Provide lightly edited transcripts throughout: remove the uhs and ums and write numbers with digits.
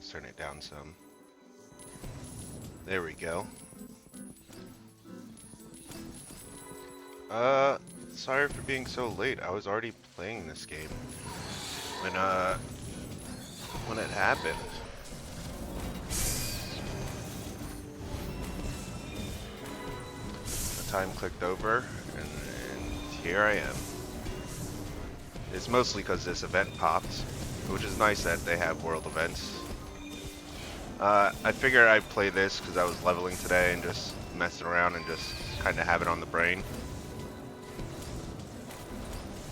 Let's turn it down some. There we go. Uh, Sorry for being so late. I was already playing this game when it happened. The time clicked over, and here I am. It's mostly because this event popped, which is nice that they have world events. I figured I'd play this because I was leveling today and just messing around and just kind of have it on the brain.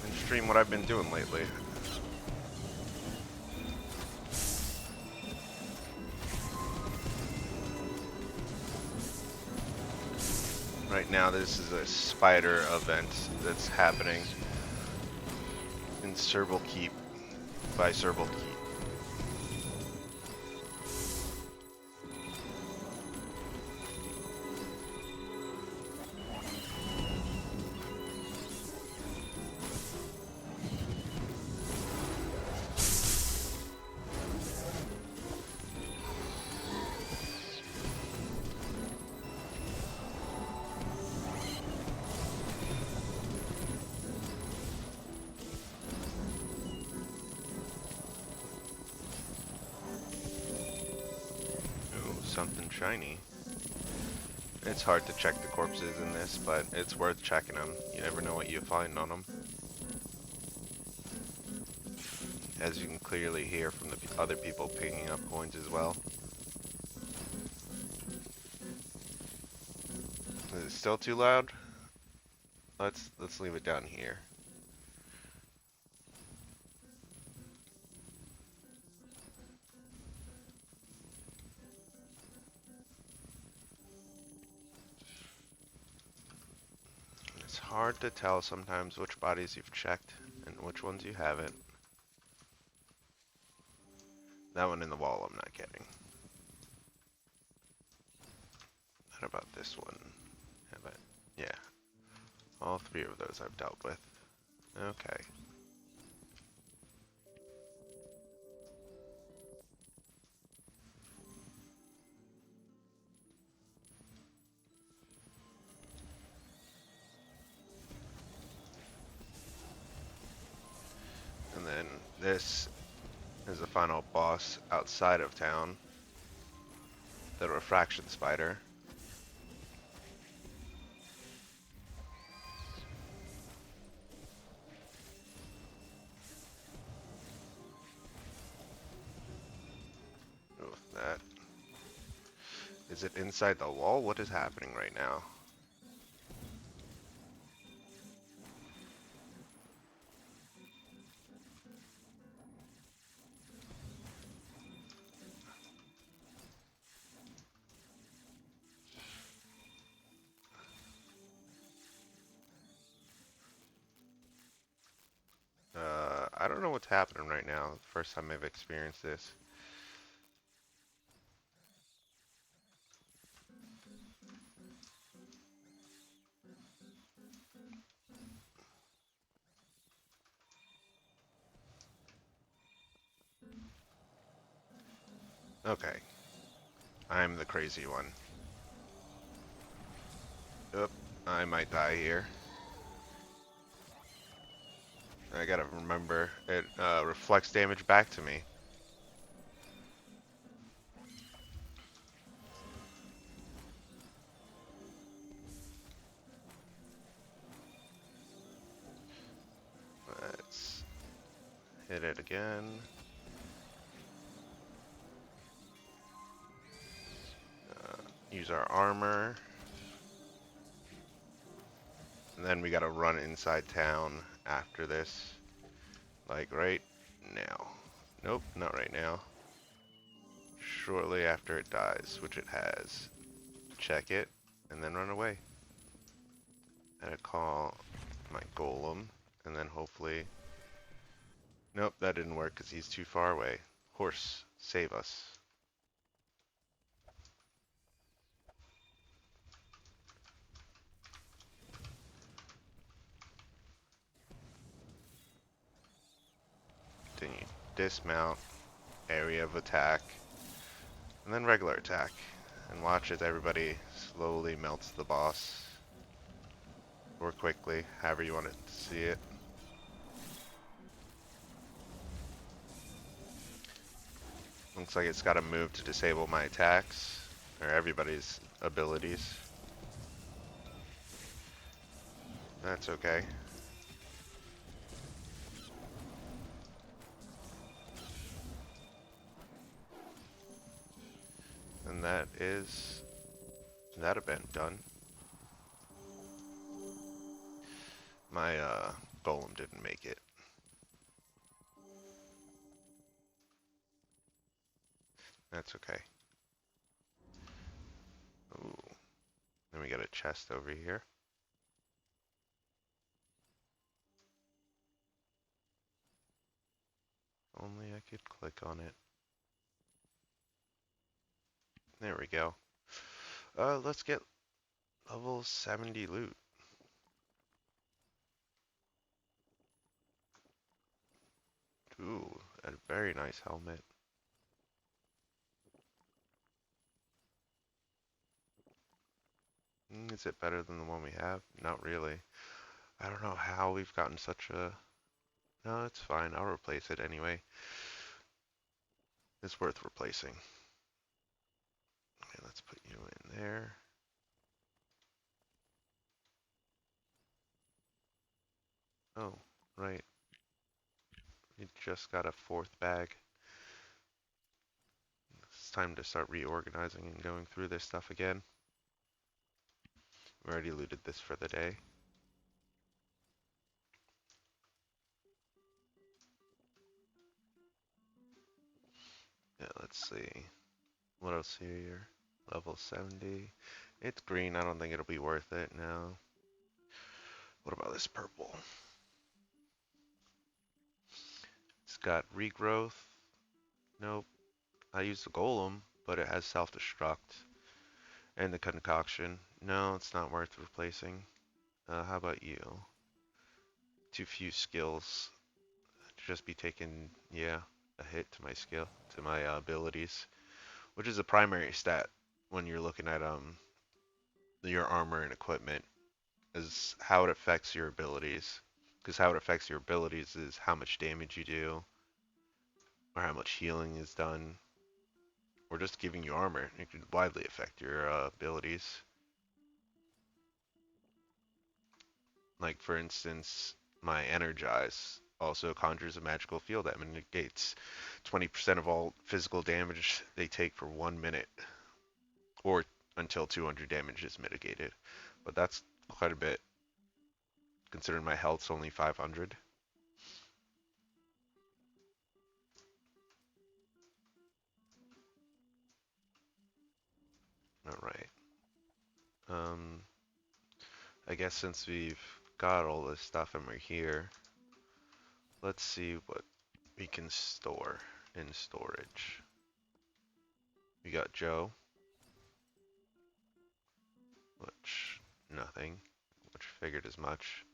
And stream what I've been doing lately. Right now this is a spider event that's happening in Serval Keep by Serval Keep. Something shiny. It's hard to check the corpses in this, but it's worth checking them. You never know what you find on them. As you can clearly hear from the other people picking up coins as well. Is it still too loud? Let's leave it down here. It's hard to tell sometimes which bodies you've checked and which ones you haven't. That one in the wall I'm not getting. How about this one? Have I? Yeah. All three of those I've dealt with. Okay. And then this is the final boss outside of town. The refraction spider. With that. Is it inside the wall? What is happening right now? I don't know what's happening right now. First time I've experienced this. Okay. I'm the crazy one. Oop, I might die here. I gotta remember, it reflects damage back to me. Let's hit it again. Use our armor. And then we gotta run inside town after this. Like right now. Nope, not right now. Shortly after it dies, which it has. Check it, and then run away. And call my golem, and then hopefully... Nope, that didn't work because he's too far away. Horse, save us. Continue. Dismount. Area of attack. And then regular attack. And watch as everybody slowly melts the boss. Or quickly, however you want it to see it. Looks like it's got a move to disable my attacks. Or everybody's abilities. That's okay. And that is that event done. My golem didn't make it. That's okay. Ooh. Then we got a chest over here. Only I could click on it. There we go. Let's get level 70 loot. Ooh, a very nice helmet. Is it better than the one we have? Not really. I don't know how we've gotten such a... No, it's fine. I'll replace it anyway. It's worth replacing. Okay, let's put you in there. Oh, right. We just got a fourth bag. It's time to start reorganizing and going through this stuff again. We already looted this for the day. Yeah, let's see. What else here? Level 70. It's green. I don't think it'll be worth it now. What about this purple? It's got regrowth. Nope. I used the golem, but it has self-destruct. And the concoction. No, it's not worth replacing. How about you? Too few skills. Just be taking, yeah, a hit to my skill, to my abilities. Which is a primary stat when you're looking at your armor and equipment, is how it affects your abilities. Because how it affects your abilities is how much damage you do, or how much healing is done, or just giving you armor. It could widely affect your abilities. Like, for instance, my Energize also conjures a magical field that negates 20% of all physical damage they take for 1 minute, or until 200 damage is mitigated. But that's quite a bit, considering my health's only 500. Alright. Um, I guess since we've got all this stuff and we're here, let's see what we can store in storage. We got Joe, which, nothing, which figured as much.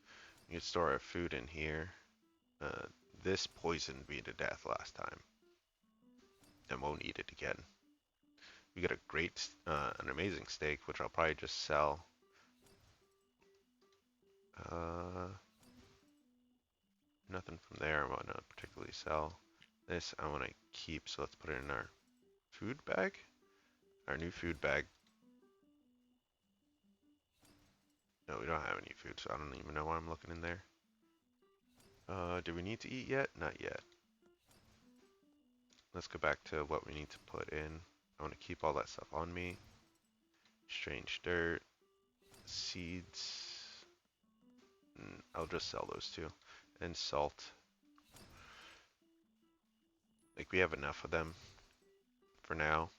You can store our food in here. Uh, this poisoned me to death last time, and won't eat it again. We got a great, an amazing steak, which I'll probably just sell. Nothing from there I want to particularly sell. This I want to keep, so let's put it in our food bag. Our new food bag. No, we don't have any food, so I don't even know why I'm looking in there. Do we need to eat yet? Not yet. Let's go back to what we need to put in. I want to keep all that stuff on me. Strange dirt, seeds. I'll just sell those two. And salt. Like, we have enough of them for now.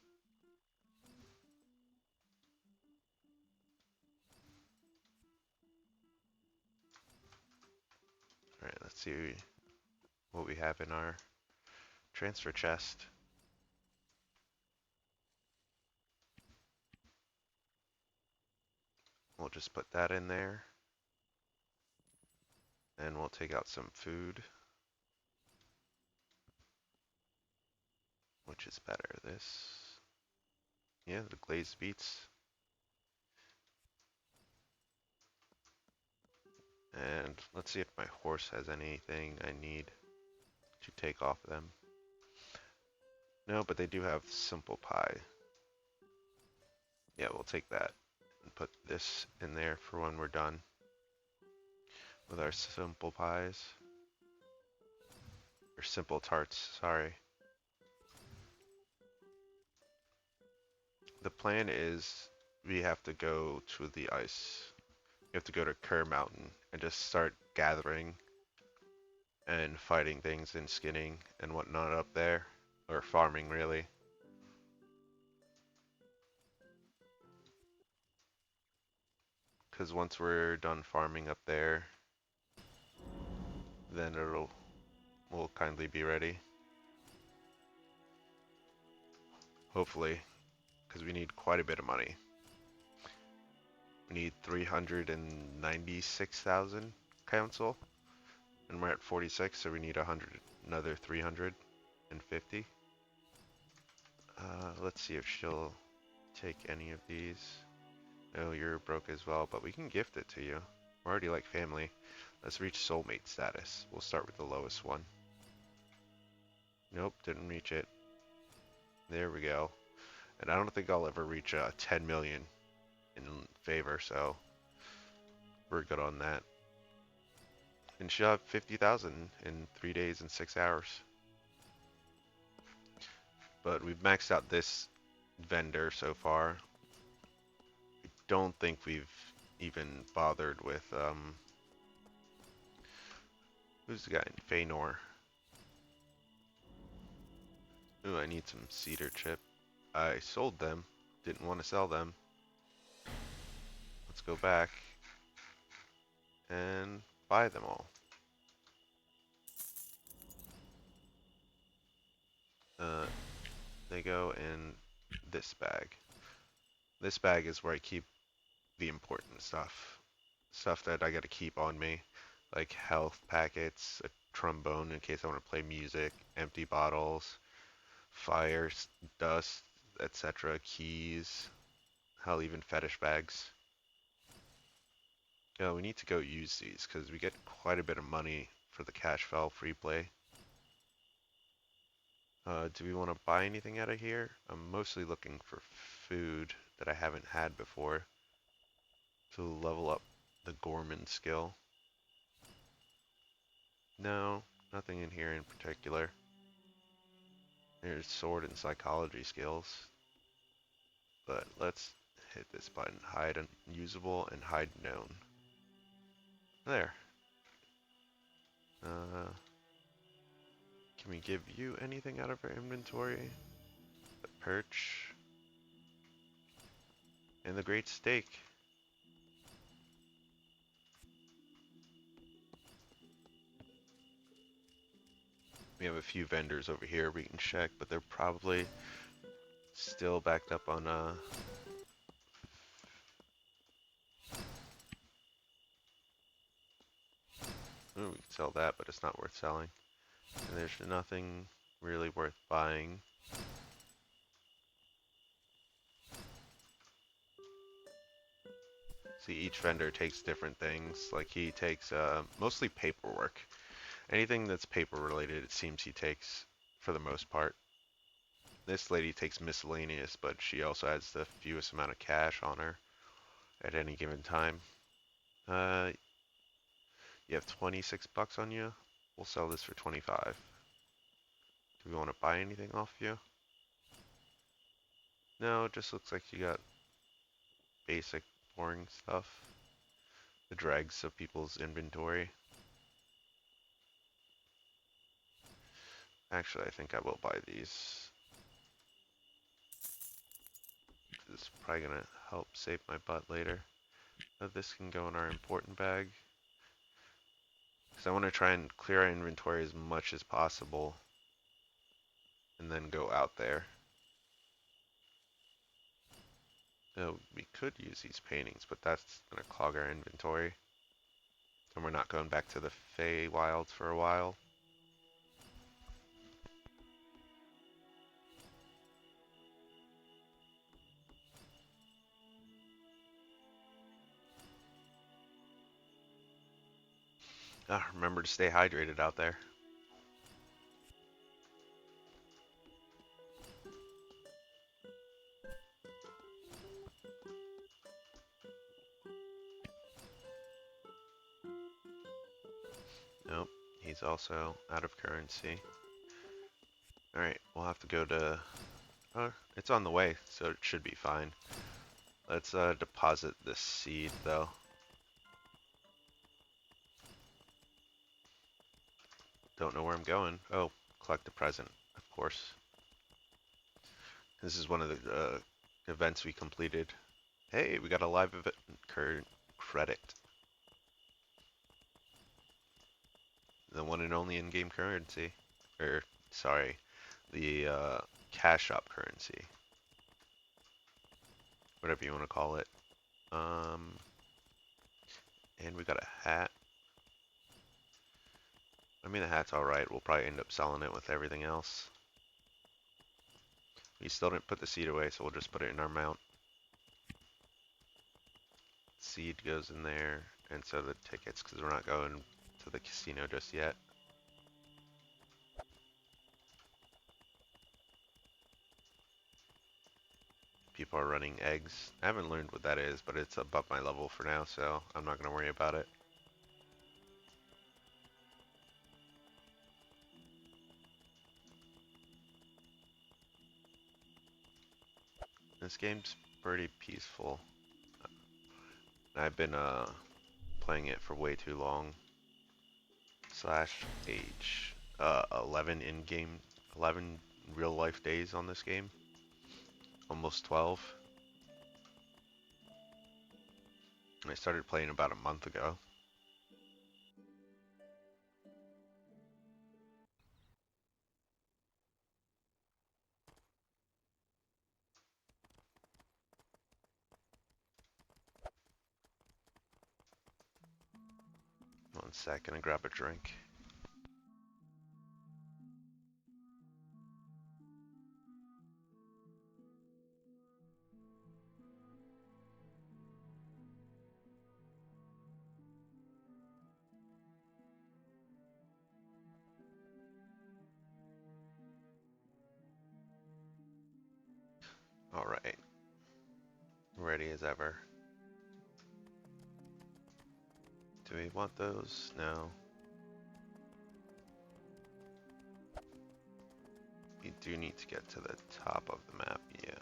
Alright, let's see what we have in our transfer chest. We'll just put that in there. And we'll take out some food. Which is better, this Yeah, the glazed beets. And let's see if my horse has anything I need to take off them. No, but they do have simple pie. Yeah, we'll take that and put this in there for when we're done with our simple pies. Or simple tarts, sorry. The plan is we have to go to the ice. We have to go to Kerr Mountain and just start gathering and fighting things and skinning and whatnot up there. Or farming, really. Because once we're done farming up there, then we'll kindly be ready. Hopefully, because we need quite a bit of money. We need 396,000 council, and we're at 46, so we need another 350. Let's see if she'll take any of these. No, you're broke as well, but we can gift it to you. We're already like family. Let's reach soulmate status. We'll start with the lowest one. Nope, didn't reach it. There we go. And I don't think I'll ever reach 10 million in favor, so we're good on that. And she'll have 50,000 in 3 days and 6 hours. But we've maxed out this vendor so far. I don't think we've even bothered with, who's the guy in Feanor? Ooh, I need some cedar chip. I sold them. Didn't want to sell them. Let's go back and buy them all. They go in this bag. This bag is where I keep the important stuff. Stuff that I gotta keep on me. Like health packets, a trombone in case I want to play music, empty bottles, fire, dust, etc., keys, hell, even fetish bags. Yeah, we need to go use these because we get quite a bit of money for the cash file free play. Do we want to buy anything out of here? I'm mostly looking for food that I haven't had before to level up the Gorman skill. No, nothing in here in particular. There's sword and psychology skills. But let's hit this button. Hide unusable and hide known. There. Can we give you anything out of our inventory? The perch. And the great steak. We have a few vendors over here we can check, but they're probably still backed up on ooh, we can sell that, but it's not worth selling. And there's nothing really worth buying. See, each vendor takes different things. Like he takes mostly paperwork. Anything that's paper related, it seems he takes for the most part. This lady takes miscellaneous, but she also has the fewest amount of cash on her at any given time. You have 26 bucks on you? We'll sell this for 25. Do we want to buy anything off you? No, it just looks like you got basic, boring stuff. The dregs of people's inventory. Actually, I think I will buy these. This is probably going to help save my butt later. But this can go in our important bag. Because I want to try and clear our inventory as much as possible. And then go out there. We could use these paintings, but that's going to clog our inventory. And we're not going back to the Fey Wilds for a while. Remember to stay hydrated out there. Nope, he's also out of currency. Alright, we'll have to go to... it's on the way, so it should be fine. Let's deposit this seed, though. Don't know where I'm going. Oh, collect a present, of course. This is one of the events we completed. Hey, we got a live event credit. The one and only in-game currency. Or, sorry, the cash shop currency. Whatever you want to call it. And we got a hat. I mean, the hat's alright. We'll probably end up selling it with everything else. We still didn't put the seed away, so we'll just put it in our mount. Seed goes in there, and so the tickets, because we're not going to the casino just yet. People are running eggs. I haven't learned what that is, but it's above my level for now, so I'm not going to worry about it. This game's pretty peaceful. I've been playing it for way too long. / age 11 in-game, 11 real-life days on this game. Almost 12. I started playing about a month ago. One sec, gonna grab a drink. Alright. Ready as ever. Do we want those? No. We do need to get to the top of the map, yeah.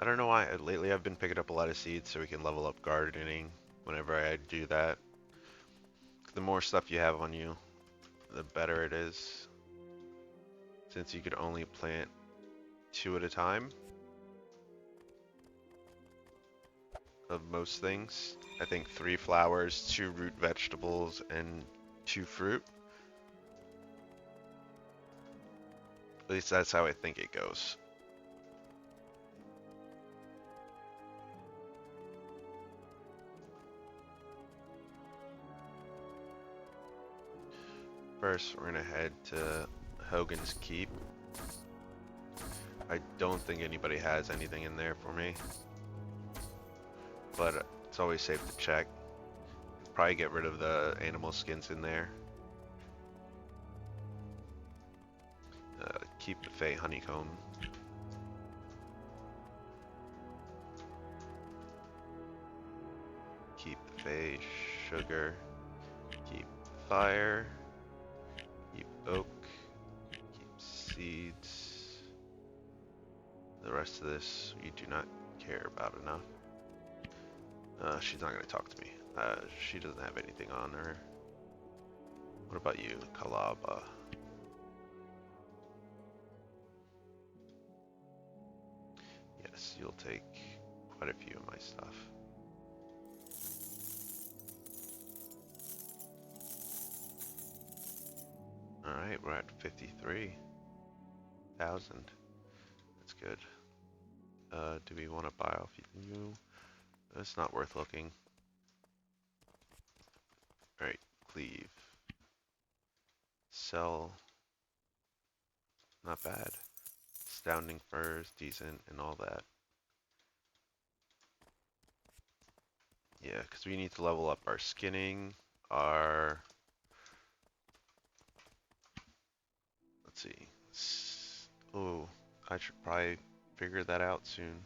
I don't know why. Lately I've been picking up a lot of seeds so we can level up gardening whenever I do that. The more stuff you have on you, the better it is. Since you could only plant 2 at a time of most things. I think 3 flowers, 2 root vegetables, and 2 fruit. At least that's how I think it goes. First, we're gonna head to Hogan's Keep. I don't think anybody has anything in there for me, but it's always safe to check. Probably get rid of the animal skins in there. Keep the Fey honeycomb. Keep the Fey sugar. Keep fire. Keep oak. Keep seeds. The rest of this we do not care about enough. She's not going to talk to me. She doesn't have anything on her. What about you, Kalaba? Yes, you'll take quite a few of my stuff. Alright, we're at 53,000. That's good. Do we want to buy off you? It's not worth looking. Alright, cleave. Sell. Not bad. Astounding furs, decent, and all that. Yeah, because we need to level up our skinning, are, let's see. Oh, I should probably figure that out soon.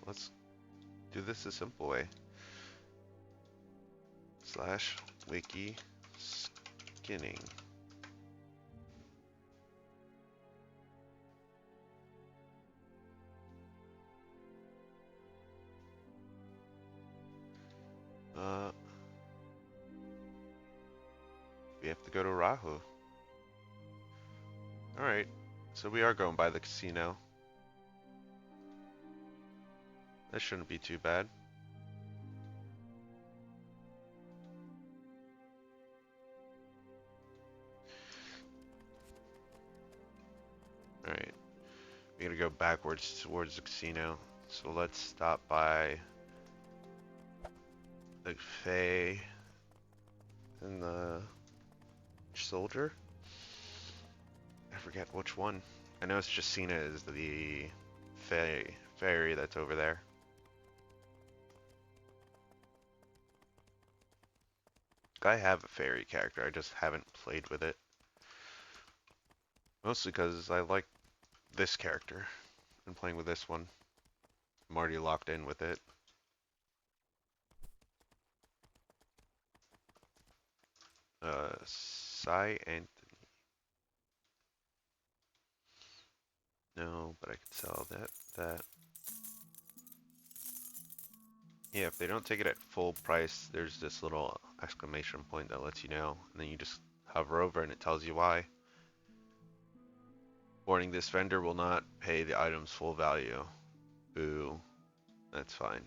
Let's do this a simple way. Slash wiki skinning. We have to go to Rahu. Alright, so we are going by the casino. That shouldn't be too bad. Alright, we gotta go backwards towards the casino. So let's stop by the Fae and the soldier. I forget which one. I know it's Justina is the fairy that's over there. I have a fairy character, I just haven't played with it. Mostly because I like this character and playing with this one. I'm already locked in with it. Psy and no, but I could sell that. Yeah, if they don't take it at full price, there's this little exclamation point that lets you know, and then you just hover over and it tells you why. Warning, this vendor will not pay the item's full value. Ooh, that's fine.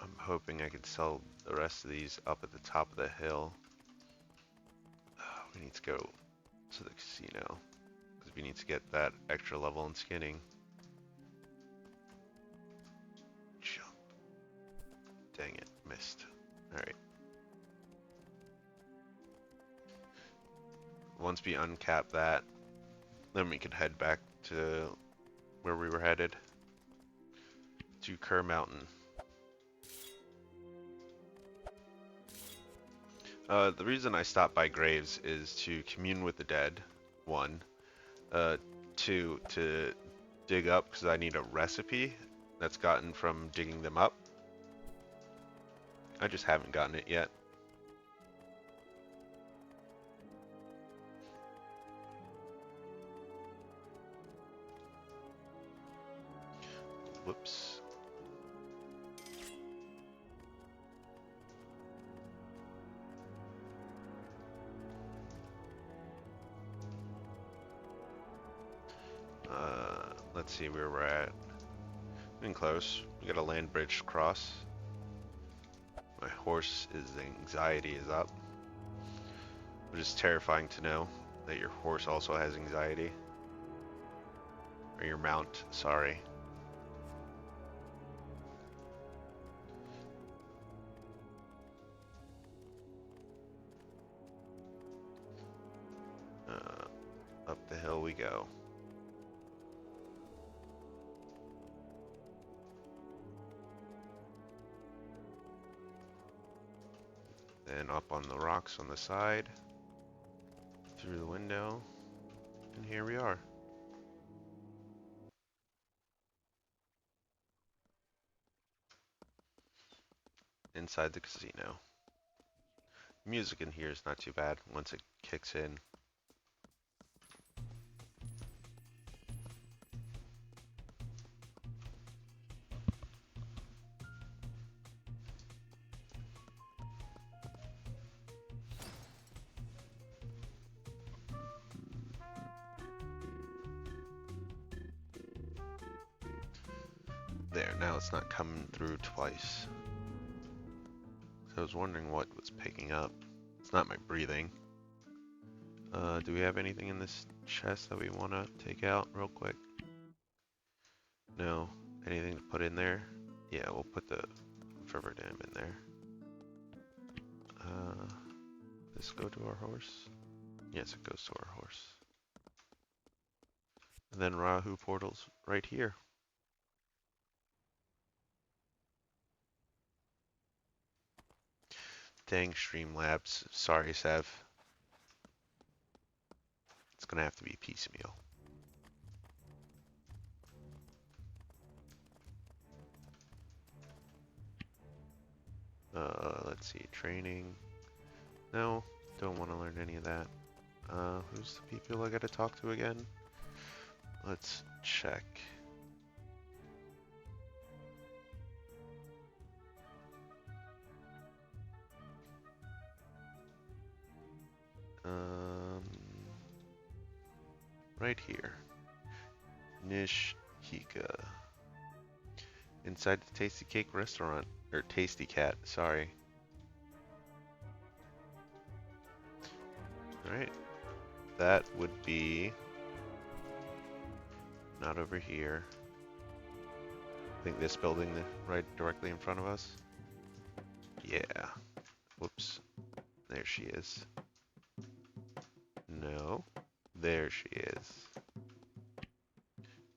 I'm hoping I can sell the rest of these up at the top of the hill. We need to go to the casino, because we need to get that extra level in skinning. Jump. Dang it, missed. Alright. Once we uncap that, then we can head back to where we were headed. To Kerr Mountain. The reason I stopped by graves is to commune with the dead, one. Two, to dig up, because I need a recipe that's gotten from digging them up. I just haven't gotten it yet. Whoops. Let's see where we're at. Getting close. We got a land bridge to cross. My horse's anxiety is up. Which is terrifying to know that your horse also has anxiety. Or your mount, sorry. Up the hill we go. Then up on the rocks on the side, through the window, and here we are. Inside the casino. Music in here is not too bad once it kicks in. There, now it's not coming through twice. So I was wondering what was picking up. It's not my breathing. Do we have anything in this chest that we want to take out real quick? No. Anything to put in there? Yeah, we'll put the river dam in there. Let's go to our horse. Yes, it goes to our horse. And then Rahu portals right here. Dang, Streamlabs. Sorry, Sev. It's gonna have to be piecemeal. Let's see. Training. No, don't want to learn any of that. Who's the people I gotta talk to again? Let's check. Right here. Nishika. Inside the Tasty Cake restaurant. Or Tasty Cat, sorry. Alright. That would be... not over here. I think this building right directly in front of us. Yeah. Whoops. There she is. No. There she is.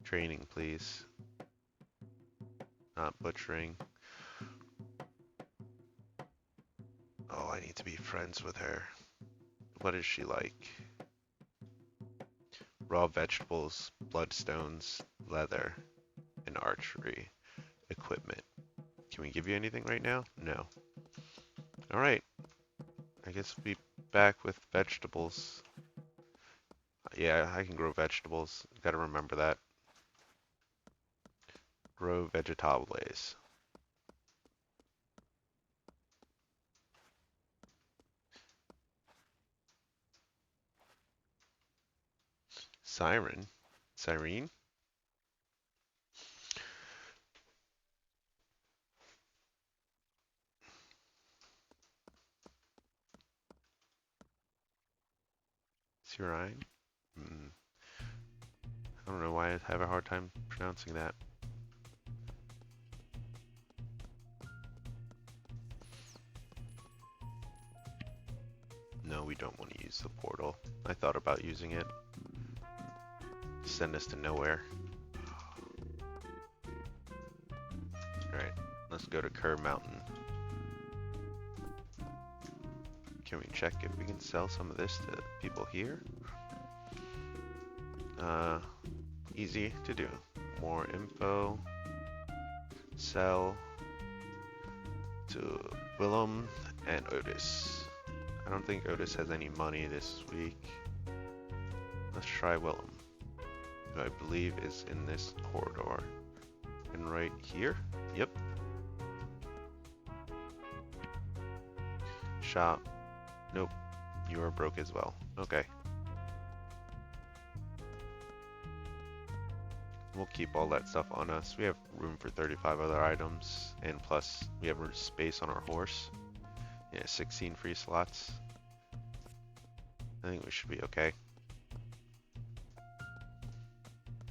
Training, please. Not butchering. Oh, I need to be friends with her. What is she like? Raw vegetables, bloodstones, leather, and archery equipment. Can we give you anything right now? No. Alright. I guess we'll be back with vegetables. Yeah, I can grow vegetables. Gotta remember that. Grow vegetables. Siren? Siren? Sirine? I don't know why I have a hard time pronouncing that. No, we don't want to use the portal. I thought about using it. Send us to nowhere. Alright, let's go to Kerr Mountain. Can we check if we can sell some of this to people here? Easy to do. More info. Sell to Willem and Otis. I don't think Otis has any money this week. Let's try Willem, who I believe is in this corridor. And right here? Yep. Shop. Nope. You are broke as well. Okay. We'll keep all that stuff on us. We have room for 35 other items, and plus we have space on our horse. Yeah, 16 free slots. I think we should be okay.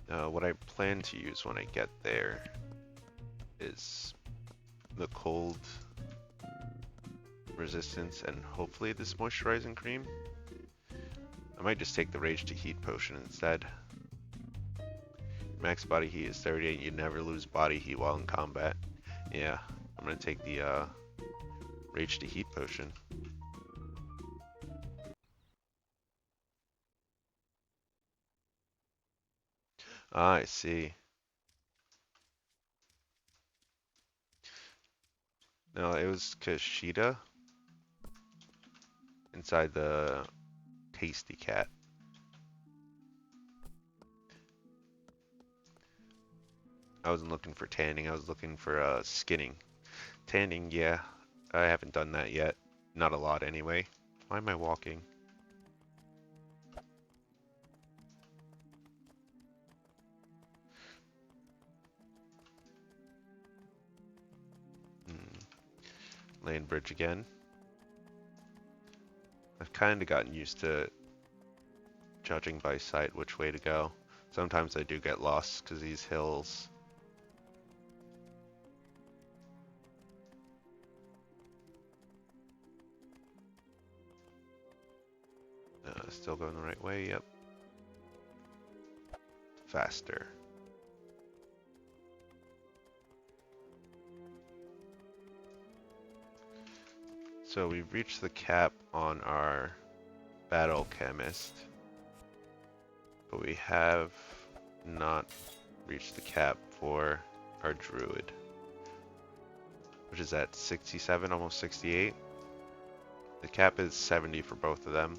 What I plan to use when I get there is the cold resistance and hopefully this moisturizing cream. I might just take the rage to heat potion instead. Max body heat is 38. You never lose body heat while in combat. Yeah, I'm gonna take the rage to heat potion. Ah, I see. No, it was Kashida inside the Tasty Cat. I wasn't looking for tanning, I was looking for skinning. Tanning, yeah, I haven't done that yet. Not a lot anyway. Why am I walking? Land bridge again. I've kind of gotten used to judging by sight which way to go. Sometimes I do get lost because these hills. Still going the right way, yep. Faster. So we've reached the cap on our battle chemist, but we have not reached the cap for our druid, which is at 67, almost 68. The cap is 70 for both of them.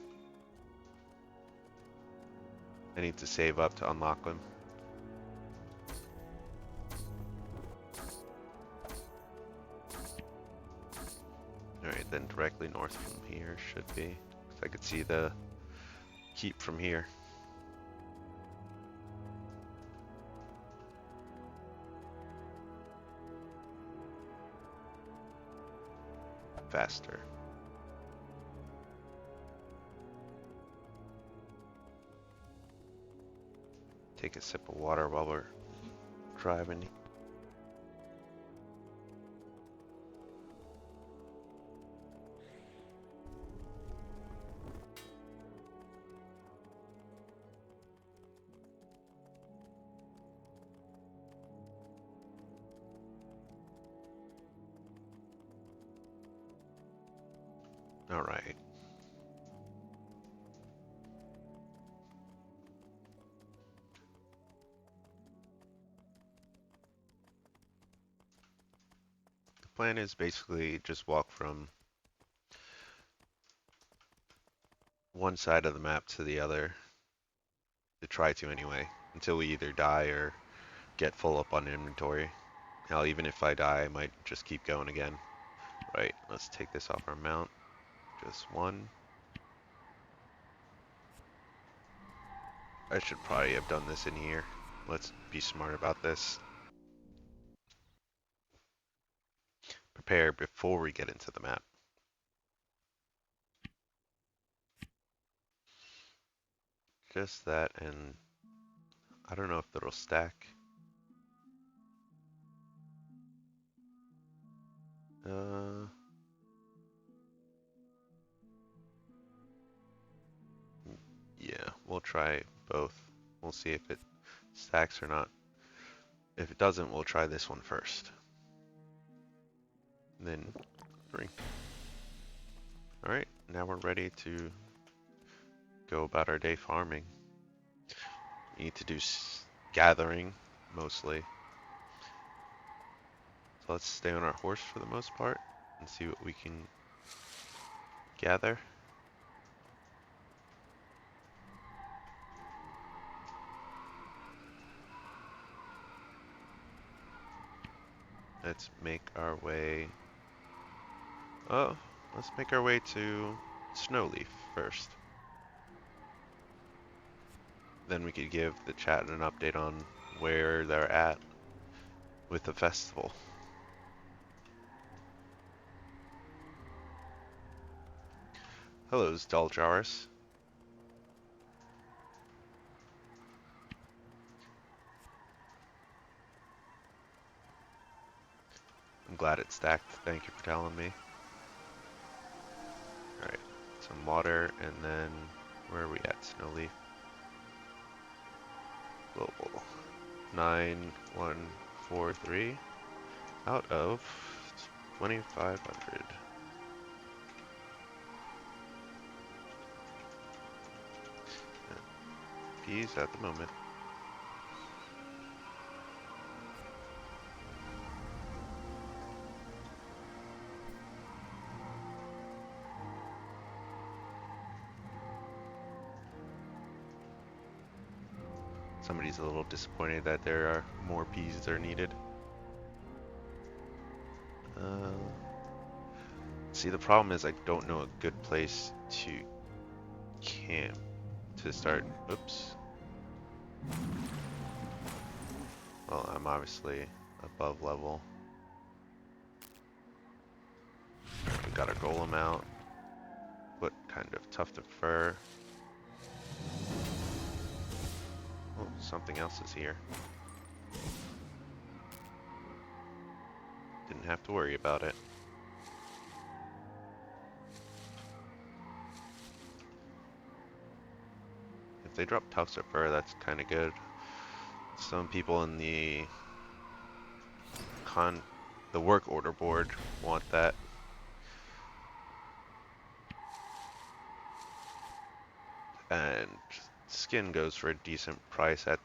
I need to save up to unlock them. Alright, then directly north from here should be. I could see the keep from here. Faster. Take a sip of water while we're driving. All right. The plan is basically just walk from one side of the map to the other, to try to anyway, until we either die or get full up on inventory. Hell, even if I die, I might just keep going again. Right, let's take this off our mount. Just one. I should probably have done this in here. Let's be smart about this. Prepare before we get into the map. Just that, and I don't know if it'll stack. Yeah, we'll try both. We'll see if it stacks or not. If it doesn't, we'll try this one first. And then 3. Alright, now we're ready to go about our day farming. We need to do gathering, mostly. So let's stay on our horse for the most part and see what we can gather. Let's make our way... Oh, let's make our way to Snowleaf first. Then we could give the chat an update on where they're at with the festival. Hello, Daljaris. I'm glad it stacked. Thank you for telling me. Alright, some water, and then where are we at, Snowleaf? Global. 9143 out of 2,500. Peas at the moment. Somebody's a little disappointed that there are more peas that are needed. See, the problem is I don't know a good place to camp to start. Oops. Well, I'm obviously above level. We got our golem out. What kind of tuft of fur? Oh, something else is here. Didn't have to worry about it. If they drop tufts of fur, that's kind of good. Some people in the work order board want that. And skin goes for a decent price at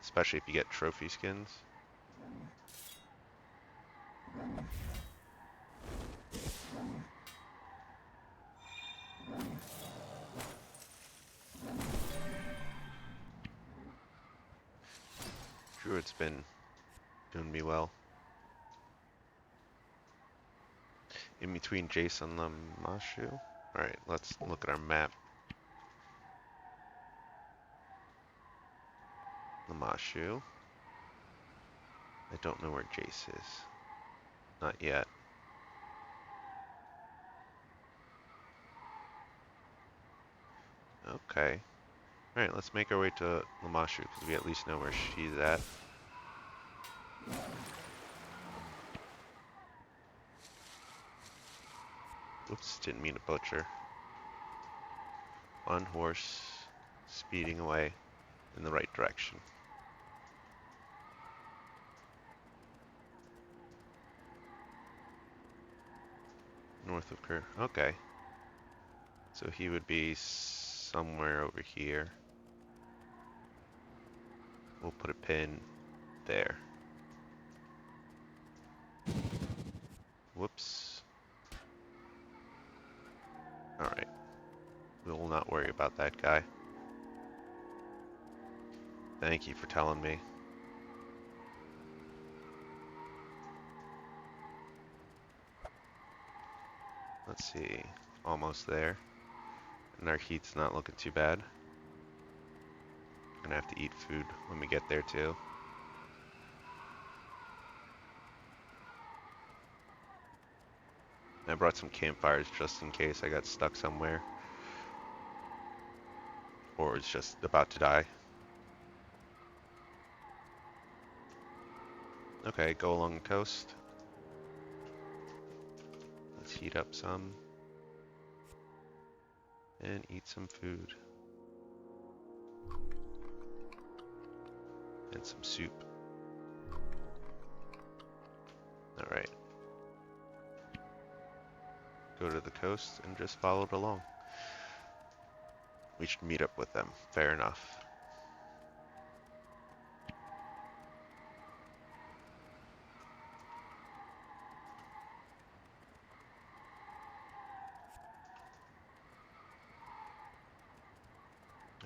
especially if you get trophy skins. Druid's been doing me well. In between Jason and Lamashu. Alright, let's look at our map. Lamashu. I don't know where Jace is. Not yet. Okay. Alright, let's make our way to Lamashu because we at least know where she's at. Oops, didn't mean to butcher. On horse, speeding away in the right direction. North of Kerr. Okay. So he would be somewhere over here. We'll put a pin there. Whoops. Alright. We will not worry about that guy. Thank you for telling me. Let's see. Almost there. And our heat's not looking too bad. Gonna have to eat food when we get there too. I brought some campfires just in case I got stuck somewhere. Or was just about to die. Okay, go along the coast. Let's heat up some. And eat some food. And some soup. Alright. Go to the coast and just follow it along. We should meet up with them. Fair enough.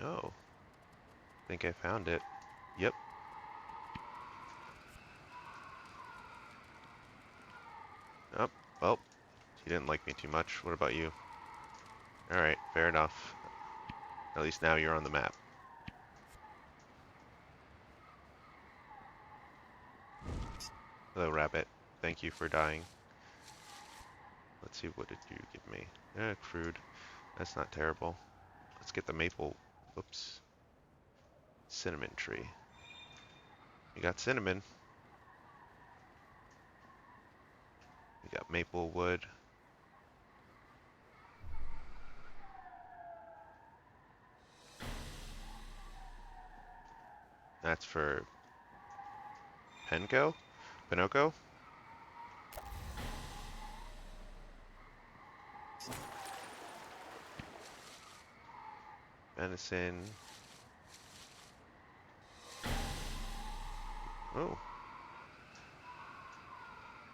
Oh. I think I found it. Yep. Oh, well. He didn't like me too much. What about you? Alright, fair enough. At least now you're on the map. Hello, rabbit. Thank you for dying. Let's see, what did you give me? Crude. That's not terrible. Let's get the maple. Whoops. Cinnamon tree. We got cinnamon. We got maple wood. That's for Penco? Pinocchio? Venison. Oh.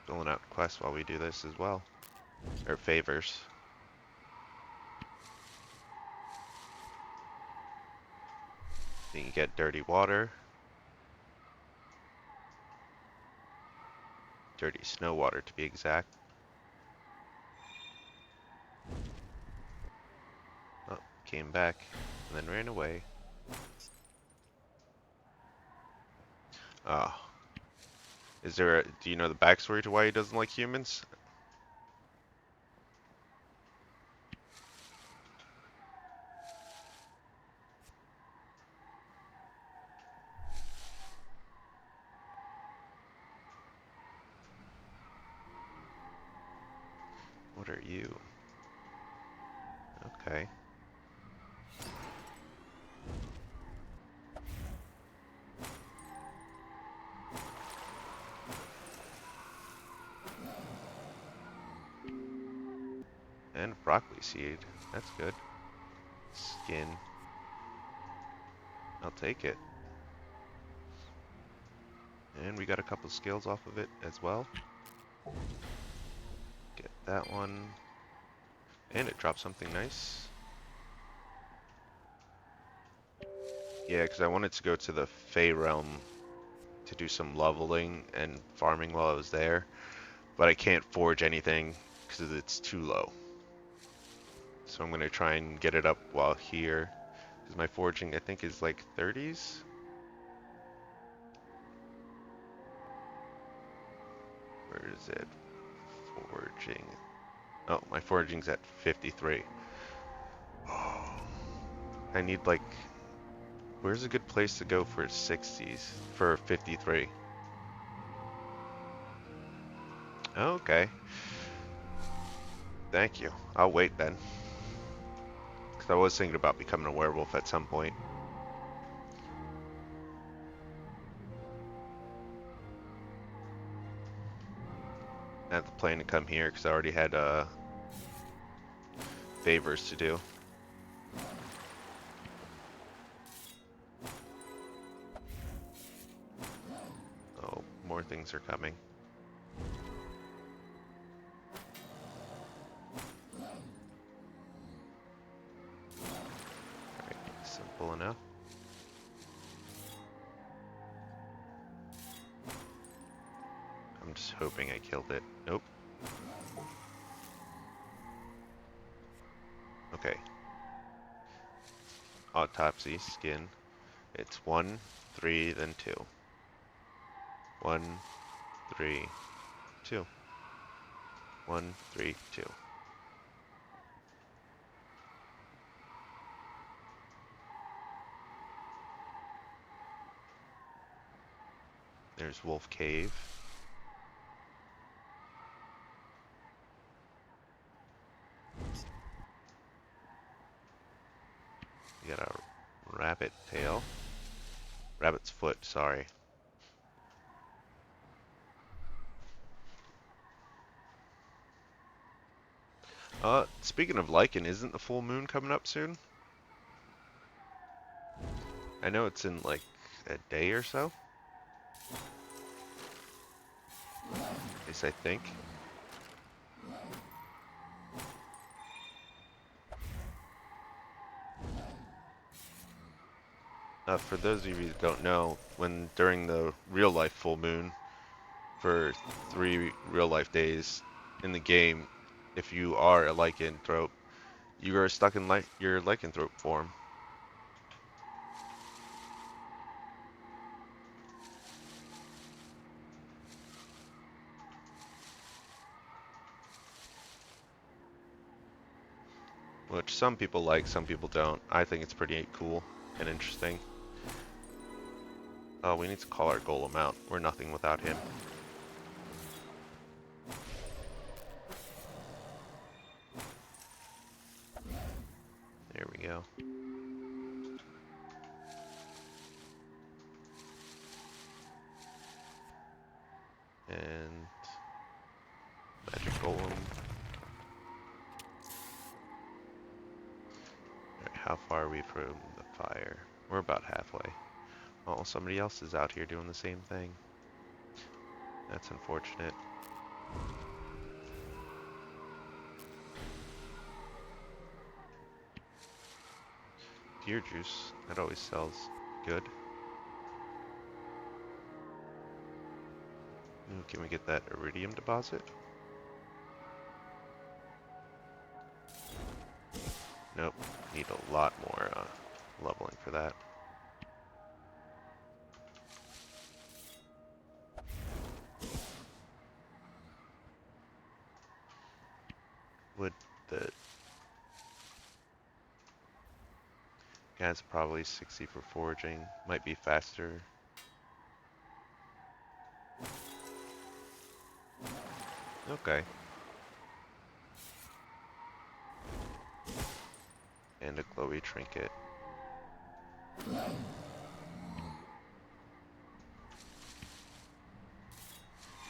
Filling out quests while we do this as well. Or favors. You can get dirty water. Dirty snow water to be exact. Oh, came back and then ran away. Oh. Do you know the backstory to why he doesn't like humans? What are you? Okay. And broccoli seed. That's good. Skin. I'll take it. And we got a couple scales off of it as well. Get that one. And it dropped something nice. Yeah, because I wanted to go to the Fey Realm to do some leveling and farming while I was there. But I can't forge anything because it's too low. So I'm going to try and get it up while here. Because my forging, I think, is like 30s. Where is it? Forging. Oh, my forging's at 53. Oh, I need like... Where's a good place to go for 60s? For 53? Okay. Thank you. I'll wait then. Because I was thinking about becoming a werewolf at some point. I had the plan to come here because I already had favors to do. Oh, more things are coming. Alright, simple enough. I'm just hoping I killed it. Nope. Okay. Autopsy, skin. It's 1, 3, then 2. 1, 3, 2. 1, 3, 2. There's Wolf Cave. You got a rabbit tail. Rabbit's foot, sorry. Speaking of lichen, isn't the full moon coming up soon? I know it's in like a day or so. At least I think. For those of you that don't know, when during the real life full moon, for 3 real life days in the game, if you are a lycanthrope, you are stuck in your lycanthrope form. Which some people like, some people don't. I think it's pretty cool and interesting. Oh, we need to call our golem out. We're nothing without him. There we go. And magic golem. Alright, how far are we from the fire? We're about halfway. Oh, somebody else is out here doing the same thing. That's unfortunate. Deer juice, that always sells good. Ooh, can we get that iridium deposit? Nope, need a lot more leveling for that. Would the guy's probably 60 for foraging, might be faster. Okay. And a glowy trinket.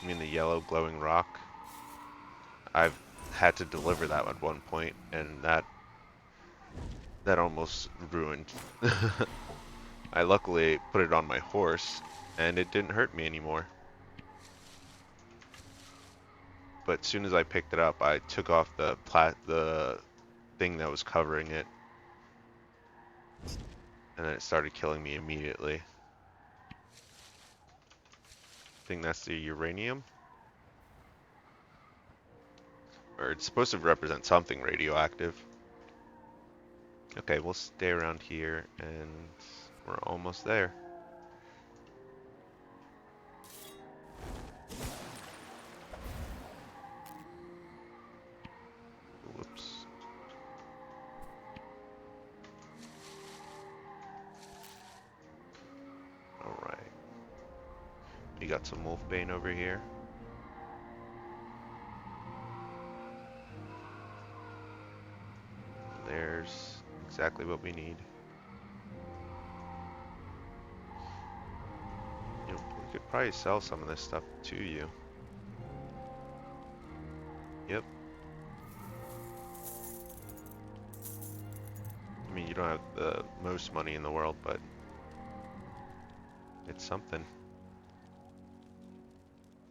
You mean the yellow glowing rock? I've had to deliver that at one point, and that almost ruined. I luckily put it on my horse, and it didn't hurt me anymore. But as soon as I picked it up, I took off the thing that was covering it, and then it started killing me immediately. I think that's the uranium, or it's supposed to represent something radioactive. Okay, we'll stay around here, and we're almost there. Whoops. Alright. We got some wolfbane over here. There's exactly what we need. You know, we could probably sell some of this stuff to you. Yep. I mean, you don't have the most money in the world, but it's something.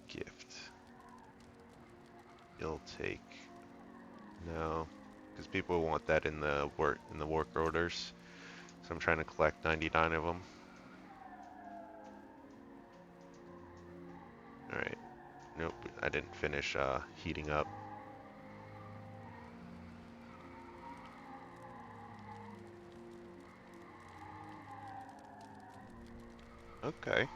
Gift. You'll take. No, because people want that in the work orders. So I'm trying to collect 99 of them. All right. Nope, I didn't finish heating up. Okay.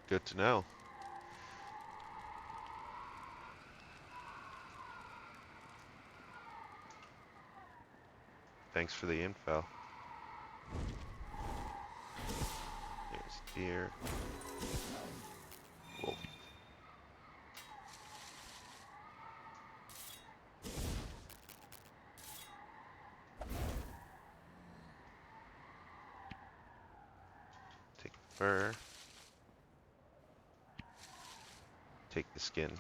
Good to know. Thanks for the info. Here's deer. Wolf. Take fur. Take the skin.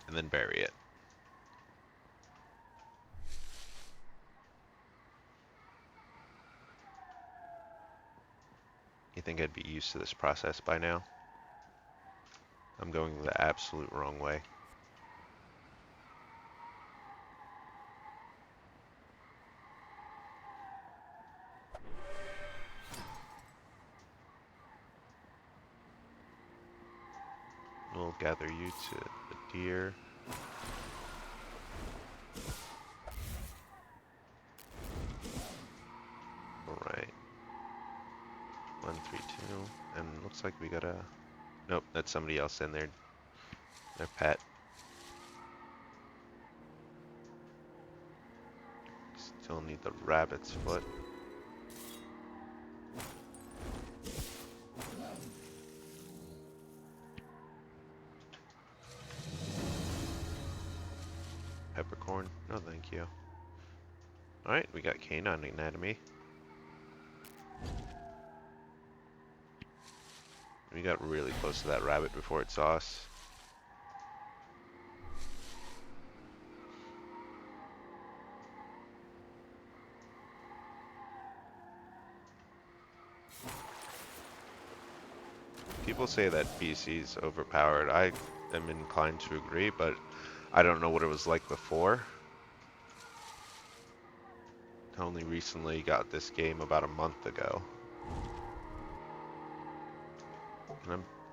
And then bury it. You think I'd be used to this process by now? I'm going the absolute wrong way. We'll gather you to the deer. Alright. 132. And looks like we got a... Nope, that's somebody else in there. Their pet. Still need the rabbit's foot. Peppercorn? No, thank you. Alright, we got canine anatomy. We got really close to that rabbit before it saw us. People say that BC's overpowered. I am inclined to agree, but I don't know what it was like before. I only recently got this game about a month ago.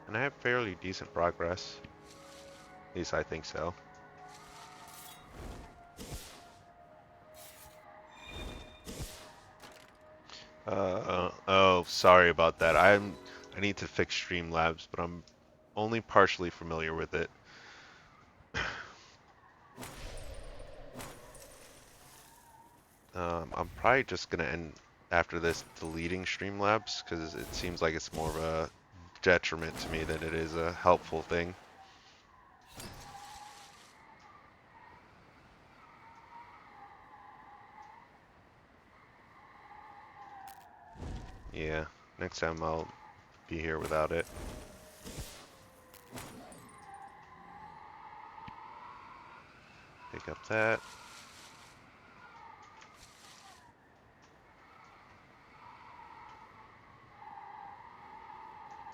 And I have fairly decent progress. At least I think so. Oh, sorry about that. I need to fix Streamlabs, but I'm only partially familiar with it. I'm probably just gonna end after this deleting Streamlabs because it seems like it's more of a detriment to me than it is a helpful thing. Yeah, next time I'll be here without it. Pick up that.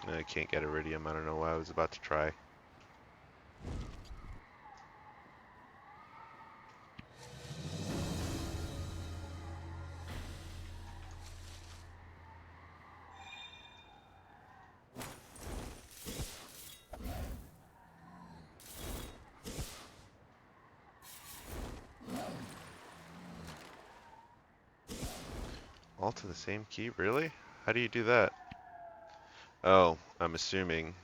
I can't get iridium. I don't know why I was about to try. All to the same key? Really? How do you do that? Oh, I'm assuming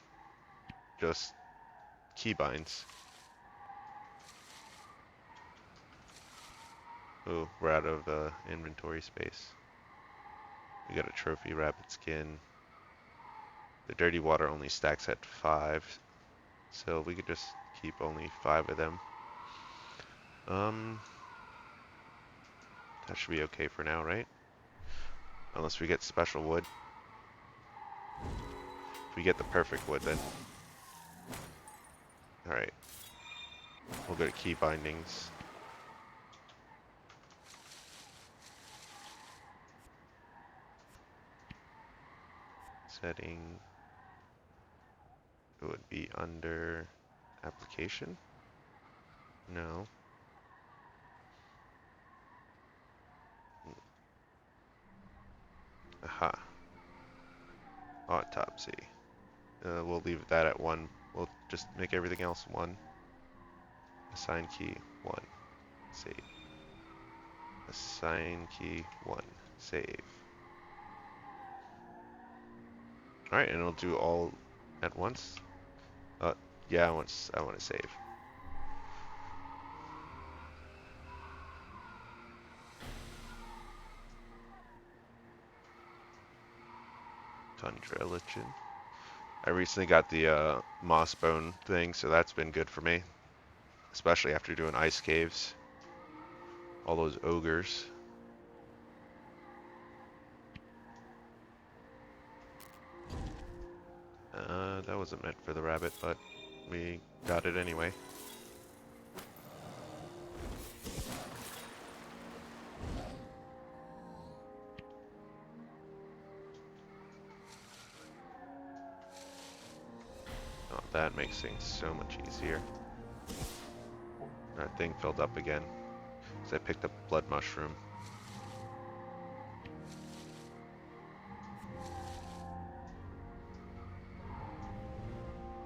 just keybinds. Oh, we're out of inventory space. We got a trophy rabbit skin. The dirty water only stacks at 5, so we could just keep only 5 of them. That should be okay for now, right? Unless we get special wood. If we get the perfect wood, then... Alright. We'll go to key bindings. Setting... It would be under... Application? No. Aha. Autopsy. We'll leave that at 1. We'll just make everything else 1. Assign key 1. Save. Assign key 1. Save. Alright, and it'll do all at once. Yeah, I want to save. Tundra lichen. I recently got the moss bone thing, so that's been good for me. Especially after doing ice caves. All those ogres. That wasn't meant for the rabbit, but we got it anyway. Oh, that makes things so much easier. That thing filled up again. So I picked up blood mushroom.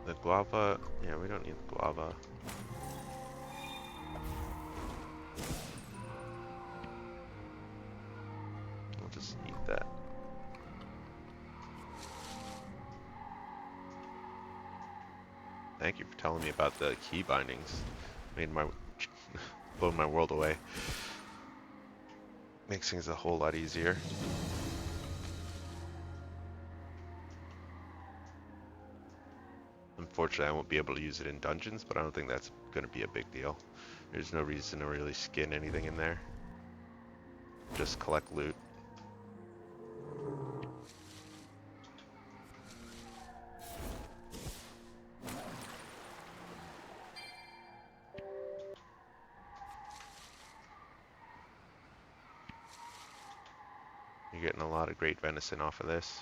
The guava, yeah, we don't need the guava. We'll just eat that. Thank you for telling me about the key bindings. Made my blown my world away. Makes things a whole lot easier. Unfortunately, I won't be able to use it in dungeons, but I don't think that's going to be a big deal. There's no reason to really skin anything in there. Just collect loot. You're getting a lot of great venison off of this.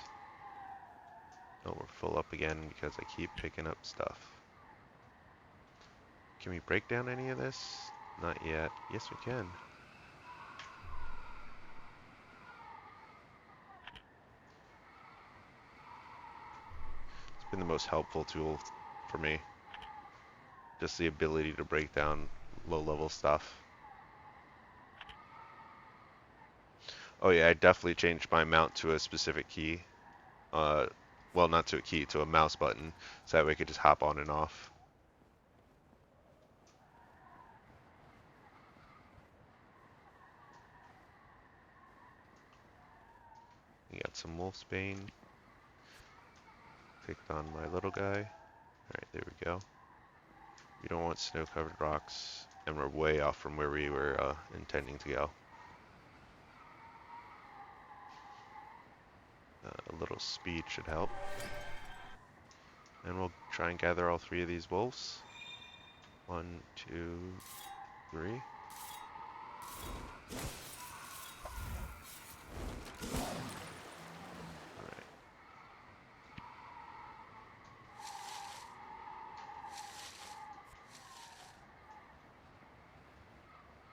Oh, we're full up again because I keep picking up stuff. Can we break down any of this? Not yet. Yes, we can. It's been the most helpful tool for me. Just the ability to break down low-level stuff. Oh yeah, I definitely changed my mount to a specific key. Well, not to a key, to a mouse button, so that way I could just hop on and off. We got some wolfsbane. Clicked on my little guy. Alright, there we go. We don't want snow-covered rocks, and we're way off from where we were intending to go. A little speed should help. And we'll try and gather all 3 of these wolves. 1, 2, 3. Alright.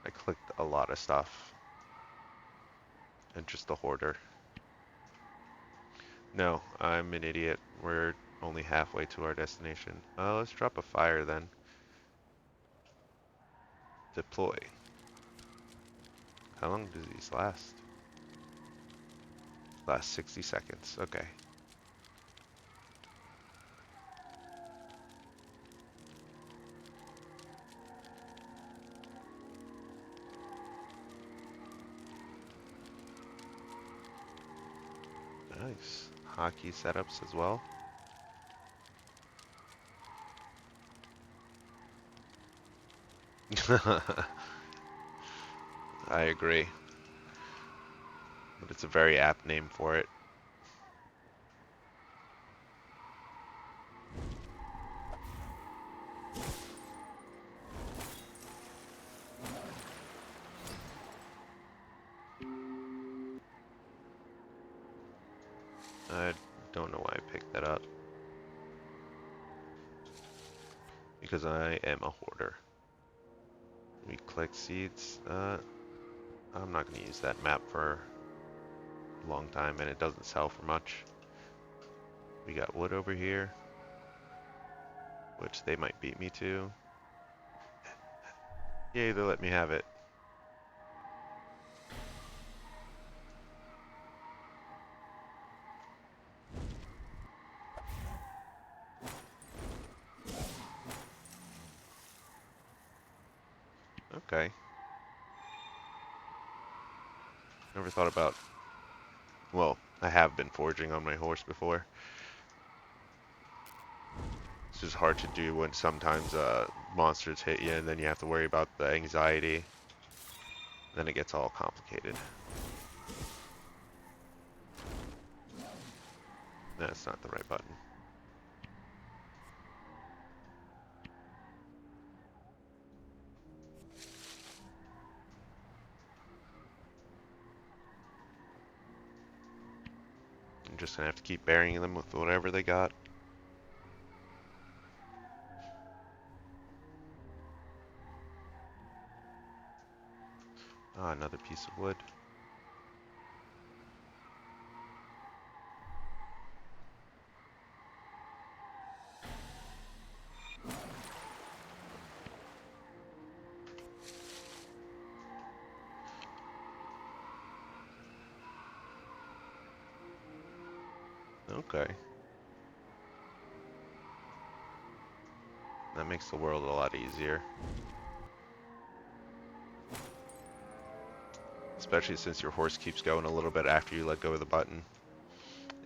I clicked a lot of stuff. And just a hoarder. No, I'm an idiot. We're only halfway to our destination. Let's drop a fire then. Deploy. How long do these last? Last 60 seconds. Okay. Nice. Hockey setups as well. I agree. But it's a very apt name for it. I don't know why I picked that up. Because I am a hoarder. We collect seeds. I'm not going to use that map for a long time, and it doesn't sell for much. We got wood over here, which they might beat me to. Yay, they let me have it. Okay. Never thought about... Well, I have been foraging on my horse before. It's just hard to do when sometimes monsters hit you and then you have to worry about the anxiety. Then it gets all complicated. That's not the right button. I'm just gonna have to keep burying them with whatever they got. Ah, another piece of wood. Okay. That makes the world a lot easier. Especially since your horse keeps going a little bit after you let go of the button.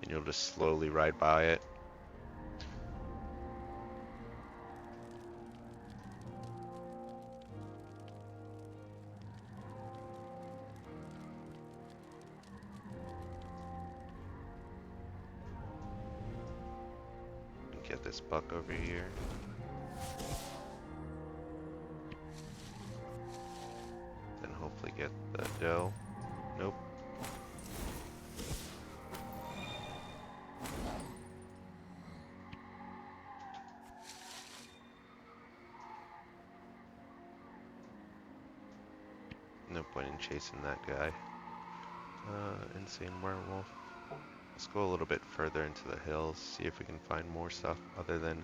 And you'll just slowly ride by it. Get this buck over here. Then hopefully get the doe. Nope. No point in chasing that guy. Insane werewolf. Let's go a little bit further into the hills, see if we can find more stuff other than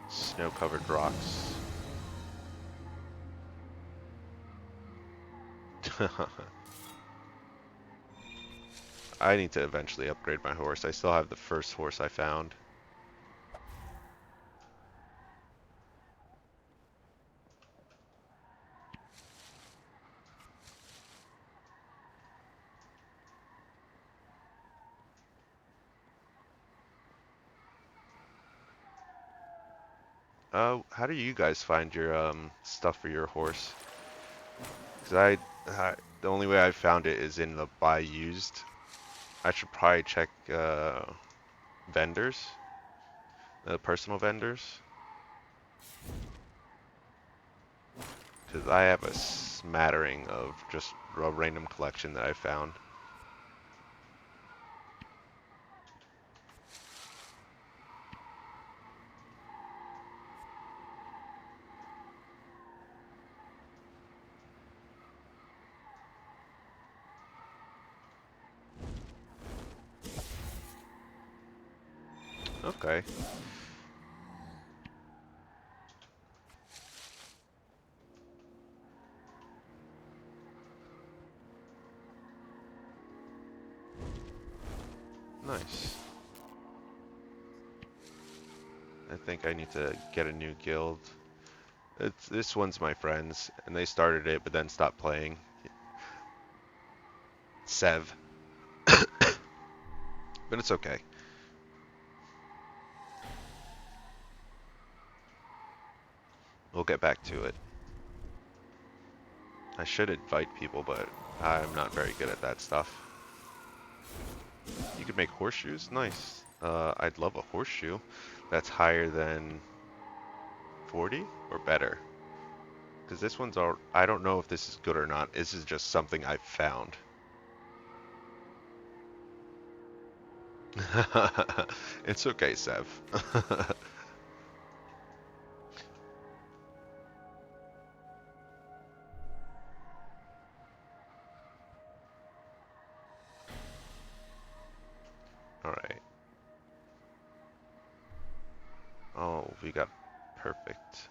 snow-covered rocks. I need to eventually upgrade my horse. I still have the first horse I found. How do you guys find your stuff for your horse? Because the only way I've found it is in the buy used. I should probably check vendors, personal vendors. Because I have a smattering of just a random collection that I found. Okay. Nice. I think I need to get a new guild. This one's my friends, and they started it but then stopped playing. Sev. But it's okay. We'll get back to it. I should invite people, but I'm not very good at that stuff. You could make horseshoes? Nice. I'd love a horseshoe that's higher than 40 or better. Because this one's all... I don't know if this is good or not. This is just something I've found. It's okay, Sev. Alright. Oh, we got perfect.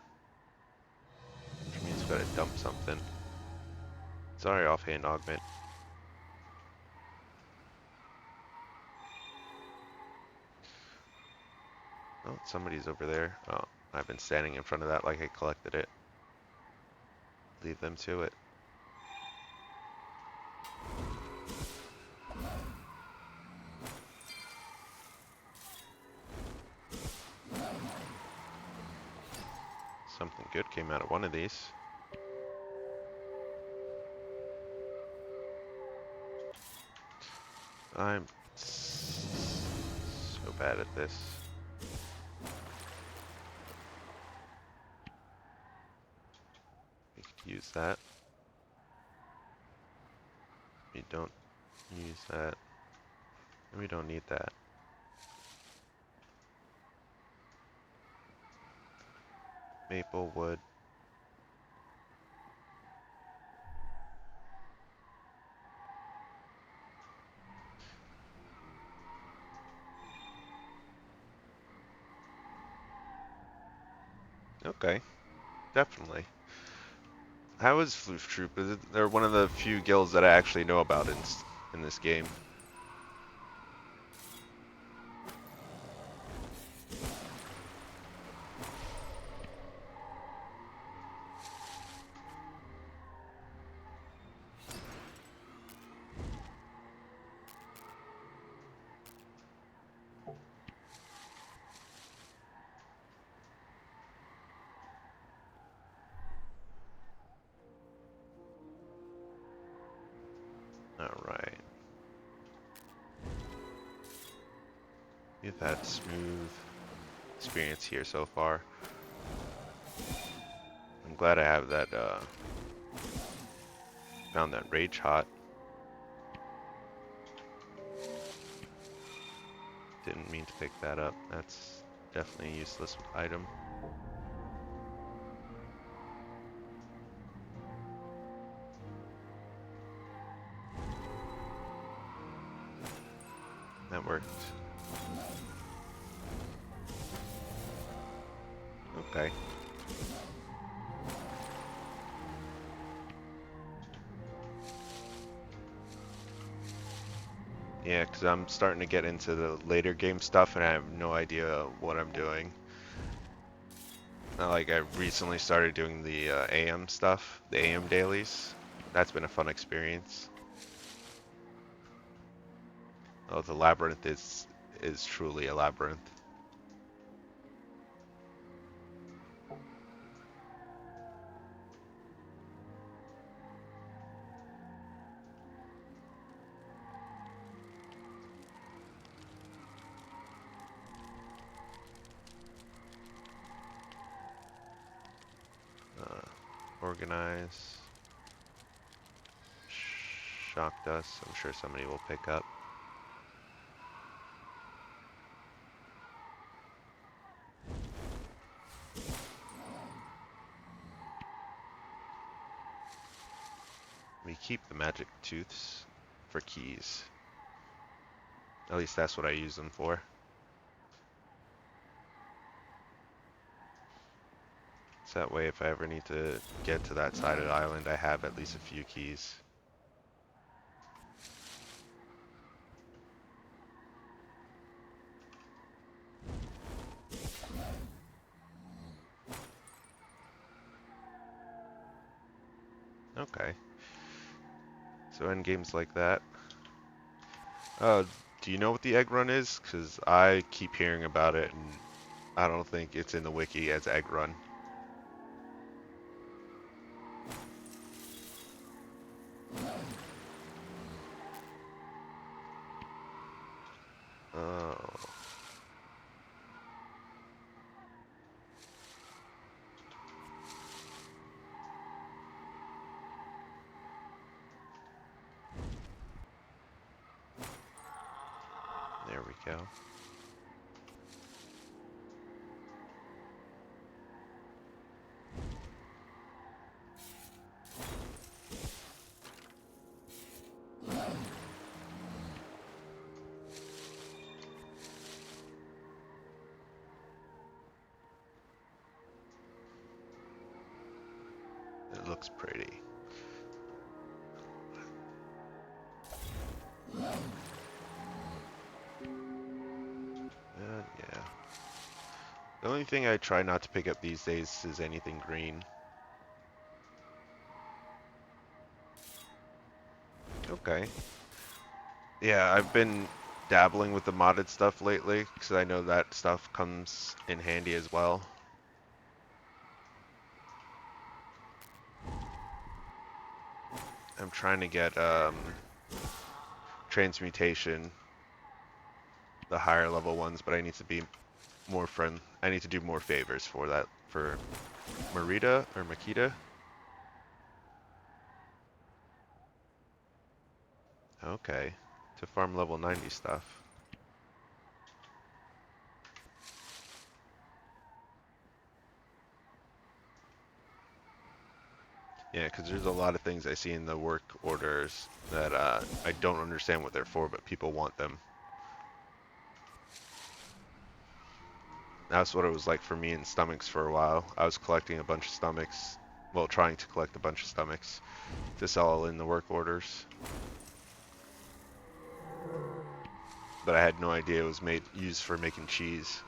Which means we gotta dump something. Sorry, offhand augment. Oh, somebody's over there. Oh, I've been standing in front of that like I collected it. Leave them to it. Something good came out of one of these. I'm so bad at this. We could use that. We don't use that. And we don't need that. Maple wood. Okay, definitely. How is Floof Troop? They're one of the few guilds that I actually know about in this game. Alright. We've had smooth experience here so far. I'm glad I have that, found that Rage Hot. Didn't mean to pick that up. That's definitely a useless item. That worked. Okay. Yeah, because I'm starting to get into the later game stuff and I have no idea what I'm doing. Not like I recently started doing the AM stuff, the AM dailies. That's been a fun experience. Oh, the labyrinth is truly a labyrinth. Organize. Shock dust. I'm sure somebody will pick up. We keep the magic tooths for keys. At least that's what I use them for. So that way if I ever need to get to that side of the island, I have at least a few keys. Okay. So end games like that. Do you know what the egg run is? Because I keep hearing about it, and I don't think it's in the wiki as egg run. Oh. There we go. It looks pretty. Yeah. The only thing I try not to pick up these days is anything green. Okay. Yeah, I've been dabbling with the modded stuff lately, because I know that stuff comes in handy as well. I'm trying to get transmutation, the higher level ones, but I need to be more I need to do more favors for that, for Marita or Makita. Okay, to farm level 90 stuff. Yeah, because there's a lot of things I see in the work orders that I don't understand what they're for, but people want them. That's what it was like for me in stomachs for a while. I was collecting a bunch of stomachs, well, trying to collect a bunch of stomachs to sell in the work orders. But I had no idea it was used for making cheese.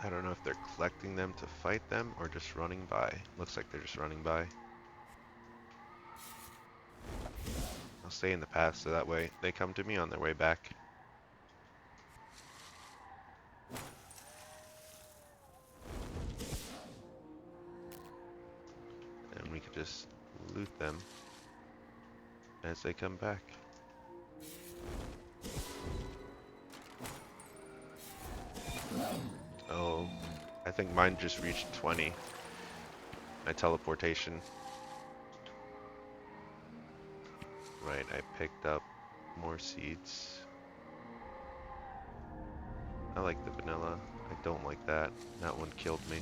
I don't know if they're collecting them to fight them or just running by. Looks like they're just running by. I'll stay in the path so that way they come to me on their way back. And we could just loot them as they come back. Oh, I think mine just reached 20. My teleportation. Right, I picked up more seeds. I like the vanilla. I don't like that. That one killed me.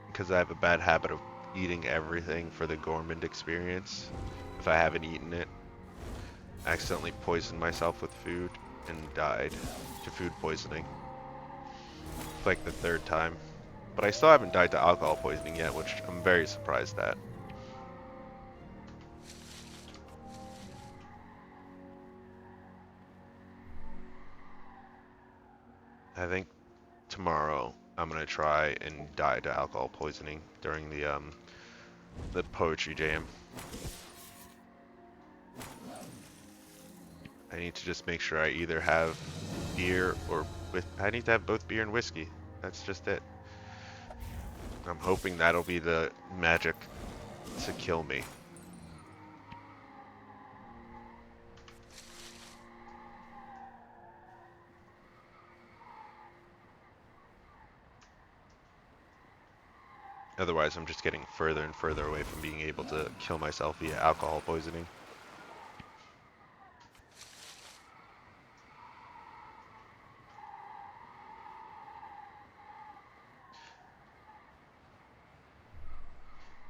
Because I have a bad habit of eating everything for the gourmand experience. If I haven't eaten it, I accidentally poisoned myself with food and died to food poisoning. It's like the third time. But I still haven't died to alcohol poisoning yet, which I'm very surprised at. I think tomorrow I'm gonna try and die to alcohol poisoning during the poetry jam. I need to just make sure I either have beer or I need to have both beer and whiskey. That's just it. I'm hoping that'll be the magic to kill me. Otherwise, I'm just getting further and further away from being able to kill myself via alcohol poisoning.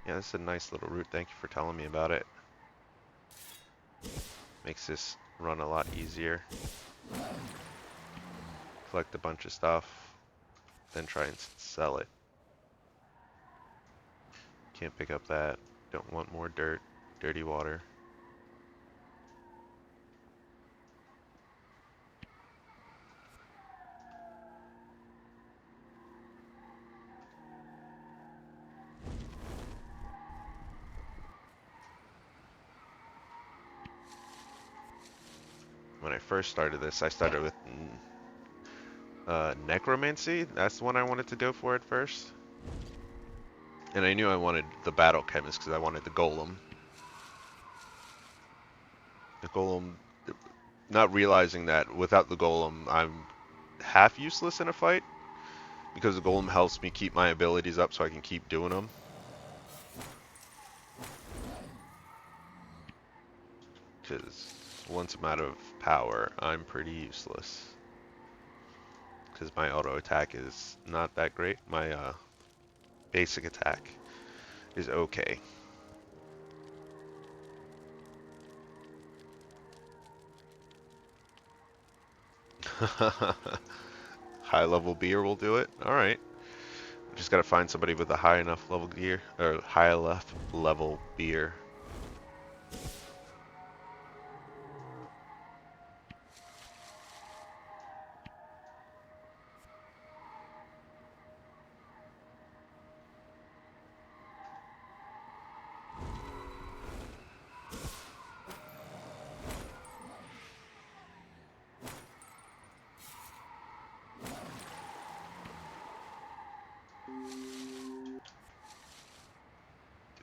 Yeah, this is a nice little route. Thank you for telling me about it. Makes this run a lot easier. Collect a bunch of stuff, then try and sell it. Can't pick up that. Don't want more dirt, dirty water. When I first started this, I started with necromancy. That's the one I wanted to go for at first. And I knew I wanted the battle chemist because I wanted the golem. The golem, not realizing that without the golem, I'm half useless in a fight. Because the golem helps me keep my abilities up so I can keep doing them. Because once I'm out of power, I'm pretty useless. Because my auto attack is not that great. My basic attack is okay. High level beer will do it. Alright. Just gotta find somebody with a high enough level gear, or high enough level beer.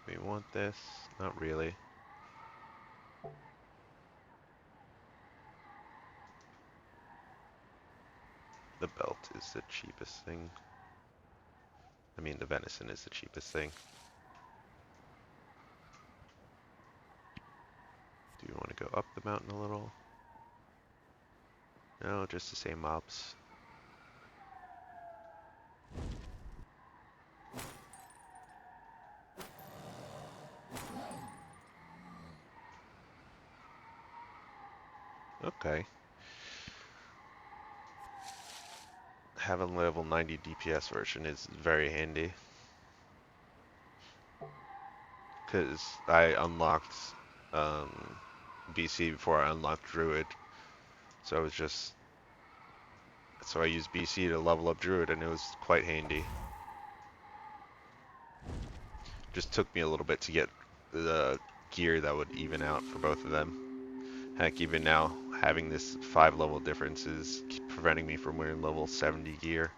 Do we want this? Not really. The belt is the cheapest thing. I mean, the venison is the cheapest thing. Do you want to go up the mountain a little? No, just the same mobs. Okay. Having level 90 DPS version is very handy. Because I unlocked BC before I unlocked Druid. So I was just... So I used BC to level up Druid and it was quite handy. Just took me a little bit to get the gear that would even out for both of them. Heck, even now, having this 5 level difference is preventing me from wearing level 70 gear.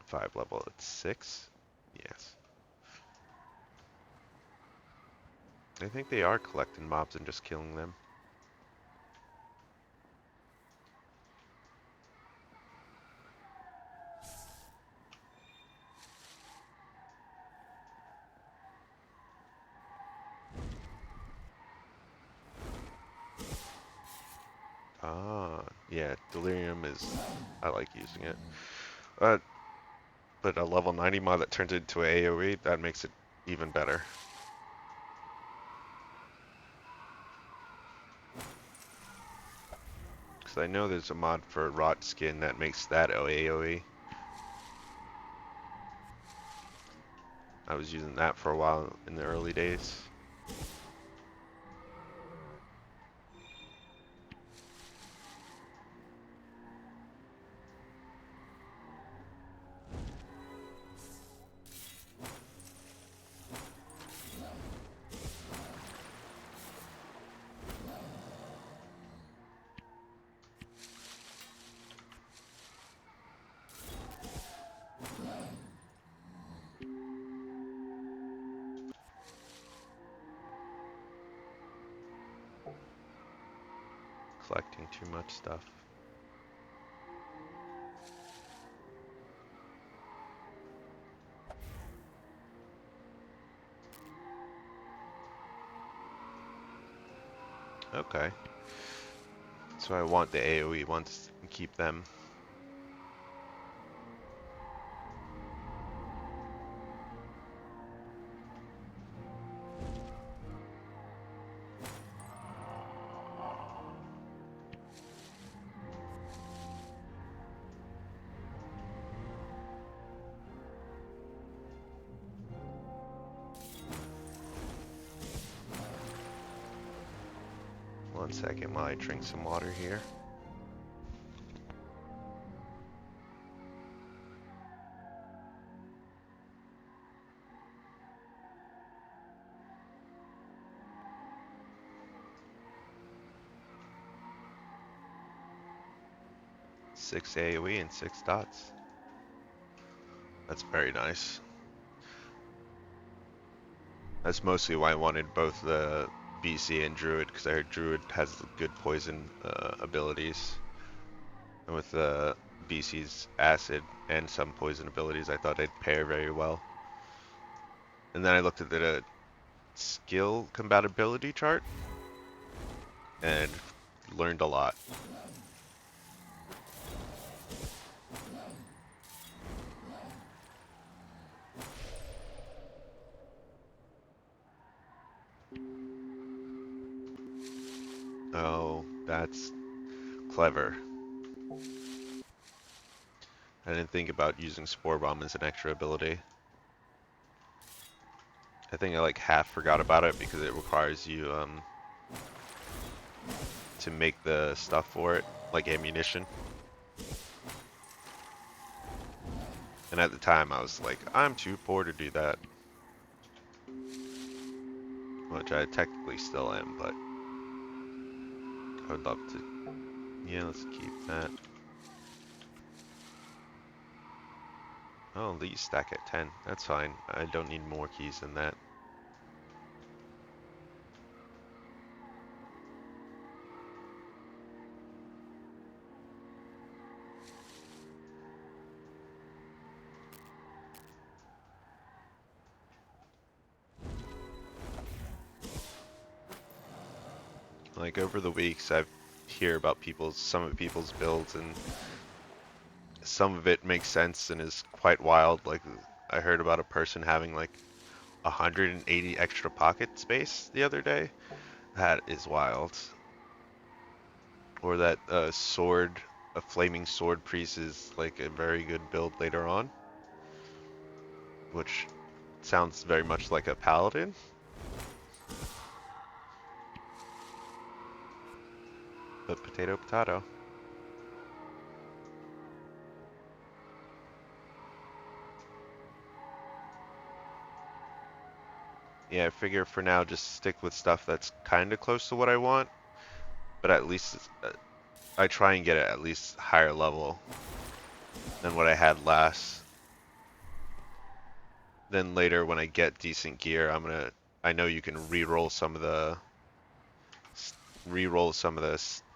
5 level at 6? Yes. I think they are collecting mobs and just killing them. Ah, yeah, Delirium is... I like using it. But a level 90 mod that turns it into an AoE, that makes it even better. Because I know there's a mod for Rot Skin that makes that AoE. I was using that for a while in the early days. Collecting too much stuff. Okay. So I want the AoE ones and keep them. One second while I drink some water here. Six AoE and 6 dots. That's very nice. That's mostly why I wanted both the BC and Druid, because I heard Druid has good poison abilities. And with the BC's acid and some poison abilities, I thought they'd pair very well. And then I looked at the skill compatibility chart and learned a lot. Oh, that's clever. I didn't think about using Spore Bomb as an extra ability. I think I like half forgot about it because it requires you to make the stuff for it, like ammunition. And at the time I was like, I'm too poor to do that. Which I technically still am, but I would love to. Yeah, let's keep that. Oh, lead stack at 10. That's fine. I don't need more keys than that. Like over the weeks, I hear about some of people's builds, and some of it makes sense and is quite wild. Like I heard about a person having like 180 extra pocket space the other day. That is wild. Or that a flaming sword priest is like a very good build later on, which sounds very much like a paladin. But potato, potato. Yeah, I figure for now just stick with stuff that's kind of close to what I want, but at least I try and get it at least higher level than what I had last. Then later when I get decent gear, I know you can re-roll some of the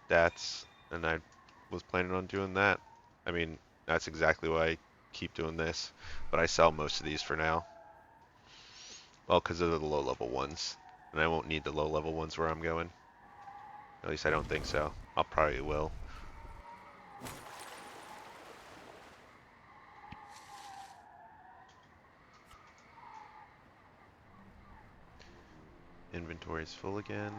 stats, and I was planning on doing that. I mean, that's exactly why I keep doing this, but I sell most of these for now. Well, because of the low level ones, and I won't need the low level ones where I'm going. At least I don't think so. I'll probably will. Inventory's full again.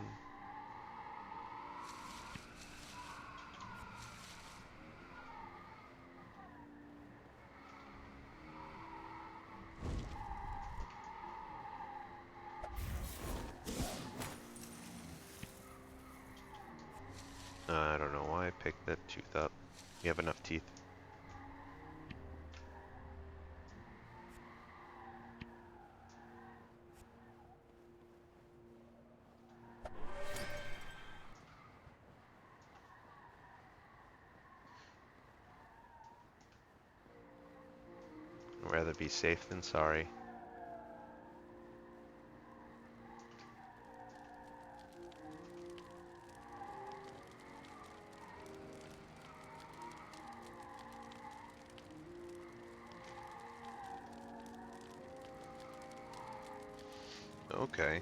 I don't know why I picked that tooth up. You have enough teeth. I'd rather be safe than sorry. Okay.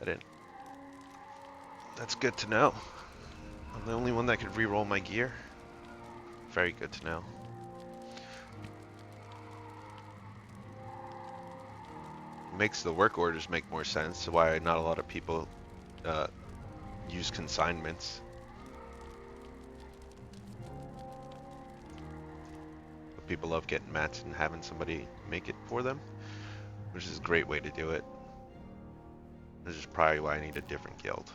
I didn't. That's good to know. I'm the only one that could re-roll my gear. Very good to know. Makes the work orders make more sense. Why not a lot of people use consignments. But people love getting mats and having somebody make it for them, which is a great way to do it. This is probably why I need a different guild.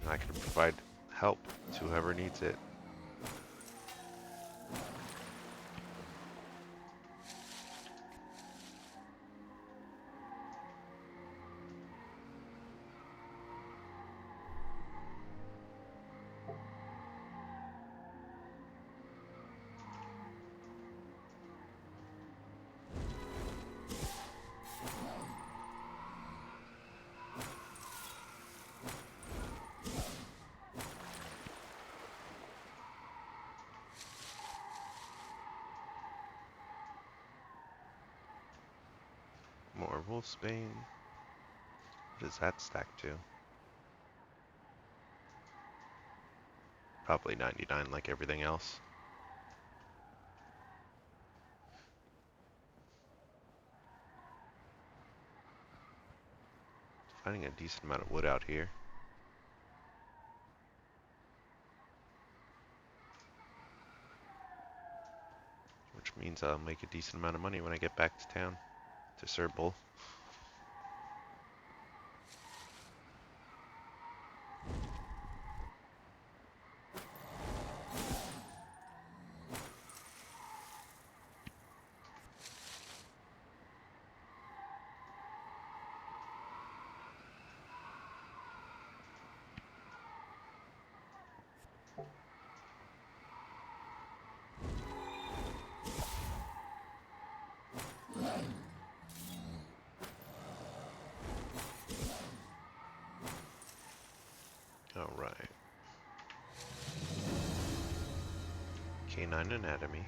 And I can provide help to whoever needs it. More wolfsbane. What does that stack to? Probably 99 like everything else. Finding a decent amount of wood out here. Which means I'll make a decent amount of money when I get back to town, to Sir Bull. Alright. Canine anatomy.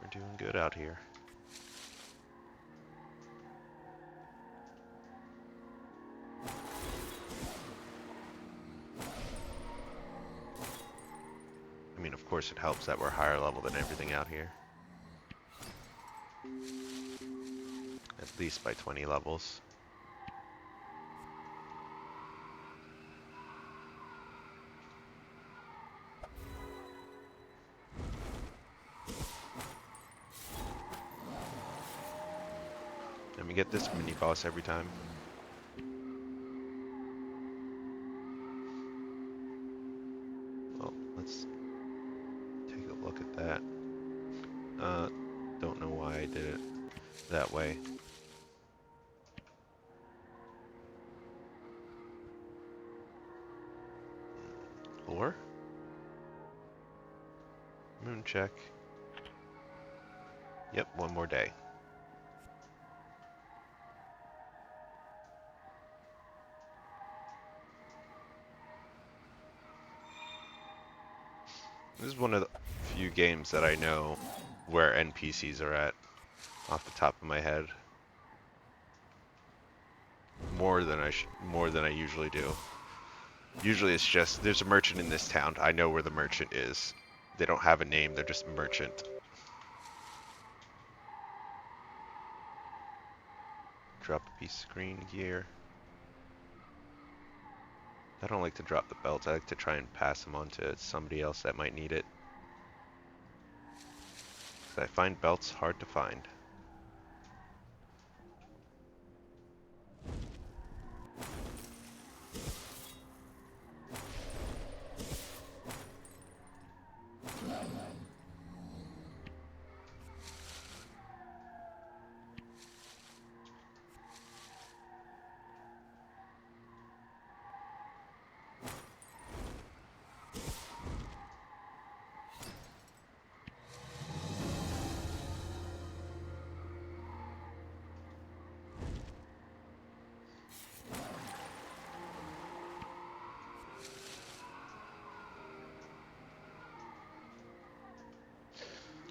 We're doing good out here. I mean, of course it helps that we're higher level than everything out here. At least by 20 levels. And we get this mini boss every time. Well, let's take a look at that. Don't know why I did it that way. Lore? Moon check. Yep, one more day. This is one of the few games that I know where NPCs are at, off the top of my head. More than I usually do. Usually it's just, there's a merchant in this town. I know where the merchant is. They don't have a name, they're just merchant. Drop a piece of green gear. I don't like to drop the belts. I like to try and pass them on to somebody else that might need it. 'Cause I find belts hard to find.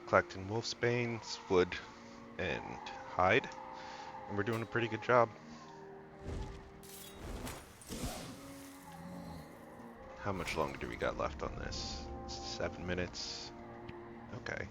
collecting wolfsbanes, wood, and hide, and we're doing a pretty good job. How much longer do we got left on this? 7 minutes. Okay.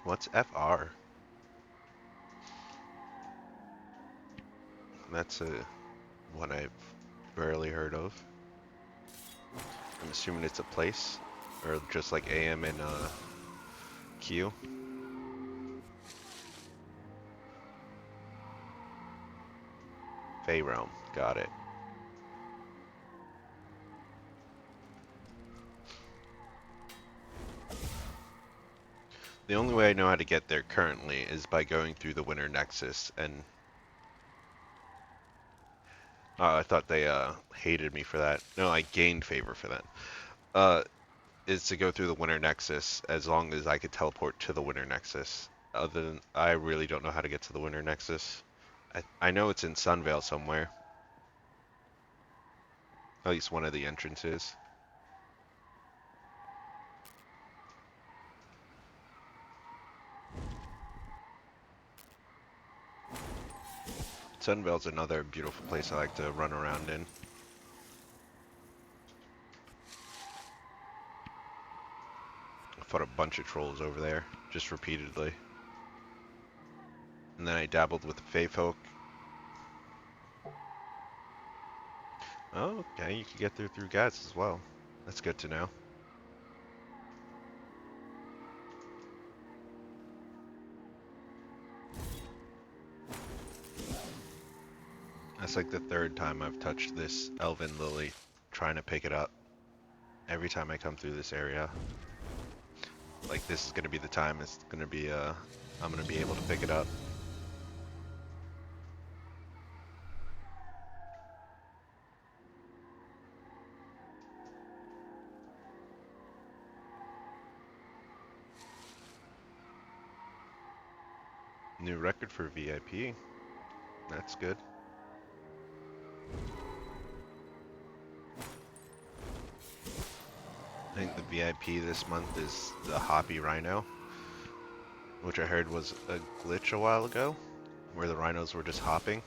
What's FR? That's a one I've barely heard of. I'm assuming it's a place, or just like AM and Q. Fey Realm, got it. The only way I know how to get there currently is by going through the Winter Nexus, and I thought they hated me for that. No, I gained favor for that. Is to go through the Winter Nexus as long as I could teleport to the Winter Nexus. Other than, I really don't know how to get to the Winter Nexus. I know it's in Sunvale somewhere. At least one of the entrances. Sunvale's another beautiful place I like to run around in. I fought a bunch of trolls over there, just repeatedly. And then I dabbled with the Fey folk. Oh, okay, you can get through guys as well. That's good to know. That's like the third time I've touched this Elven Lily, trying to pick it up. Every time I come through this area. Like, this is gonna be the time it's gonna be, I'm gonna be able to pick it up. New record for VIP. That's good. I think the VIP this month is the Hoppy Rhino, which I heard was a glitch a while ago, where the rhinos were just hopping.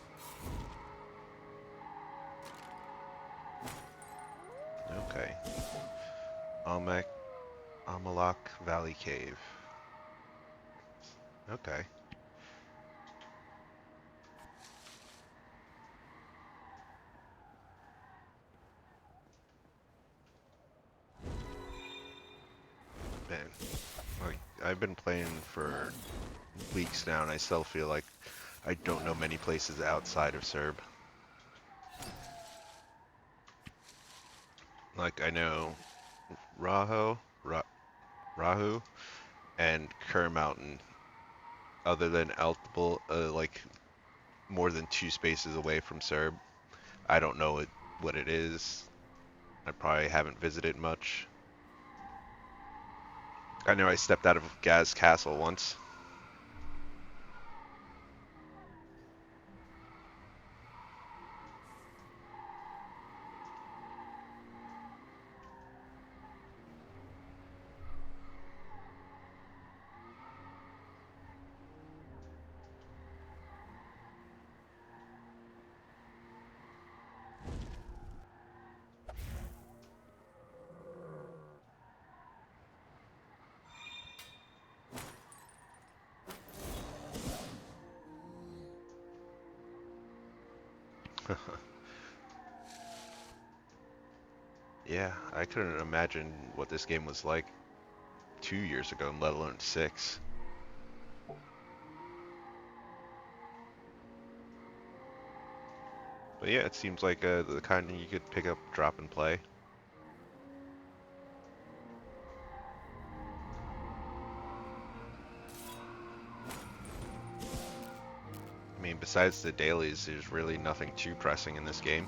Okay. Amalak Valley Cave. Okay. Man, like, I've been playing for weeks now, and I still feel like I don't know many places outside of Serb. Like, I know Rahu, and Kerr Mountain. Other than Altable, like more than 2 spaces away from Serb. I don't know what it is. I probably haven't visited much. I know I stepped out of Gaz Castle once. Yeah, I couldn't imagine what this game was like 2 years ago, let alone 6. But yeah, it seems like the kind you could pick up, drop, and play. besides the dailies, there's really nothing too pressing in this game.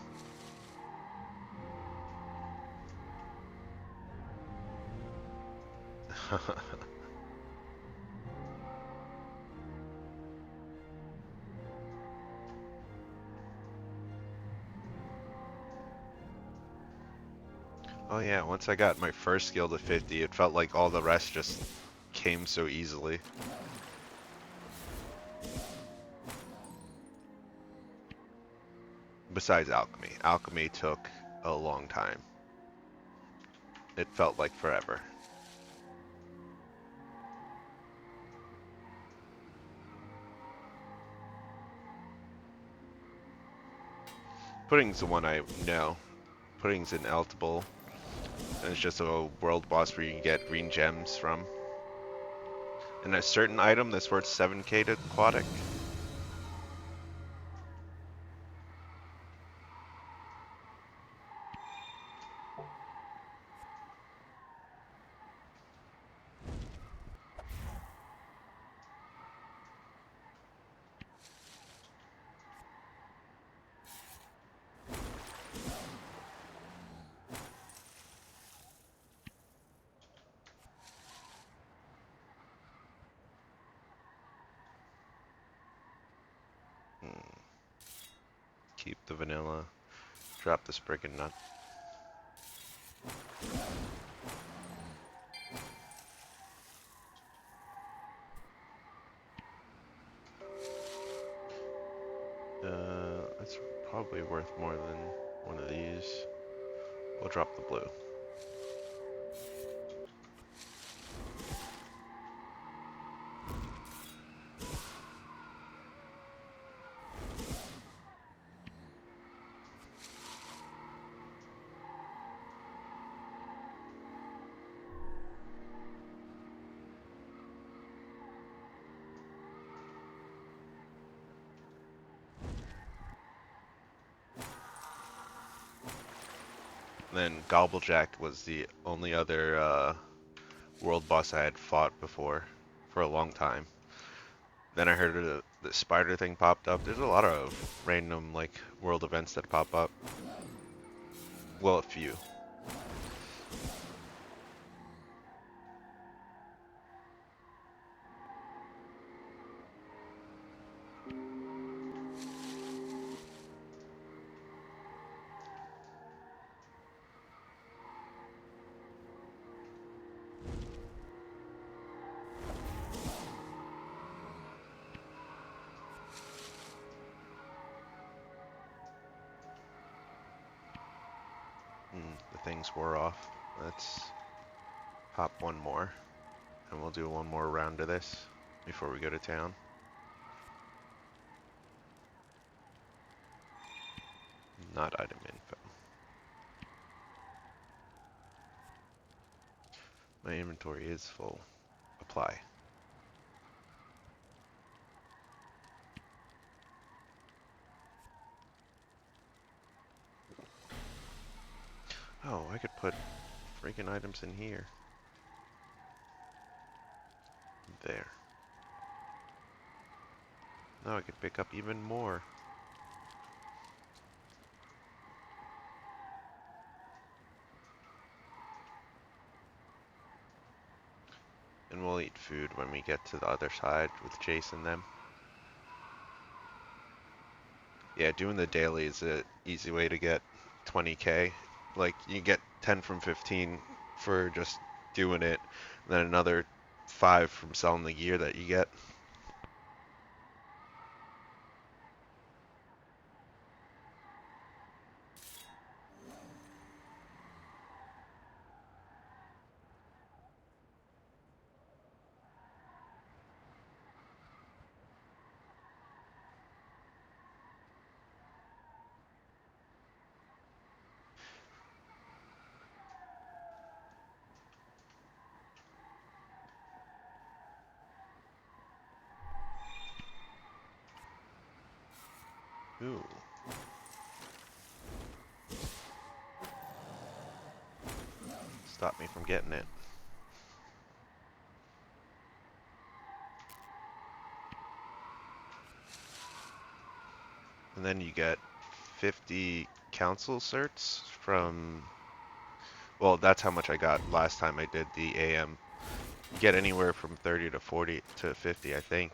Oh yeah, once I got my first skill to 50, it felt like all the rest just came so easily. Besides alchemy. Alchemy took a long time. It felt like forever. Pudding's the one I know. Pudding's ineligible. And it's just a world boss where you can get green gems from. And a certain item that's worth 7k to aquatic. Keep the vanilla. Drop the spriggan nut. That's probably worth more than one of these. We'll drop the blue. Then Gobblejack was the only other world boss I had fought before for a long time. Then I heard the spider thing popped up. There's a lot of random like world events that pop up. Well, a few. The things wore off. Let's pop one more. And we'll do one more round of this before we go to town. Not item info. My inventory is full. Apply. Oh, I could put freaking items in here. There. Now I could pick up even more. And we'll eat food when we get to the other side with Jason them. Yeah, doing the daily is an easy way to get 20k. Like, you get 10 from 15 for just doing it, and then another 5 from selling the gear that you get. Ooh. Stop me from getting it. And then you get 50 council certs from, well, that's how much I got last time I did the AM. You get anywhere from 30 to 40 to 50, I think.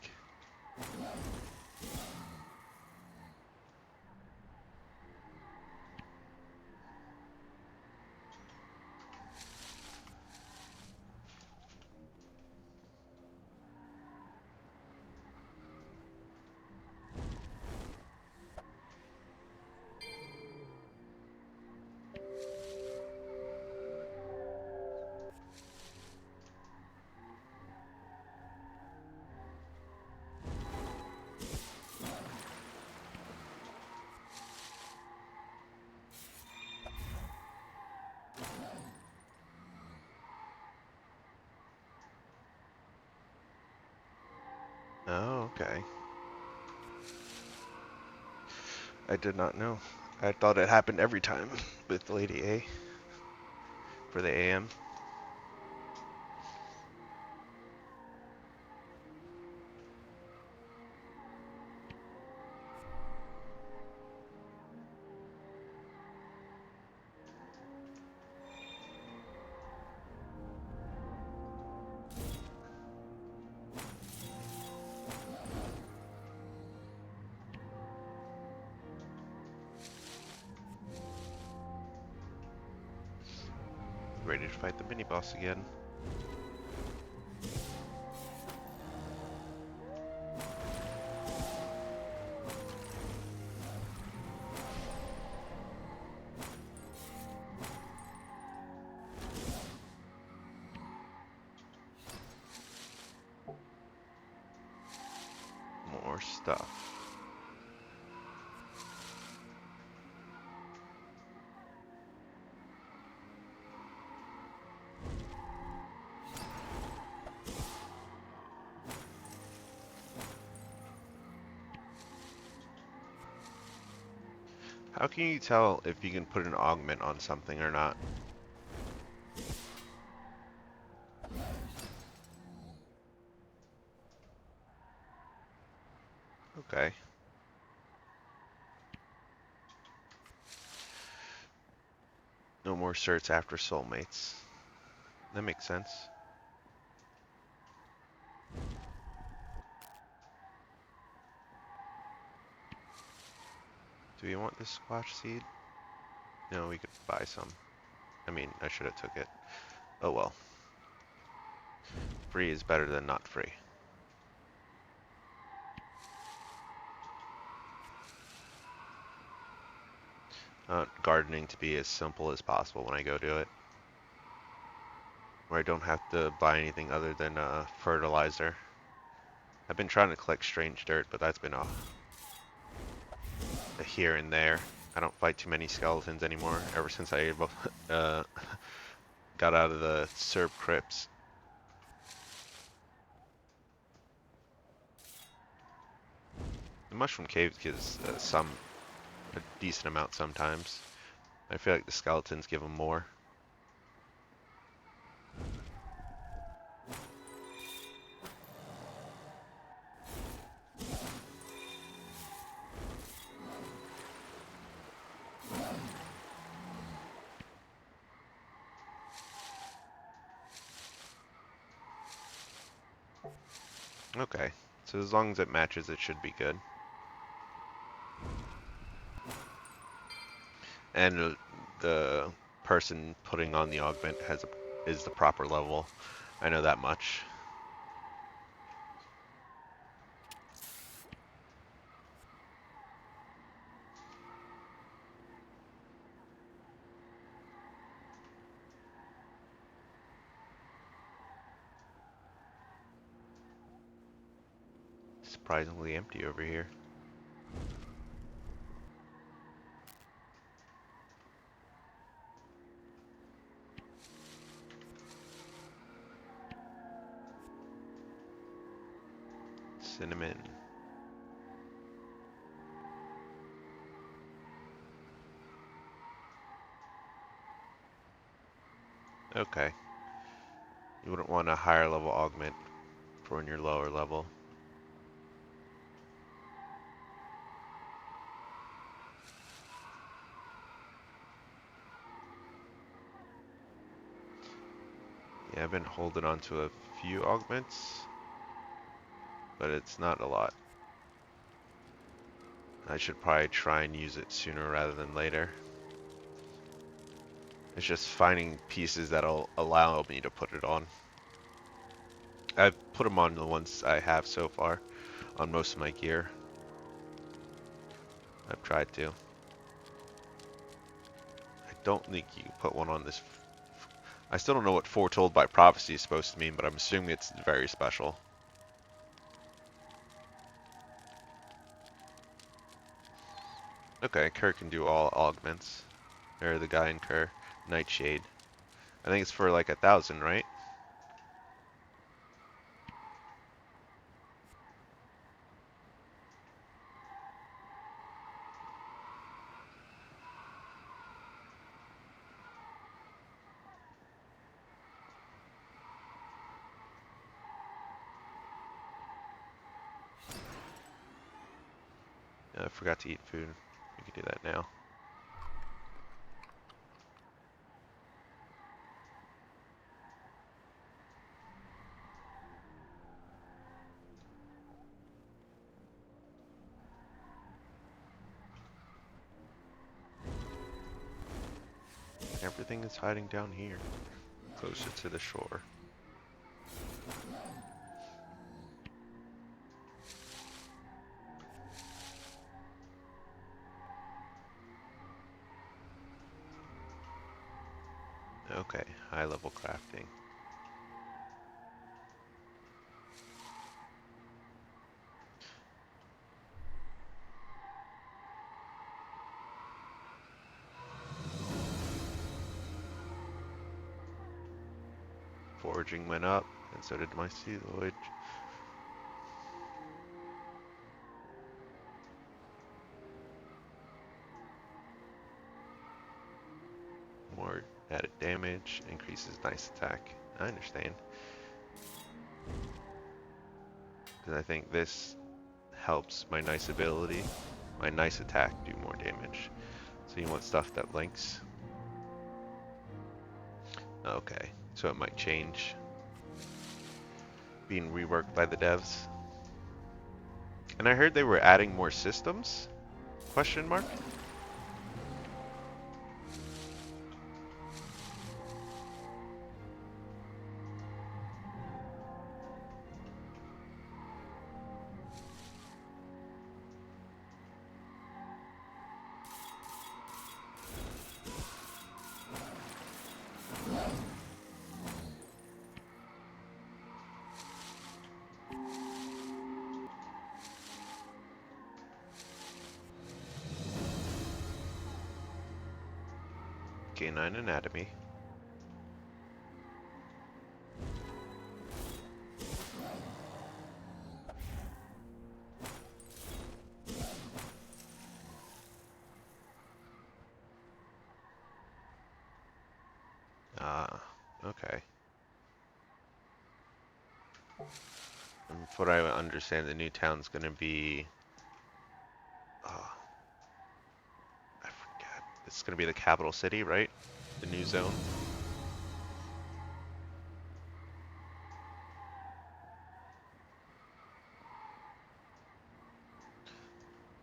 Oh, okay. I did not know. I thought it happened every time with Lady A for the AM. Ready to fight the mini boss again. More stuff. How can you tell if you can put an augment on something or not? Okay. No more certs after soulmates. That makes sense. Do we want this squash seed? No, we could buy some. I mean, I should have took it. Oh well. Free is better than not free. Gardening to be as simple as possible when I go do it. Where I don't have to buy anything other than fertilizer. I've been trying to collect strange dirt, but that's been a here and there. I don't fight too many skeletons anymore ever since I got out of the Serb crypts. The mushroom caves gives a decent amount sometimes. I feel like the skeletons give them more. Okay, so as long as it matches, it should be good. And the person putting on the augment is the proper level. I know that much. Surprisingly empty over here. Cinnamon. Okay. You wouldn't want a higher level augment for when you're lower level. Yeah, I've been holding on to a few augments, but it's not a lot. I should probably try and use it sooner rather than later. It's just finding pieces that'll allow me to put it on. I've put them on the ones I have so far, on most of my gear. I've tried to. I don't think you can put one on this. I still don't know what foretold by prophecy is supposed to mean, but I'm assuming it's very special. Okay, Kerr can do all augments. Or the guy in Kerr. Nightshade. I think it's for like 1,000, right? I forgot to eat food. We can do that now. Everything is hiding down here, closer to the shore. Okay, high level crafting. Foraging went up, and so did my sealage. More added damage, increases nice attack. I understand. Because I think this helps my nice ability, my nice attack do more damage. So you want stuff that links. Okay, so it might change. Being reworked by the devs. And I heard they were adding more systems? Question mark? Canine anatomy. Ah, okay. And from what I understand, the new town's gonna be... I forgot. It's gonna be the capital city, right? The new zone.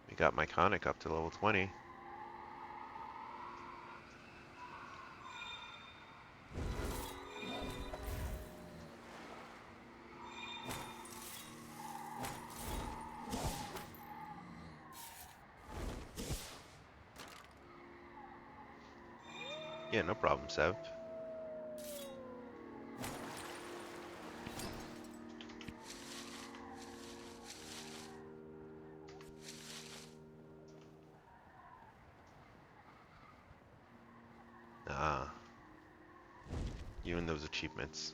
We got Myconic up to level 20. Yeah, no problem, Sev. Ah. You and those achievements.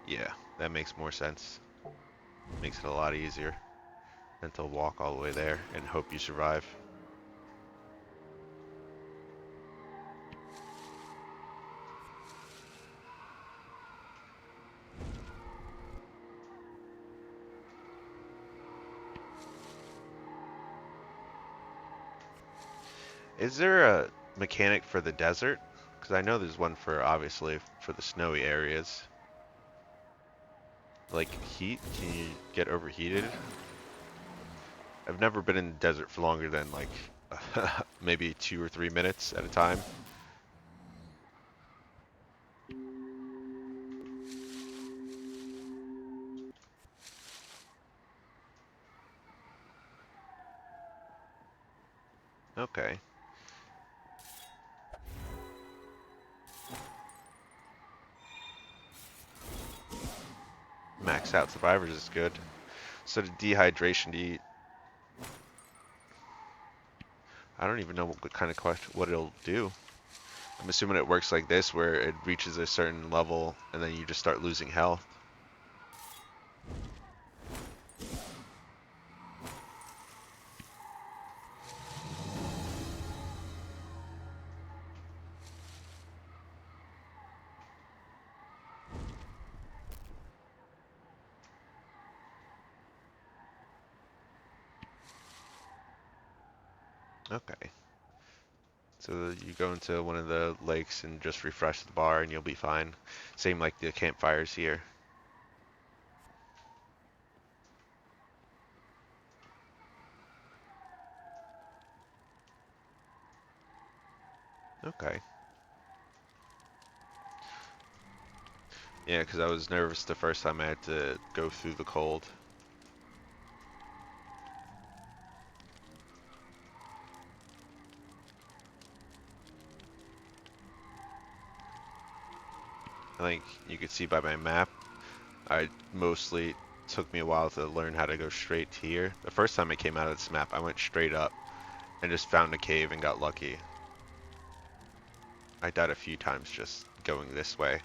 Yeah, that makes more sense. Makes it a lot easier than to walk all the way there and hope you survive. Is there a mechanic for the desert? Because I know there's one for, obviously, for the snowy areas. Like heat? Can you get overheated? I've never been in the desert for longer than like maybe 2 or 3 minutes at a time. Okay. Max out survivors is good. So the dehydration, I don't even know what kind of question, what it'll do. I'm assuming it works like this, where it reaches a certain level and then you just start losing health. Okay. So you go into one of the lakes and just refresh the bar and you'll be fine. Same like the campfires here. Okay. Yeah, because I was nervous the first time I had to go through the cold. I think you could see by my map, I mostly took me a while to learn how to go straight to here. The first time I came out of this map, I went straight up and just found a cave and got lucky. I died a few times just going this way.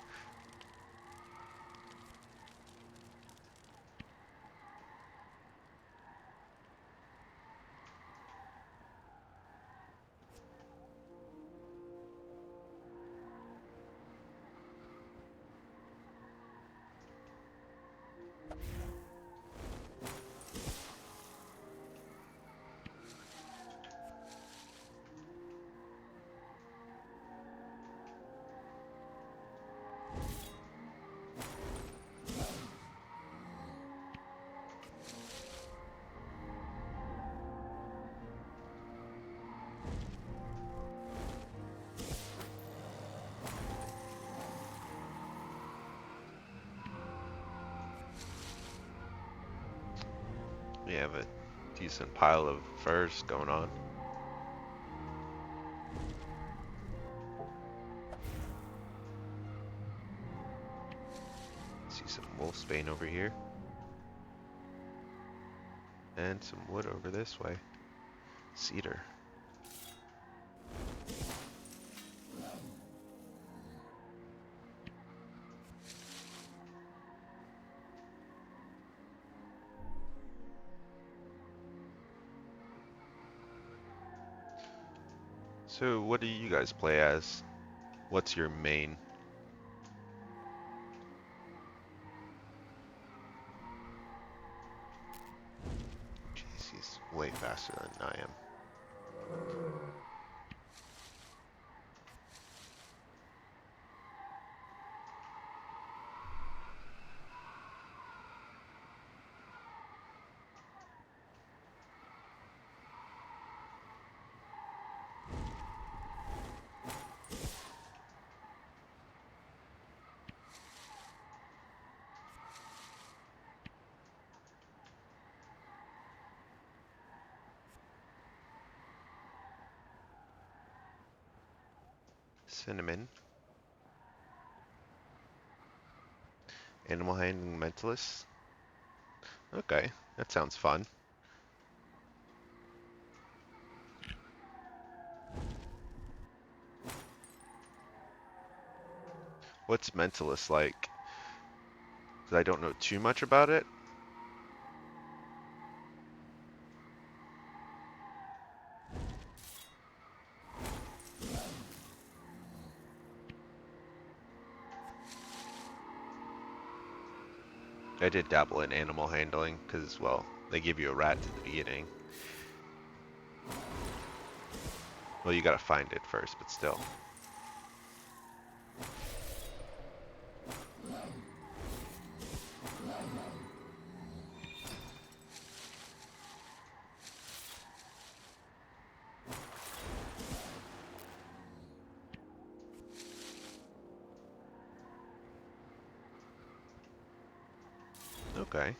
We have a decent pile of furs going on. See some wolfsbane over here. And some wood over this way. Cedar. So what do you guys play as? What's your main? Jeez, he's way faster than I am. Cinnamon. Animal handling mentalist. Okay, that sounds fun. What's mentalist like? Because I don't know too much about it. I did dabble in animal handling because, well, they give you a rat at the beginning. Well, you gotta find it first, but still. Okay.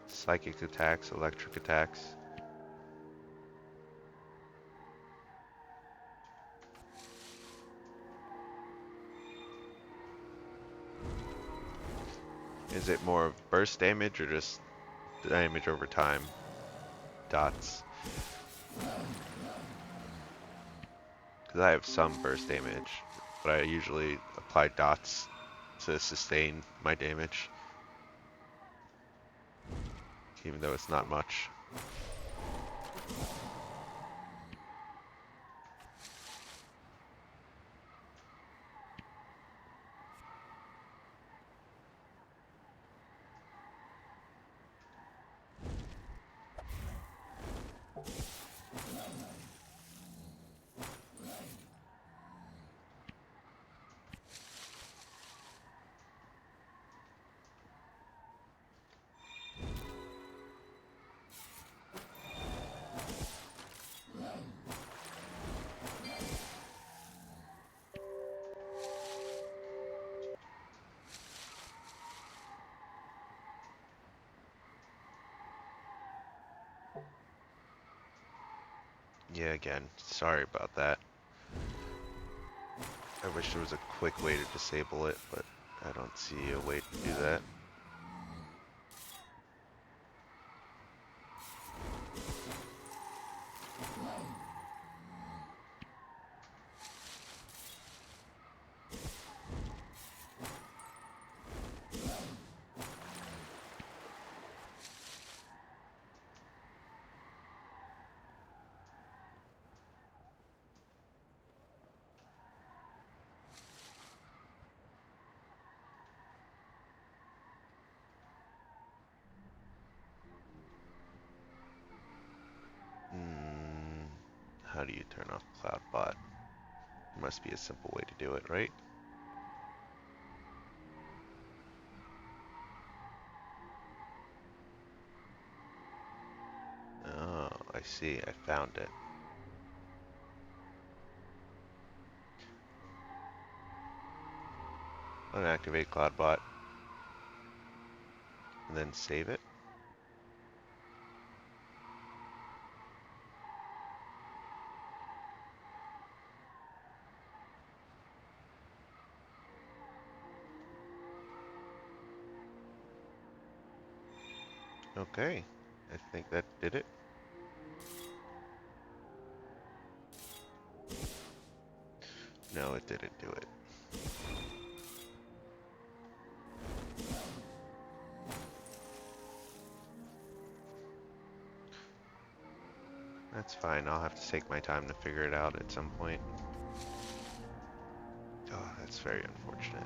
Psychic attacks, electric attacks. Is it more of burst damage or just damage over time? Dots. Because I have some burst damage, but I usually apply dots to sustain my damage, even though it's not much. Yeah, again, sorry about that. I wish there was a quick way to disable it, but I don't see a way to do that. How do you turn off CloudBot? There must be a simple way to do it, right? Oh, I see. I found it. Unactivate CloudBot. And then save it. Okay. I think that did it. No, it didn't do it. That's fine. I'll have to take my time to figure it out at some point. Oh, that's very unfortunate.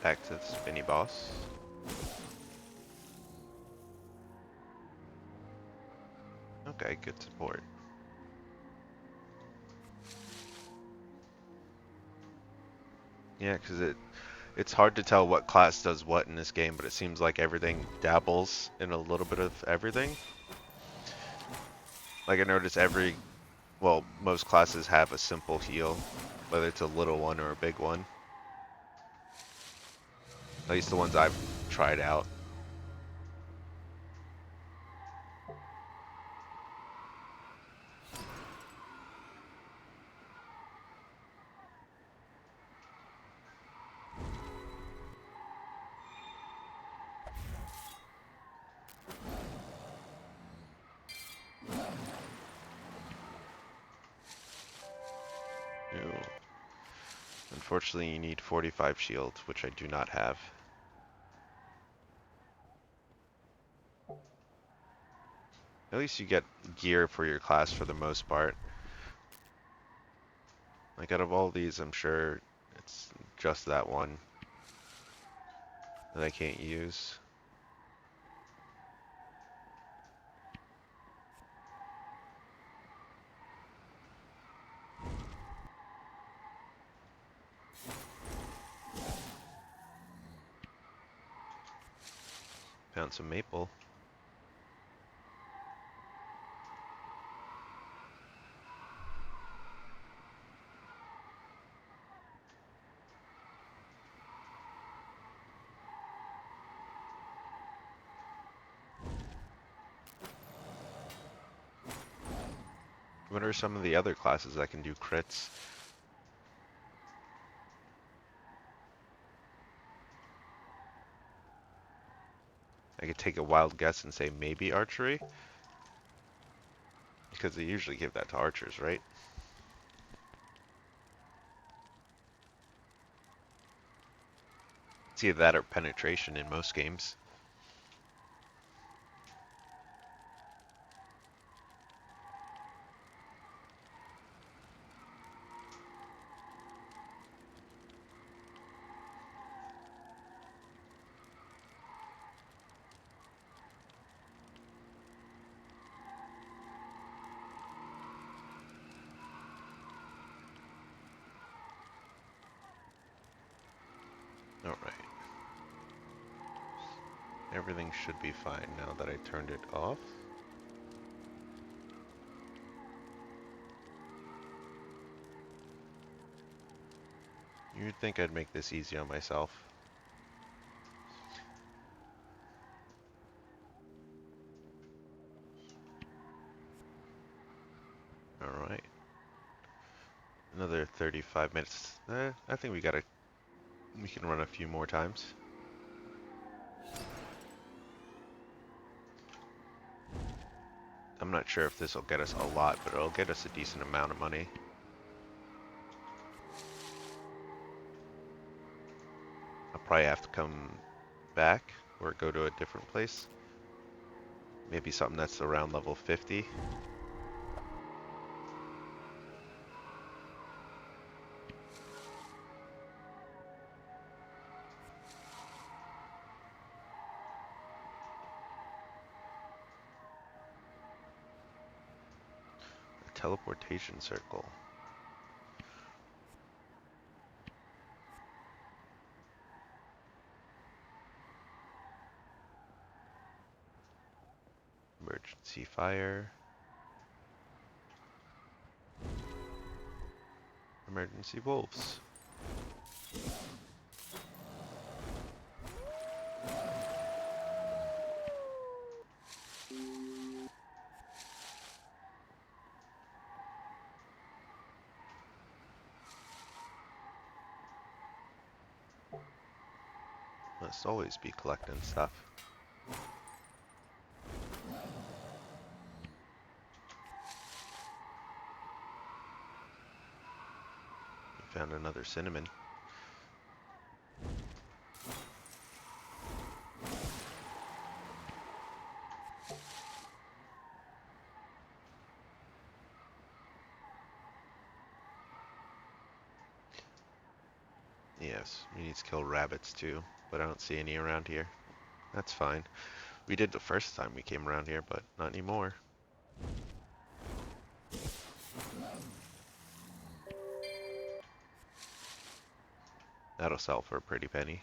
Back to the spinny boss. Okay, good support. Yeah, because it's hard to tell what class does what in this game, but it seems like everything dabbles in a little bit of everything. Like I notice well, most classes have a simple heal, whether it's a little one or a big one. At least the ones I've tried out. Unfortunately, you need 45 shield, which I do not have. At least you get gear for your class for the most part. Like out of all these, I'm sure it's just that one that I can't use. Found some maple. What are some of the other classes that can do crits? I could take a wild guess and say maybe archery, because they usually give that to archers, right? It's either that or penetration in most games. Alright. Everything should be fine now that I turned it off. You'd think I'd make this easy on myself. Alright. Another 35 minutes. I think we can run a few more times. I'm not sure if this will get us a lot, but it'll get us a decent amount of money. I'll probably have to come back or go to a different place. Maybe something that's around level 50. A teleportation circle. Emergency fire. Emergency wolves. Must always be collecting stuff. Found another cinnamon. Yes, we need to kill rabbits too, but I don't see any around here. That's fine. We did the first time we came around here, but not anymore. That'll sell for a pretty penny.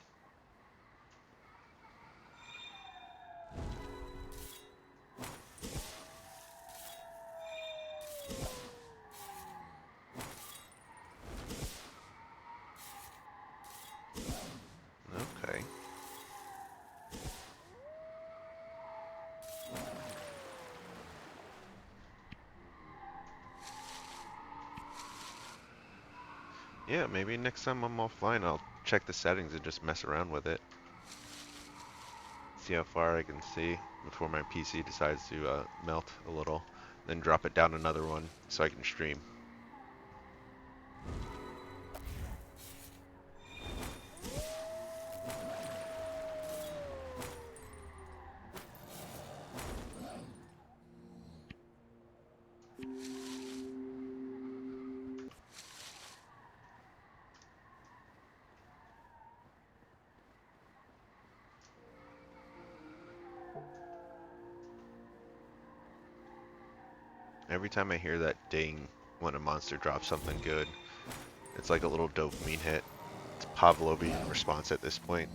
Okay. Yeah, maybe next time I'm offline I'll check the settings and just mess around with it. See how far I can see before my PC decides to melt a little. Then drop it down another one so I can stream. Every time I hear that ding when a monster drops something good, it's like a little dopamine hit. It's a Pavlovian response at this point.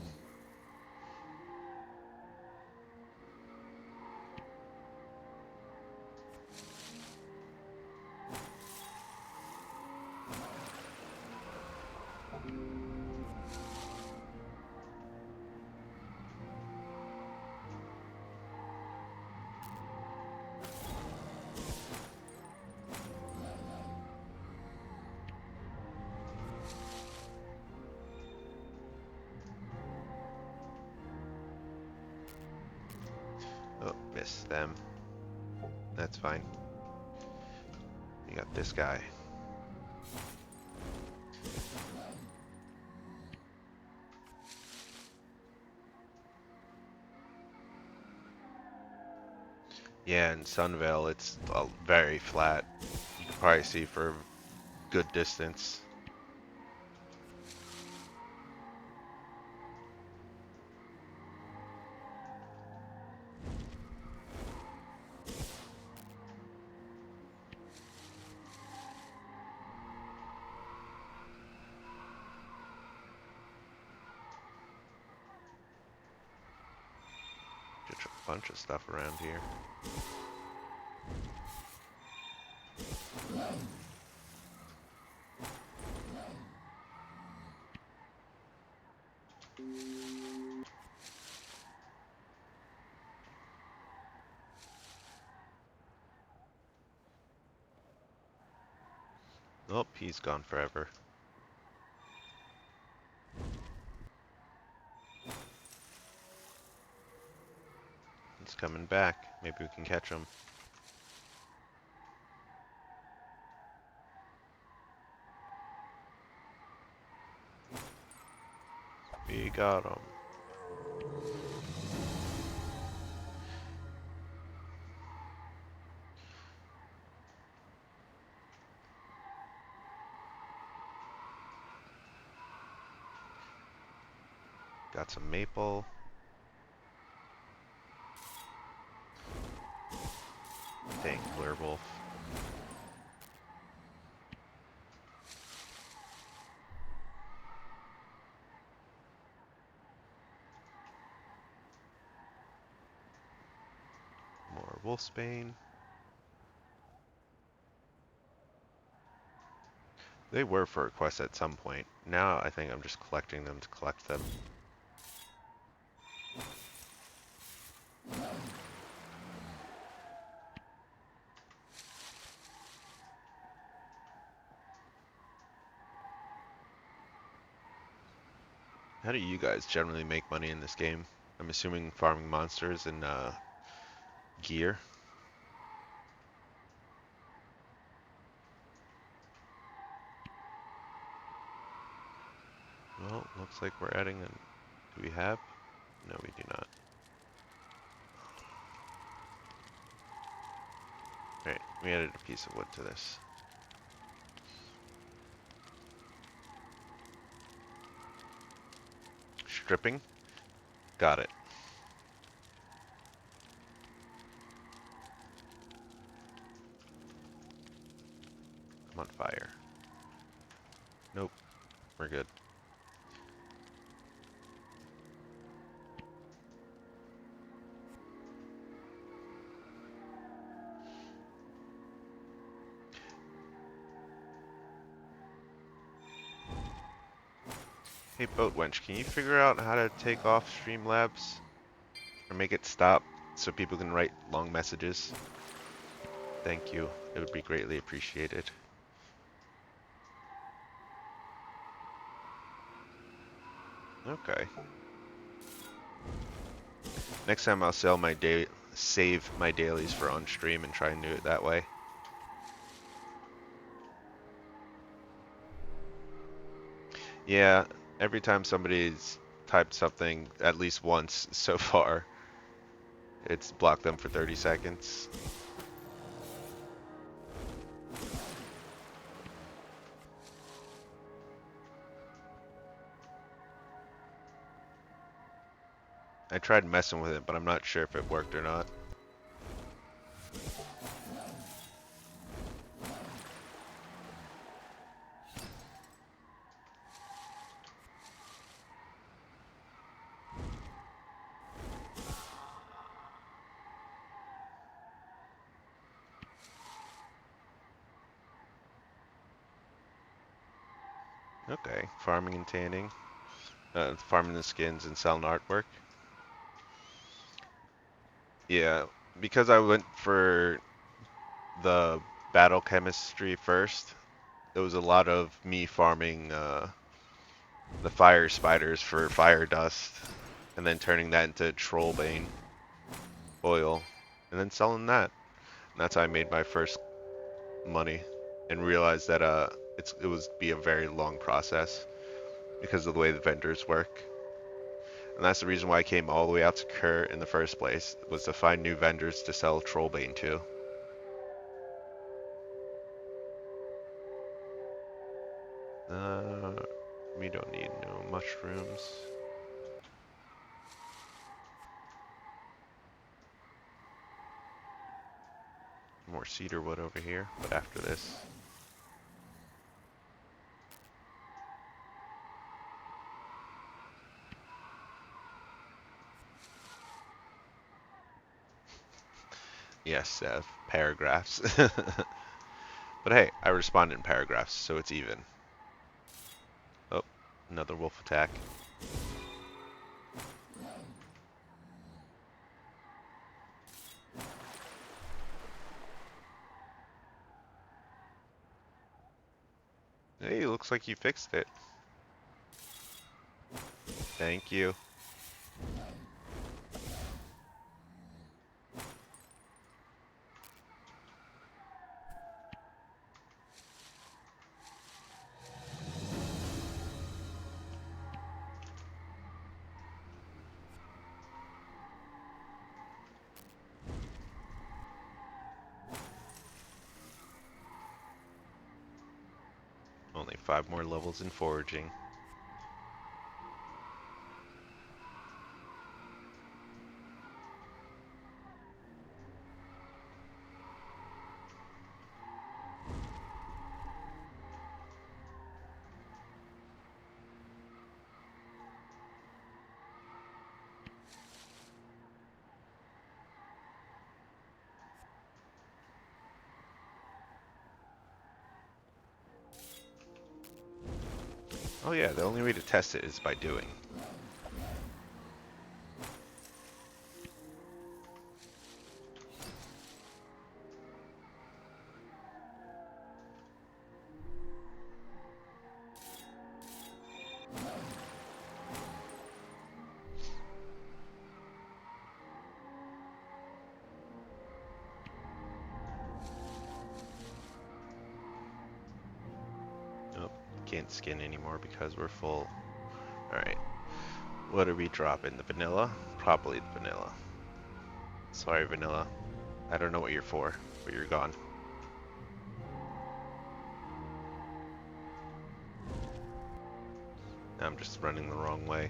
Oh, missed them. That's fine. You got this guy. Yeah, in Sunvale, it's very flat. You can probably see for a good distance. Just a bunch of stuff around here. Oh, he's gone forever. He's coming back. Maybe we can catch him. We got him. Got some maple. Dang, werewolf. More wolfsbane. They were for a quest at some point. Now I think I'm just collecting them to collect them. How do you guys generally make money in this game? I'm assuming farming monsters and gear. Well, looks like we're adding an... Do we have? No, we do not. Alright, we added a piece of wood to this. Stripping? Got it. I'm on fire. Nope, we're good. Hey, Boat Wench, can you figure out how to take off Streamlabs? Or make it stop so people can write long messages? Thank you. It would be greatly appreciated. Okay. Next time I'll save my dailies for on stream and try and do it that way. Yeah, every time somebody's typed something at least once so far, it's blocked them for 30 seconds. I tried messing with it, but I'm not sure if it worked or not. Okay, farming and tanning. Farming the skins and selling artwork. Yeah, because I went for the battle chemistry first, it was a lot of me farming the fire spiders for fire dust, and then turning that into trollbane oil, and then selling that. And that's how I made my first money, and realized that it was be a very long process because of the way the vendors work. And that's the reason why I came all the way out to Kerr in the first place, was to find new vendors to sell trollbane to. Uh, we don't need no mushrooms. More cedar wood over here, but after this. Yes, paragraphs. But hey, I responded in paragraphs, so it's even. Oh, another wolf attack. Hey, looks like you fixed it. Thank you. Only 5 more levels in foraging. Oh yeah, the only way to test it is by doing. Nope, can't skin anymore because we're full. Alright, what are we dropping? The vanilla? Probably the vanilla. Sorry, vanilla. I don't know what you're for, but you're gone. I'm just running the wrong way.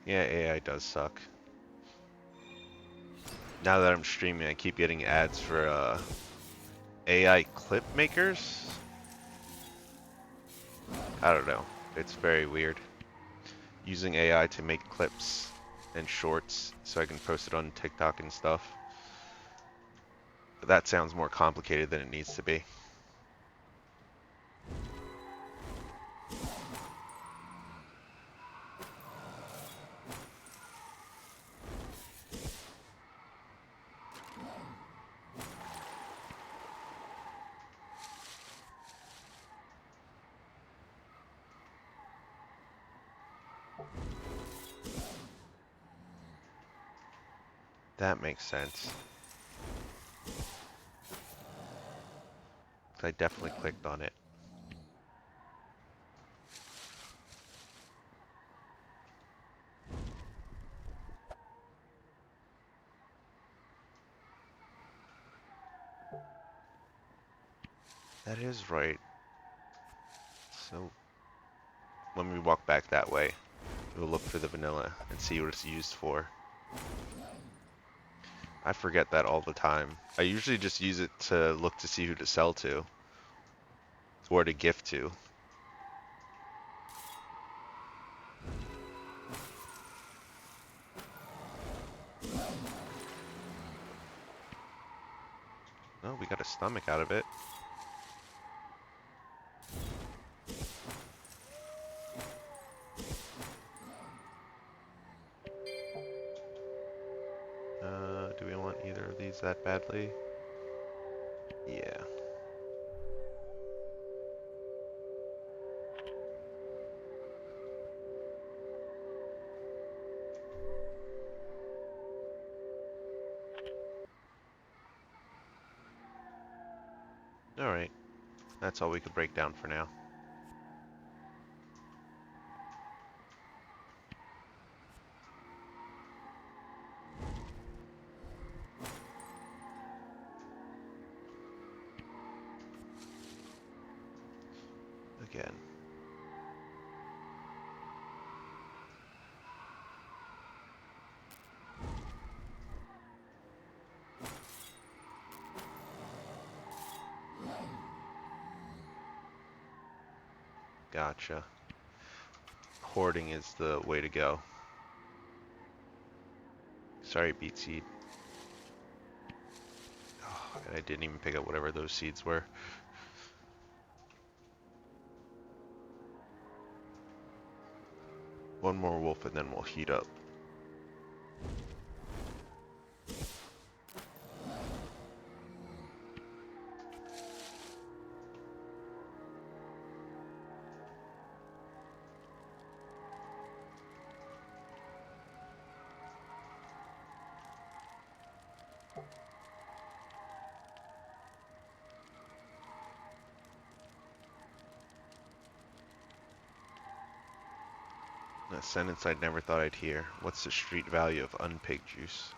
Yeah, AI does suck. Now that I'm streaming, I keep getting ads for AI clip makers. I don't know. It's very weird. Using AI to make clips and shorts so I can post it on TikTok and stuff. But that sounds more complicated than it needs to be. That makes sense. I definitely clicked on it. That is right. So when we walk back that way, we'll look for the vanilla and see what it's used for. I forget that all the time. I usually just use it to look to see who to sell to. Or to gift to. Oh, we got a stomach out of it. Do we want either of these that badly? Yeah. Alright. That's all we could break down for now. Again. Gotcha. Hoarding is the way to go. Sorry, beet seed. Oh, and I didn't even pick up whatever those seeds were. One more wolf and then we'll heat up. A sentence I never thought I'd hear. What's the street value of unpigged juice?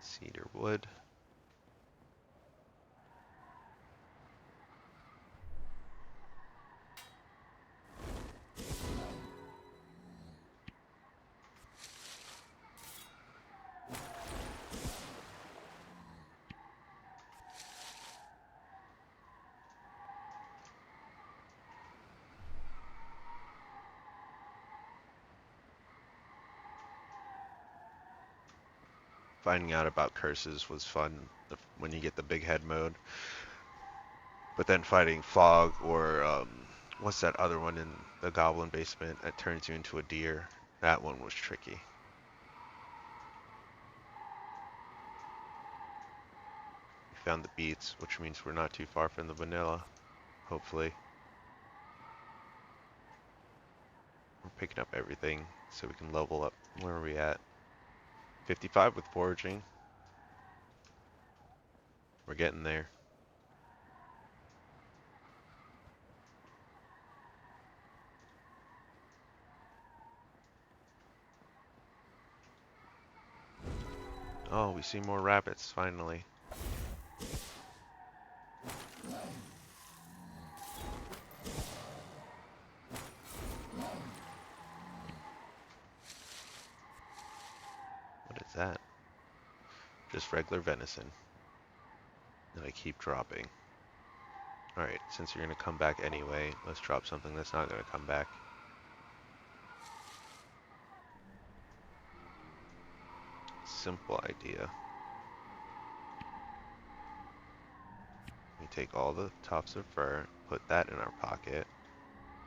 Cedar wood. Finding out about curses was fun when you get the big head mode. But then fighting fog or what's that other one in the goblin basement that turns you into a deer? That one was tricky. We found the beets, which means we're not too far from the vanilla, hopefully. We're picking up everything so we can level up. Where are we at? 55 with foraging. We're getting there. Oh, we see more rabbits, finally. What is that? Just regular venison. And I keep dropping. Alright, since you're going to come back anyway, let's drop something that's not going to come back. Simple idea. We take all the tufts of fur, put that in our pocket,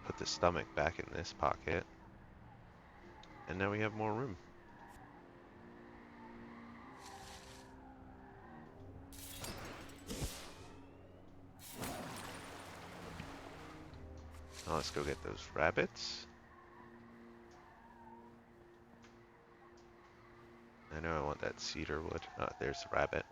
put the stomach back in this pocket, and now we have more room. Now let's go get those rabbits. I know I want that cedar wood. Oh, there's the rabbit.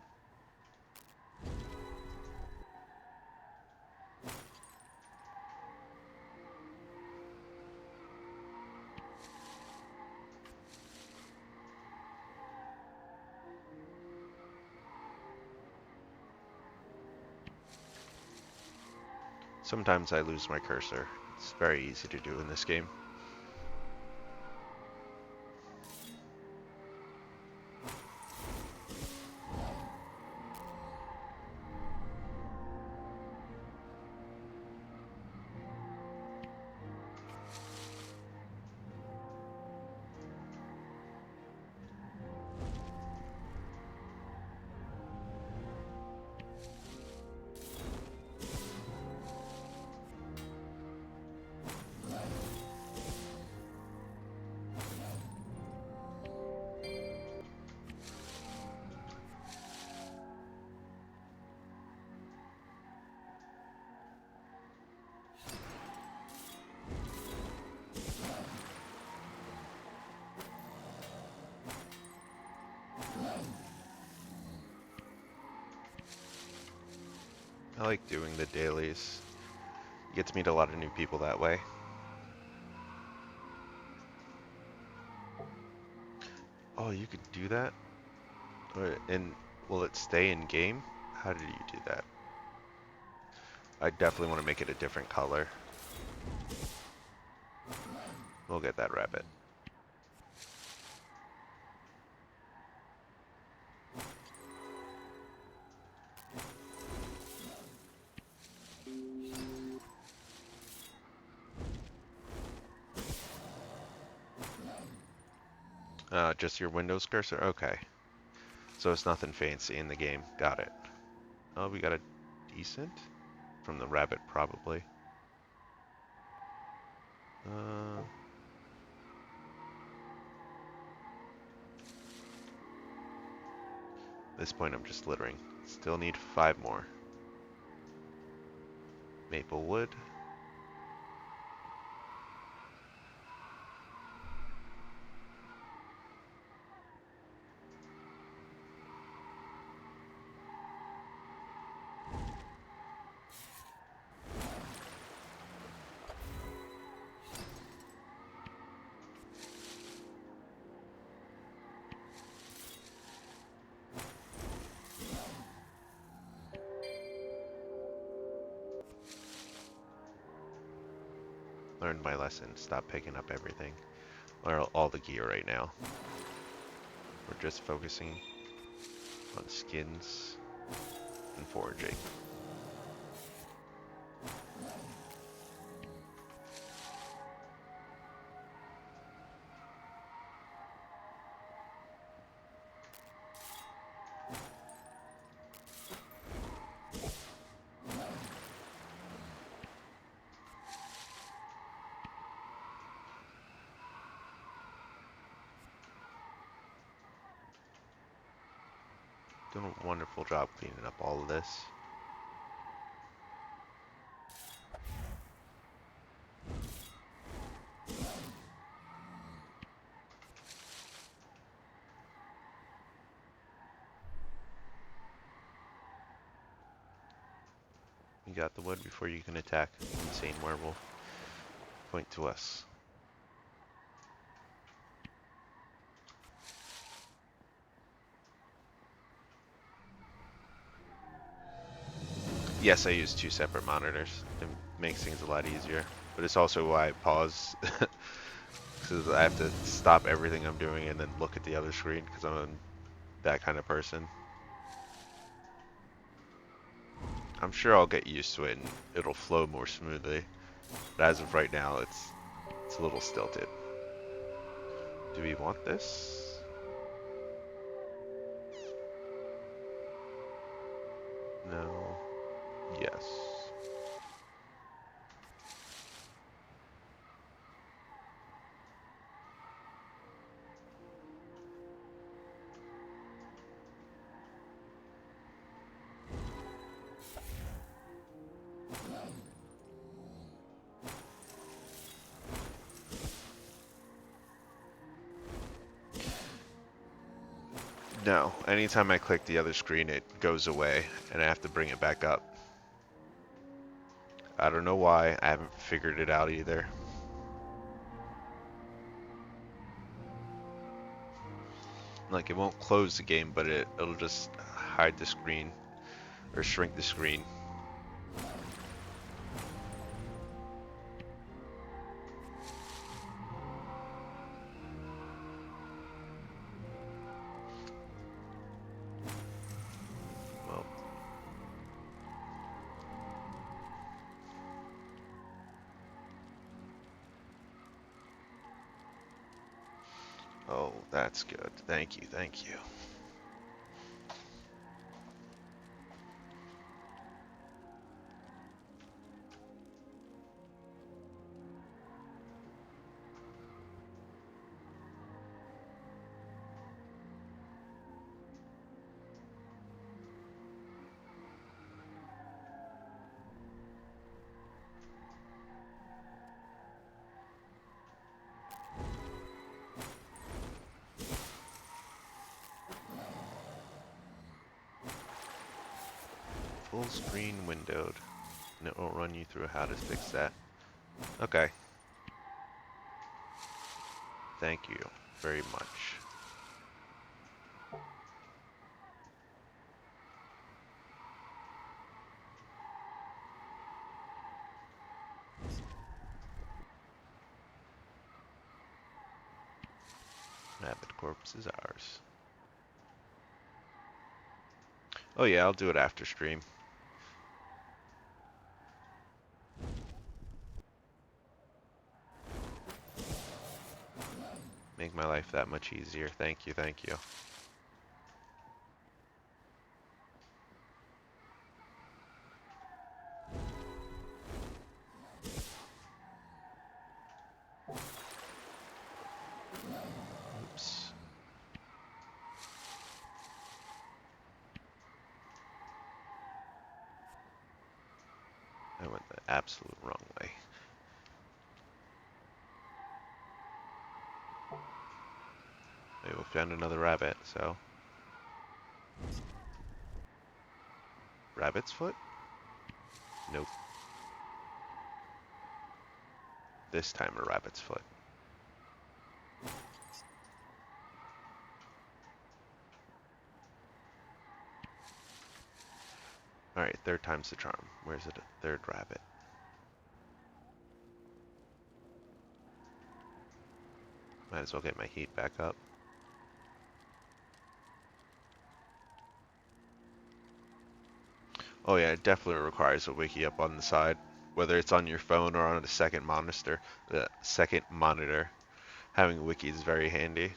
Sometimes I lose my cursor. It's very easy to do in this game. I like doing the dailies. You get to meet a lot of new people that way. Oh, you could do that? And will it stay in game? How did you do that? I definitely want to make it a different color. We'll get that rabbit. Just your Windows cursor? Okay. So it's nothing fancy in the game. Got it. Oh, we got a decent? From the rabbit, probably. At this point, I'm just littering. Still need 5 more. Maple wood. Learned my lesson. Stop picking up everything. Or all the gear right now. We're just focusing on skins and foraging. Doing a wonderful job cleaning up all of this. You got the wood before you can attack. Insane werewolf. Point to us. Yes, I use 2 separate monitors. It makes things a lot easier. But it's also why I pause. Because I have to stop everything I'm doing and then look at the other screen because I'm that kind of person. I'm sure I'll get used to it and it'll flow more smoothly. But as of right now, it's a little stilted. Do we want this? No. Yes. No. Anytime I click the other screen, it goes away and I have to bring it back up. I don't know why. I haven't figured it out either. Like, it won't close the game, but it'll just hide the screen or shrink the screen. that's good. Thank you, thank you. Full screen windowed. And it will run you through how to fix that. Okay. Thank you very much. Rabbit corpse is ours. Oh yeah, I'll do it after stream. Make my life that much easier. Thank you, thank you. Oops. I went the absolute wrong way. Maybe we found another rabbit, so. Rabbit's foot? Nope. This time a rabbit's foot. Alright, third time's the charm. Where's it? A third rabbit. Might as well get my heat back up. Oh yeah, it definitely requires a wiki up on the side. Whether it's on your phone or on a second monitor. Having a wiki is very handy.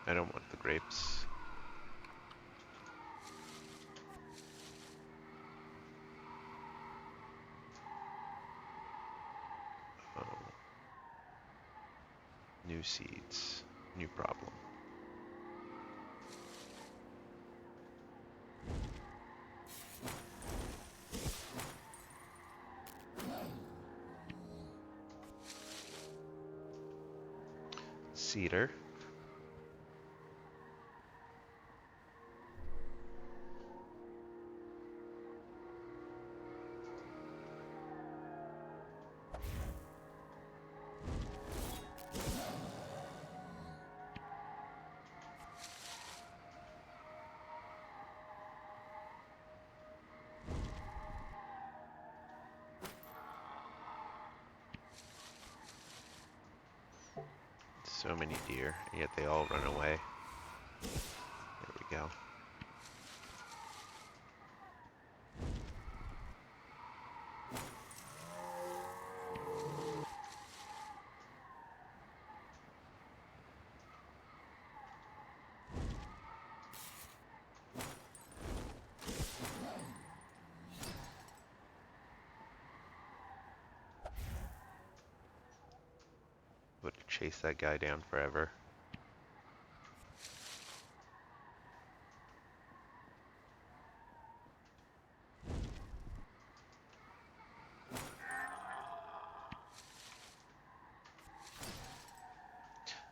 I don't want the grapes. Oh. New seeds. New problem. Cedar. So many deer, and yet they all run away. There we go. Would chase that guy down forever.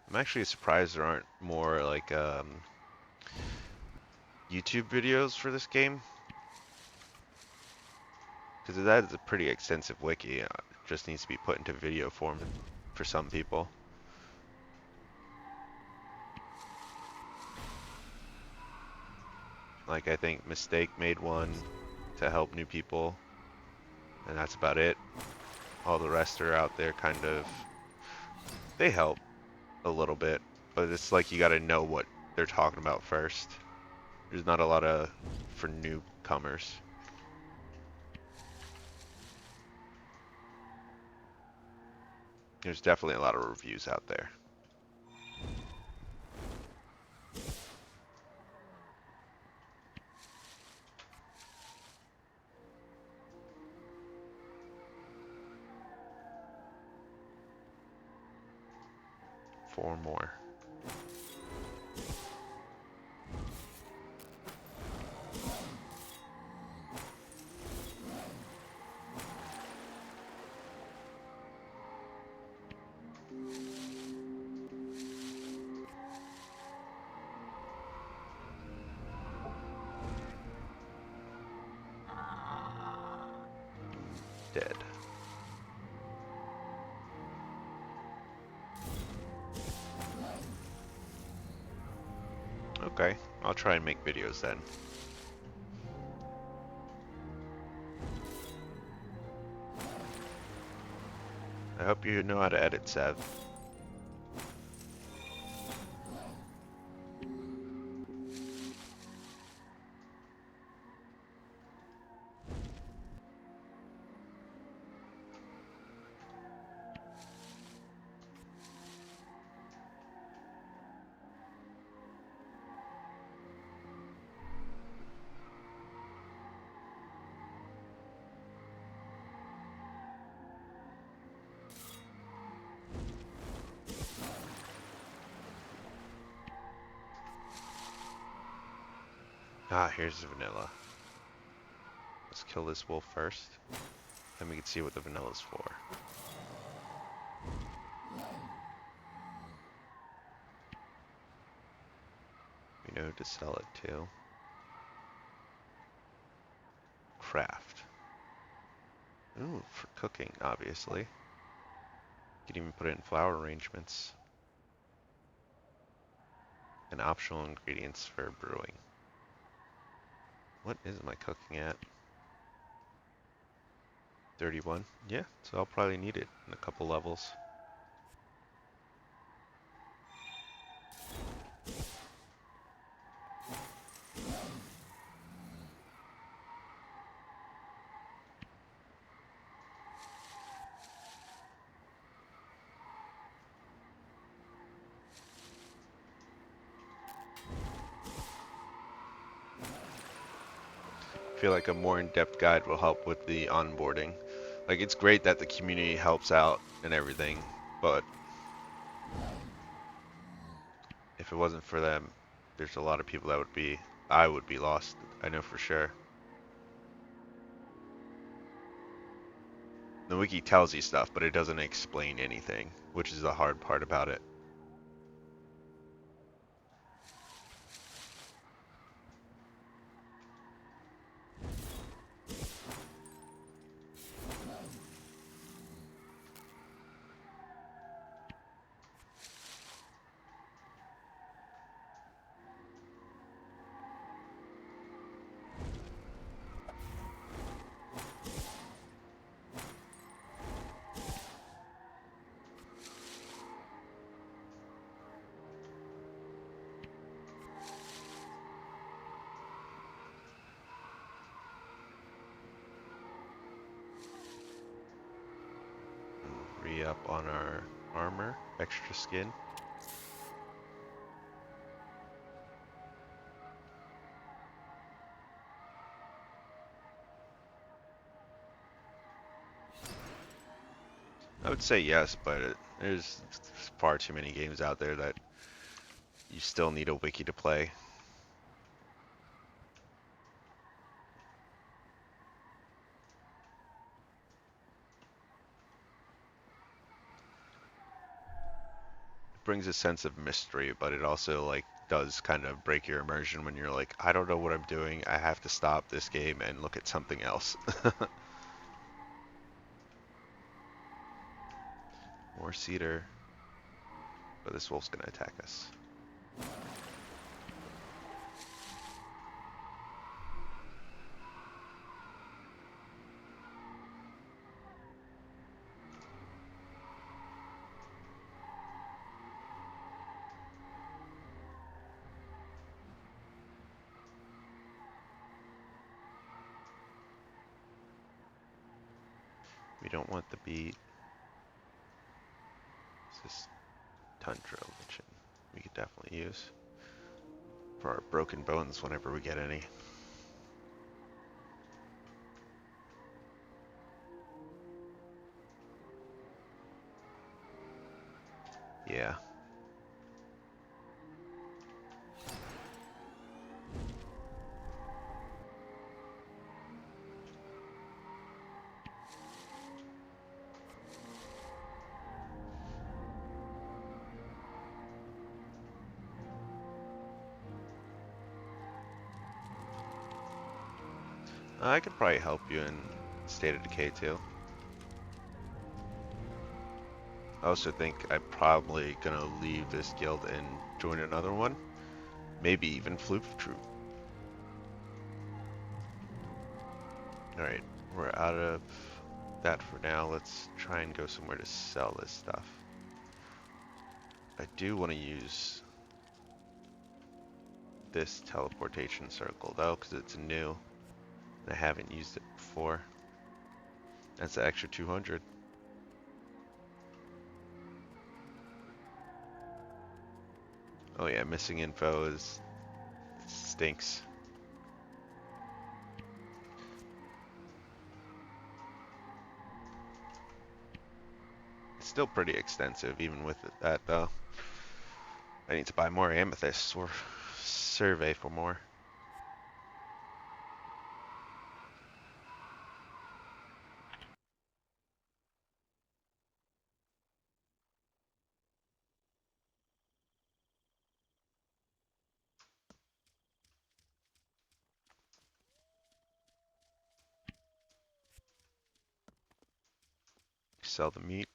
I'm actually surprised there aren't more like YouTube videos for this game, because that is a pretty extensive wiki. It just needs to be put into video form for some people. Like I think Mistake made one to help new people, and that's about it. All the rest are out there kind of, they help a little bit, but it's like you gotta know what they're talking about first. There's not a lot of for newcomers. There's definitely a lot of reviews out there. Four more. Dead. Okay, I'll try and make videos then. I hope you know how to edit, Sev. Ah, here's the vanilla. Let's kill this wolf first. Then we can see what the vanilla's for. We know to sell it to. Craft. Ooh, for cooking, obviously. You can even put it in flower arrangements. And optional ingredients for brewing. What is my cooking at? 31? Yeah, so I'll probably need it in a couple levels. I feel like a more in-depth guide will help with the onboarding. Like, it's great that the community helps out and everything, but if it wasn't for them, there's a lot of people that I would be lost, I know for sure. The wiki tells you stuff, but it doesn't explain anything, which is the hard part about it. Re-up on our armor, extra skin. I would say yes, but there's far too many games out there that you still need a wiki to play. It brings a sense of mystery, but it also like does kind of break your immersion when you're like, I don't know what I'm doing. I have to stop this game and look at something else. More cedar. But this wolf's gonna attack us. We don't want the beat. This is tundra lichen. We could definitely use for our broken bones whenever we get any. Yeah. I could probably help you in State of Decay too. I also think I'm probably gonna leave this guild and join another one. Maybe even Floof Troop. Alright, we're out of that for now. Let's try and go somewhere to sell this stuff. I do want to use this teleportation circle though, because it's new. And I haven't used it before. That's an extra 200. Oh yeah, missing info is stinks. It's still pretty extensive even with that though. I need to buy more amethysts or survey for more. Sell the meat.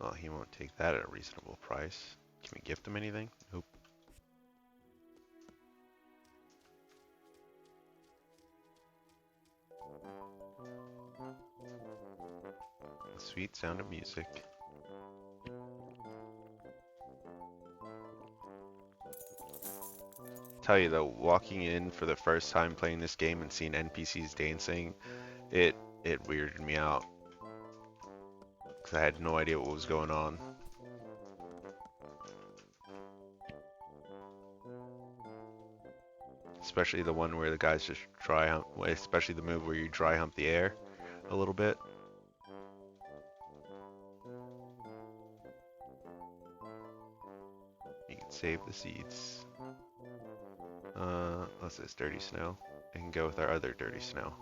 Well, he won't take that at a reasonable price. Can we gift him anything? Nope. Sweet sound of music. Tell you though, walking in for the first time playing this game and seeing NPCs dancing, it weirded me out. Because I had no idea what was going on. Especially the one where the guys just dry hump, especially the move where you dry hump the air a little bit. You can save the seeds. What's this? Dirty snow. I can go with our other dirty snow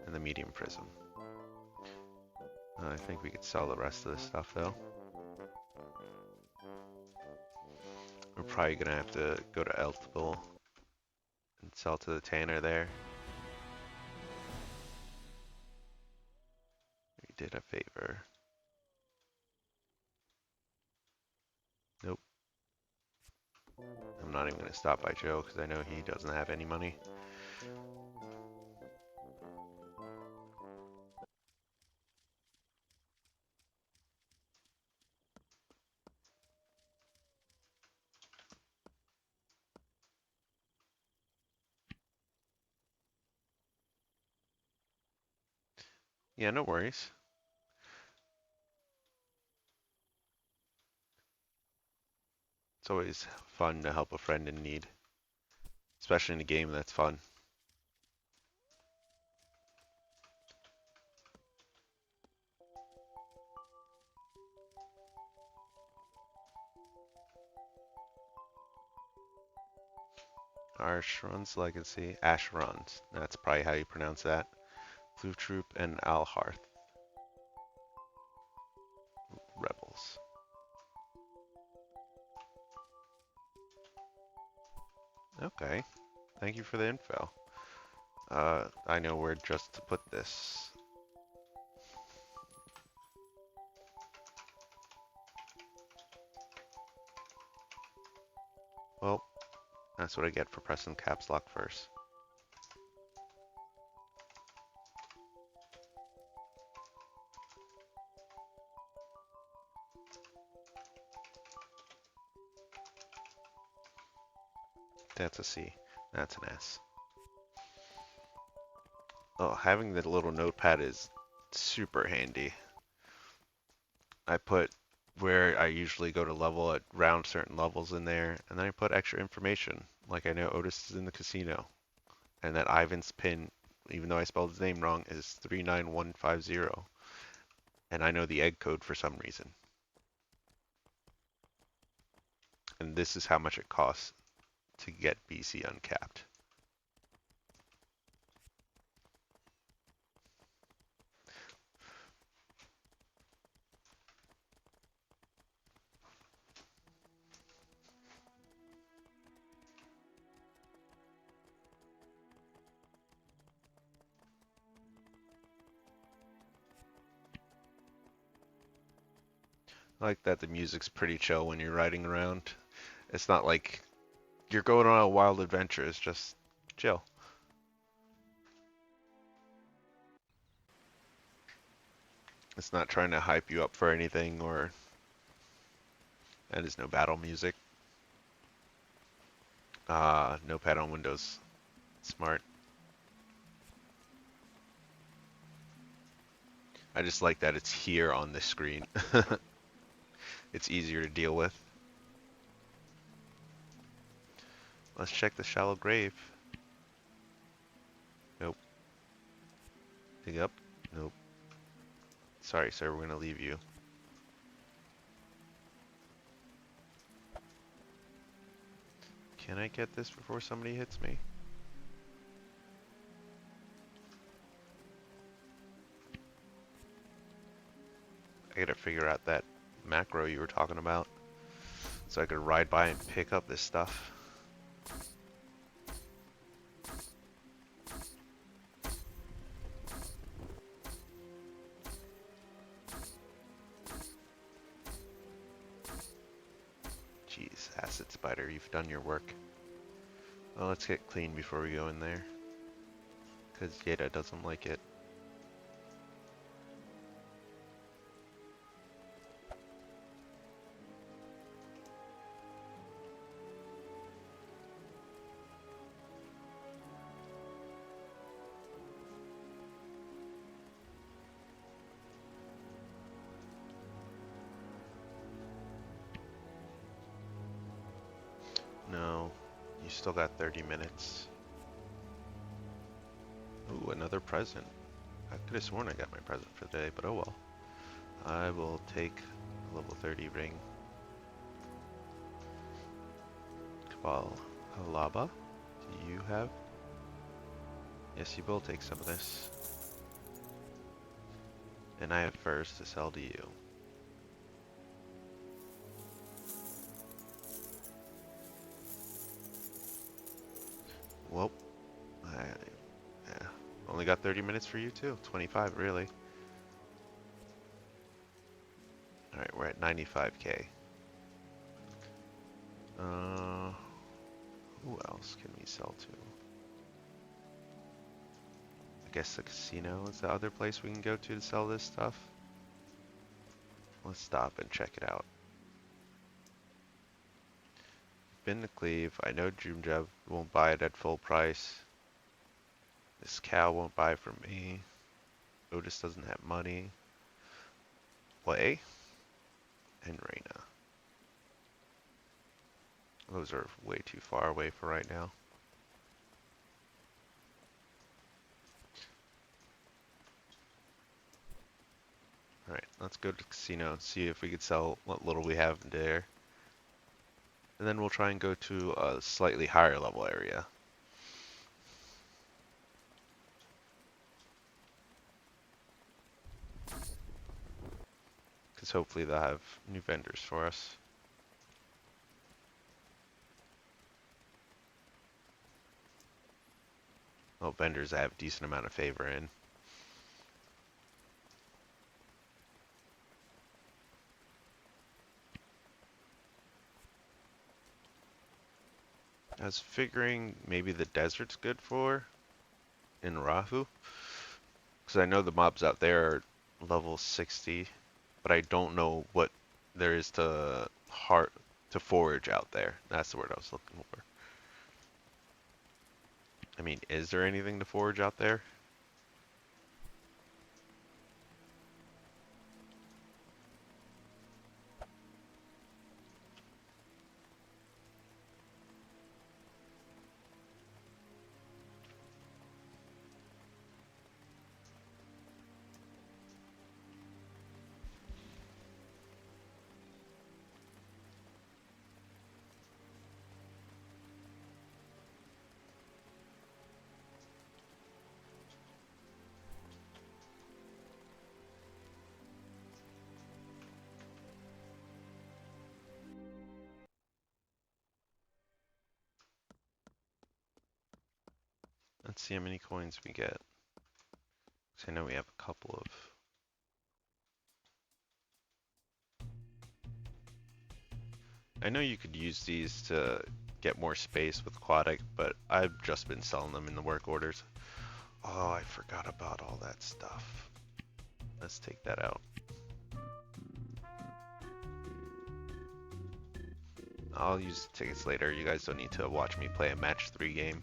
and the medium prism. I think we could sell the rest of this stuff though. We're probably gonna have to go to Elthville and sell to the tanner there. We did a favor. Nope. I'm not even gonna stop by Joe because I know he doesn't have any money. Yeah, no worries. It's always fun to help a friend in need. Especially in a game that's fun. Ashron's Legacy. Asheron's. That's probably how you pronounce that. Blue Troop and Alharth. Rebels. Okay. Thank you for the info. I know where just to put this. Well, that's what I get for pressing caps lock first. That's a C. That's an S. Oh, having the little notepad is super handy. I put where I usually go to level at round certain levels in there, and then I put extra information. Like I know Otis is in the casino, and that Ivan's pin, even though I spelled his name wrong, is 39150. And I know the egg code for some reason. And this is how much it costs to get BC uncapped. I like that the music's pretty chill when you're riding around. It's not like you're going on a wild adventure, it's just chill. It's not trying to hype you up for anything, or and there's no battle music. No pad on Windows. Smart. I just like that it's here on this screen. It's easier to deal with. Let's check the shallow grave. Nope. Dig up. Nope. Sorry, sir, we're gonna leave you. Can I get this before somebody hits me? I gotta figure out that macro you were talking about so I could ride by and pick up this stuff. Jeez, acid spider, you've done your work. Well, let's get clean before we go in there, because Yeda doesn't like it. No, you still got 30 minutes. Ooh, another present. I could have sworn I got my present for the day, but oh well. I will take a level 30 ring. Kabal Halaba, do you have? Yes, you will take some of this. And I have furs to sell to you. Well, yeah, only got 30 minutes for you too. 25 really. Alright, we're at 95k. Who else can we sell to? I guess the casino is the other place we can go to sell this stuff. Let's stop and check it out. Been to Cleve. I know Jumjub won't buy it at full price. This cow won't buy from me. Otis doesn't have money. Play and Reyna. Those are way too far away for right now. Alright, let's go to the casino and see if we could sell what little we have there. And then we'll try and go to a slightly higher level area. Because hopefully they'll have new vendors for us. Well, vendors I have a decent amount of favor in. I was figuring maybe the desert's good for in Rahu. Because I know the mobs out there are level 60, but I don't know what there is to forage out there. That's the word I was looking for. I mean, is there anything to forage out there? Let's see how many coins we get. 'Cause I know we have a couple of... I know you could use these to get more space with Aquatic, but I've just been selling them in the work orders. Oh, I forgot about all that stuff. Let's take that out. I'll use the tickets later. You guys don't need to watch me play a match 3 game.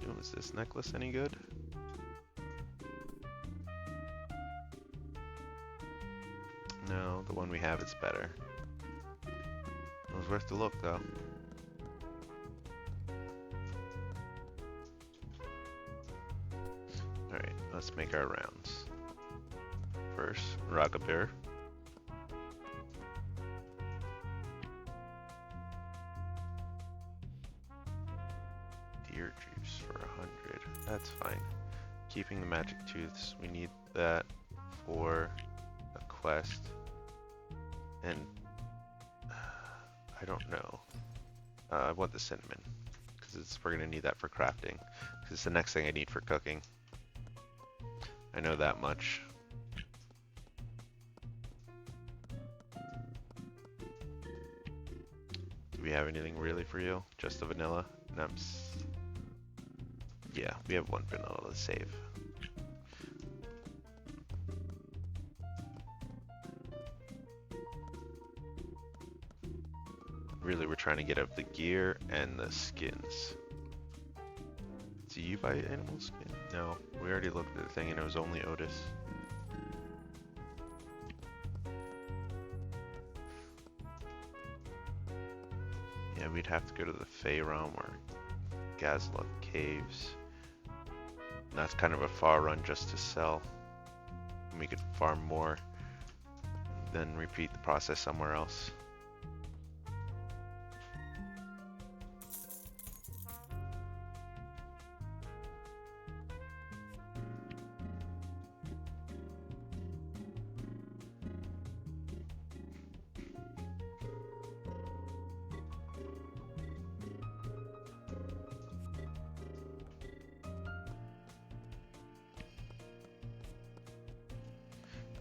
Oh, is this necklace any good? No, the one we have is better. It was worth the look though. Alright, let's make our rounds. First, Ragabir. Deer juice for 100. That's fine. Keeping the magic tooths. We need that for a quest. And I don't know. I want the cinnamon because we're gonna need that for crafting. Because it's the next thing I need for cooking. I know that much. Do we have anything really for you? Just the vanilla? Yeah, we have one vanilla to save. Really, we're trying to get up the gear and the skins. Do you buy animal skin? No, we already looked at the thing and it was only Otis. Yeah, we'd have to go to the Faerun or Gazlov Caves. And that's kind of a far run just to sell. And we could farm more, then repeat the process somewhere else.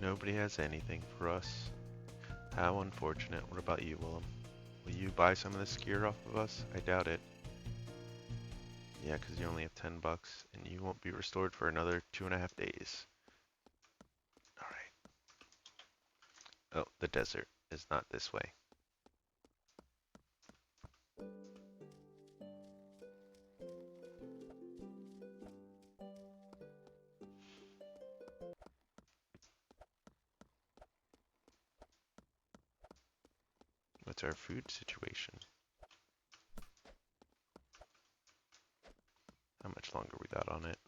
Nobody has anything for us. How unfortunate. What about you, Willem? Will you buy some of this gear off of us? I doubt it. Yeah, because you only have 10 bucks, and you won't be restored for another 2.5 days. Alright. Oh, the desert is not this way. What's our food situation? How much longer we got on it?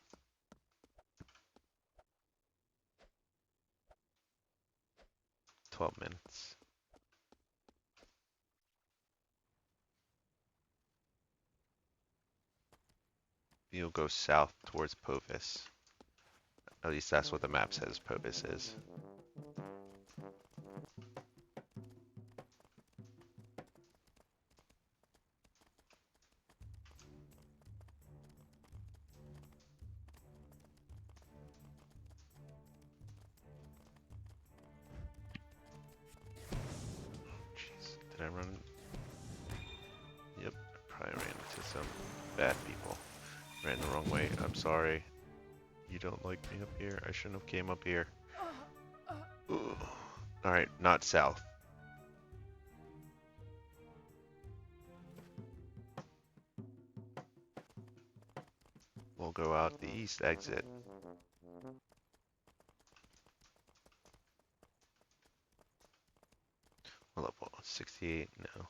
$12 minutes. You'll go south towards Povis. At least that's what the map says Povis is. Jeez, did I run? Yep, I probably ran into some bad people. Ran the wrong way. I'm sorry. You don't like me up here. I shouldn't have came up here. Ooh. Alright, not south. We'll go out the east exit. Level 68, no.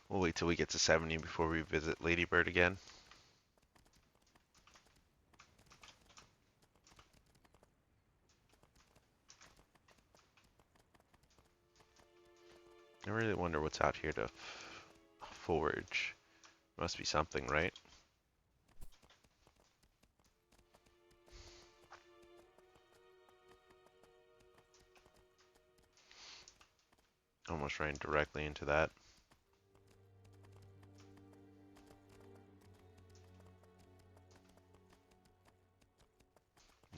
We'll wait till we get to 70 before we visit Ladybird again. I really wonder what's out here to forage. Must be something, right? Almost ran directly into that.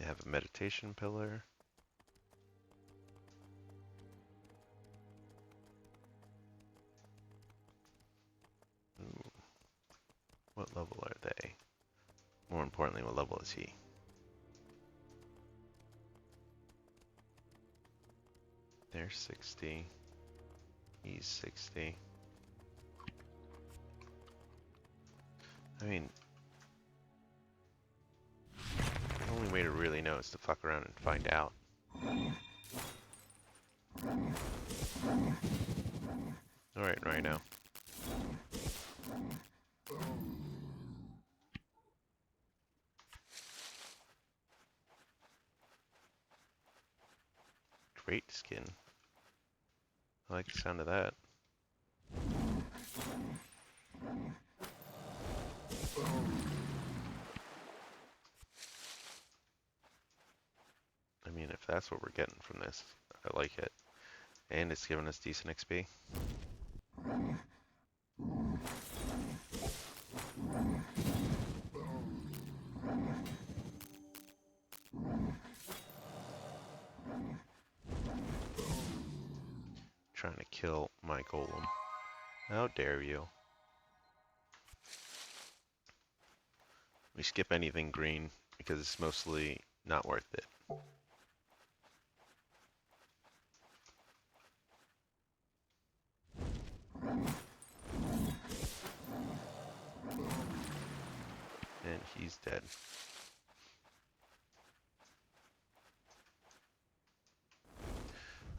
You have a meditation pillar. Ooh. What level are they? More importantly, what level is he? They're 60. He's 60. I mean, the only way to really know is to fuck around and find out. Alright, right now. Great skin. I like the sound of that. I mean, if that's what we're getting from this, I like it. And it's giving us decent XP. Trying to kill my golem. How dare you? We skip anything green because it's mostly not worth it. And he's dead.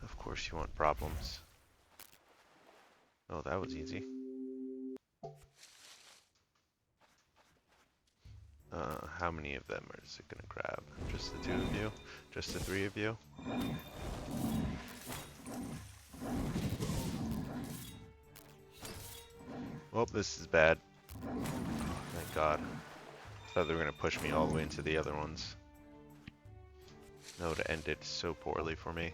Of course you want problems. Oh, that was easy. How many of them is it gonna grab? Just the 2 of you? Just the 3 of you? Well, this is bad. Thank God. I thought they were gonna push me all the way into the other ones. That would have ended so poorly for me.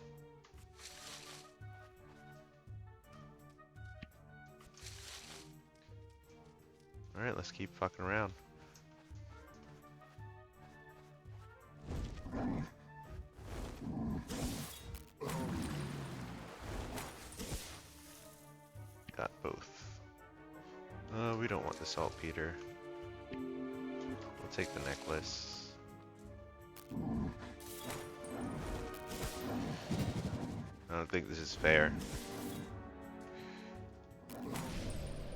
Alright, let's keep fucking around. Got both. We don't want the saltpeter. We'll take the necklace. I don't think this is fair.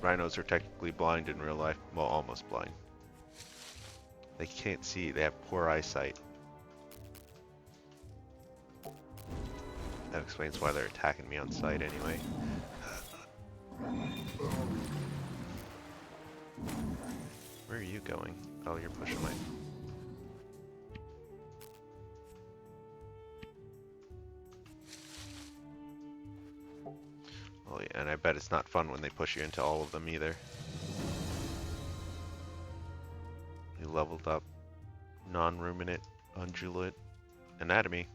Rhinos are technically blind in real life. Well, almost blind. They can't see. They have poor eyesight. That explains why they're attacking me on sight anyway. Where are you going? Oh, you're pushing my... Oh yeah, and I bet it's not fun when they push you into all of them either. You leveled up non-ruminant ungulate anatomy.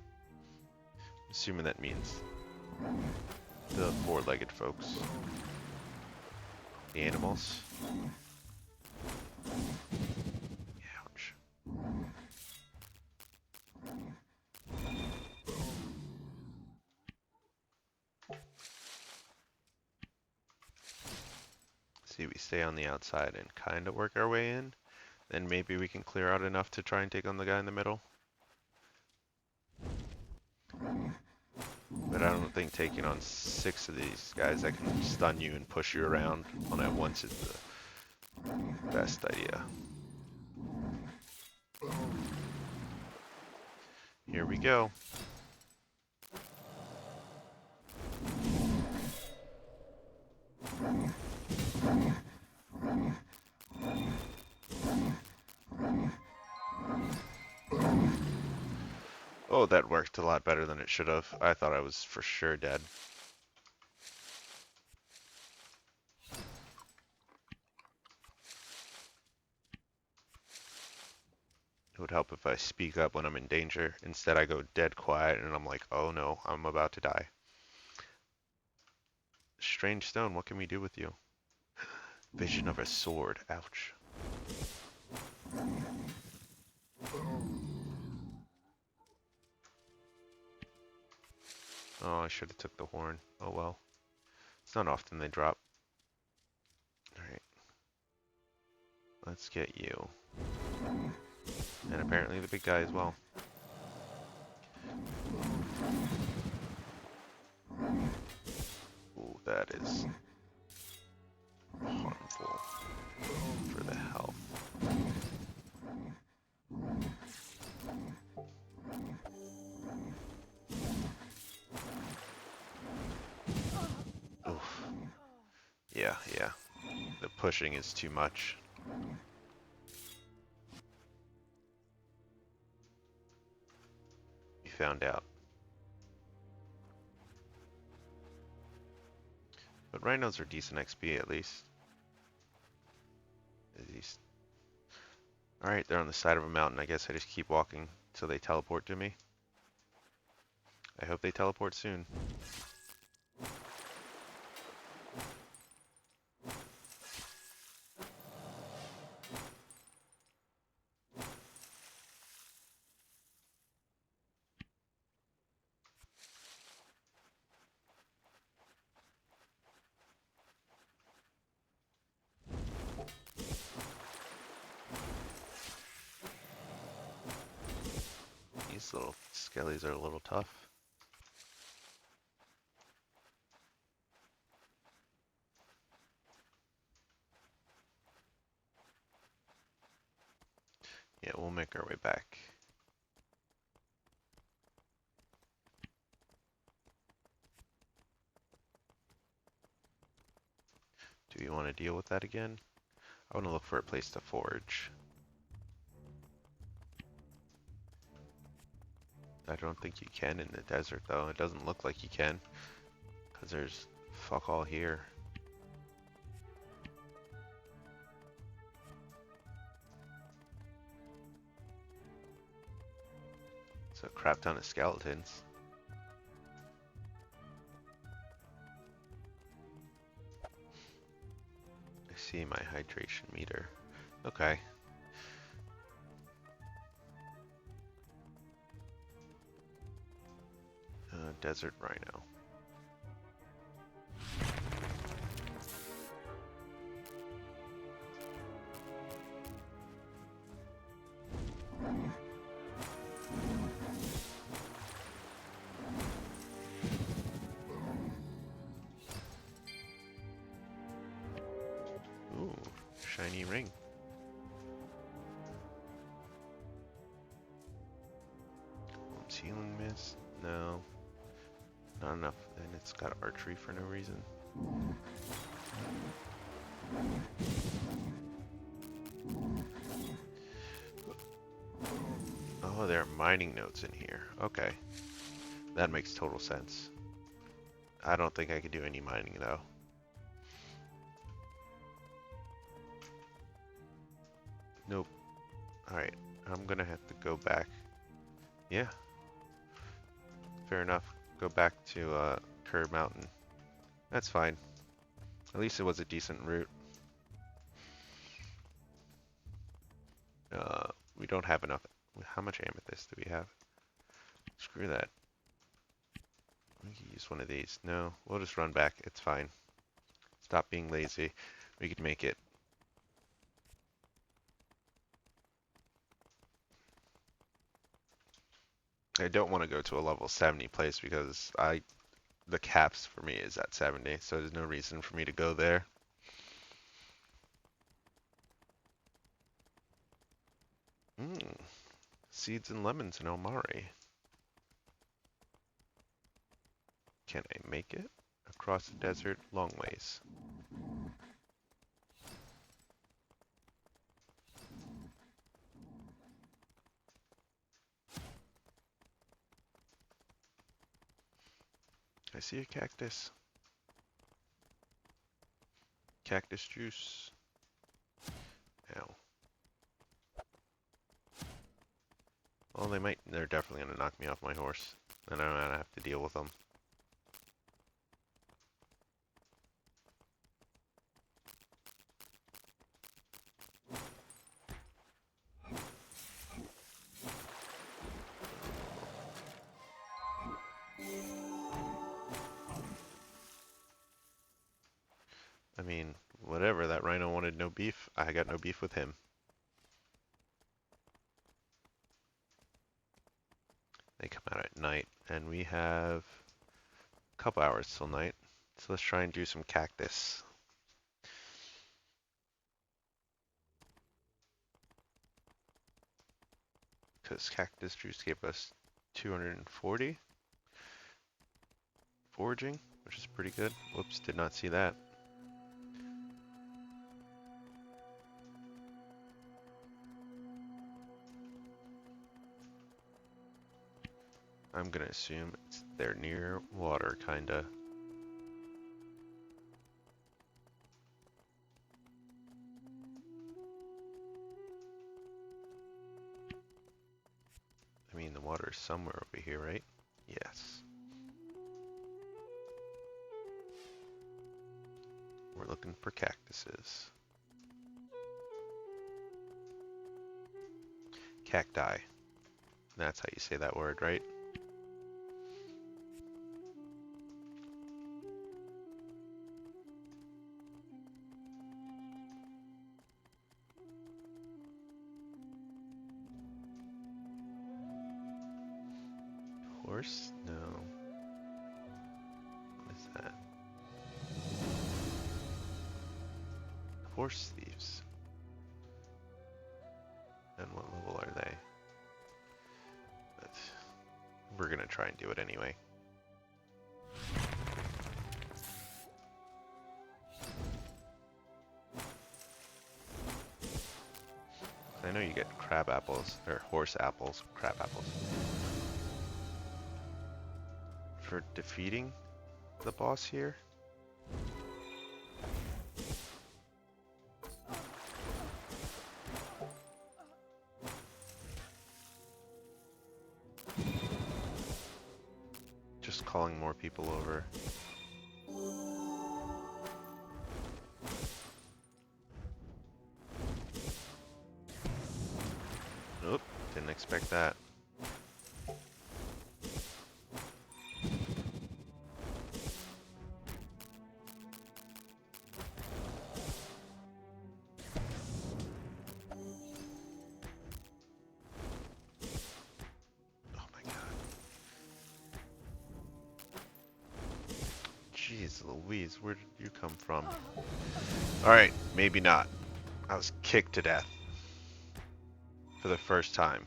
Assuming that means the 4-legged folks. The animals. Ouch. See, we stay on the outside and kind of work our way in. Then maybe we can clear out enough to try and take on the guy in the middle. But I don't think taking on 6 of these guys that can stun you and push you around on at once is the best idea. Here we go. Oh, that worked a lot better than it should have. I thought I was for sure dead. It would help if I speak up when I'm in danger. Instead, I go dead quiet and I'm like, oh no, I'm about to die. Strange stone, what can we do with you? Vision of a sword. Ouch. Oh, I should have took the horn. Oh well. It's not often they drop. Alright. Let's get you. And apparently the big guy as well. Ooh, that is harmful for the health. Oof. Yeah. The pushing is too much. We found out. But rhinos are decent XP at least. Alright, they're on the side of a mountain. I guess I just keep walking till they teleport to me. I hope they teleport soon. These little skellies are a little tough. Yeah, we'll make our way back. Do you want to deal with that again? I want to look for a place to forage. I don't think you can in the desert though. It doesn't look like you can. Because there's fuck all here. It's a crap ton of skeletons. I see my hydration meter. Okay. Desert rhino. Ooh, shiny ring. Healing mist? No. Not enough. And it's got archery for no reason. Oh, there are mining notes in here. Okay. That makes total sense. I don't think I could do any mining though. Nope. Alright. I'm gonna have to go back. Yeah. Fair enough. Go back to Curb Mountain. That's fine. At least it was a decent route. We don't have enough. How much amethyst do we have? Screw that. We can use one of these. No, we'll just run back. It's fine. Stop being lazy. We could make it. I don't want to go to a level 70 place because the caps for me is at 70, so there's no reason for me to go there. Mm, seeds and lemons in Omari. Can I make it? Across the desert, long ways. I see a cactus. Cactus juice. Ow. Well, they're definitely gonna knock me off my horse. And I'm gonna have to deal with them. I mean, whatever, that rhino wanted no beef. I got no beef with him. They come out at night, and we have a couple hours till night. So let's try and do some cactus. Because cactus juice gave us 240 foraging, which is pretty good. Whoops, did not see that. I'm gonna assume they're near water, kinda. I mean, the water's somewhere over here, right? Yes. We're looking for cactuses. Cacti. That's how you say that word, right? Horse? No. What is that? Horse thieves. And what level are they? We're gonna try and do it anyway. I know you get crab apples, or horse apples, crab apples. For defeating the boss here. Just calling more people over. Oop, didn't expect that. Oh my god. Jeez Louise, where did you come from? Alright, maybe not. I was kicked to death. For the first time.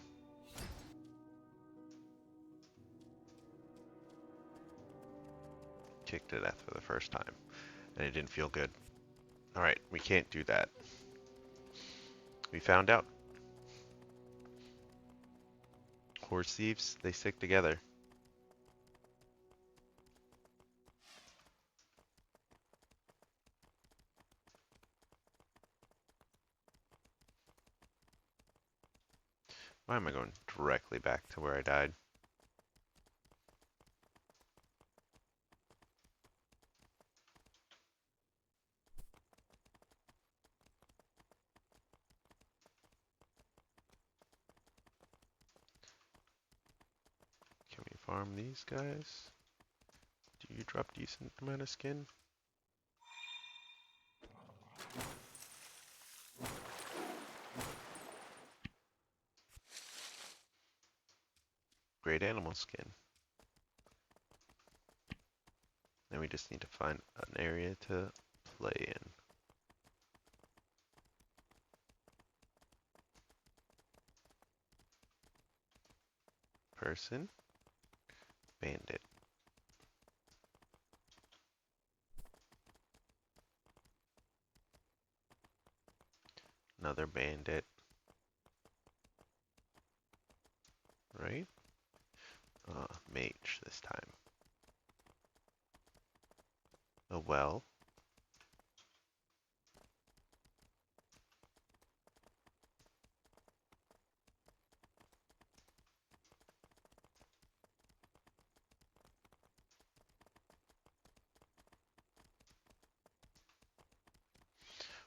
Kicked to death for the first time. And it didn't feel good. Alright, we can't do that. We found out. Horse thieves, they stick together. Why am I going directly back to where I died? Can we farm these guys? Do you drop decent amount of skin? great animal skin. Then we just need to find an area to play in. Person, bandit. Another bandit. Right? Mage this time. A well.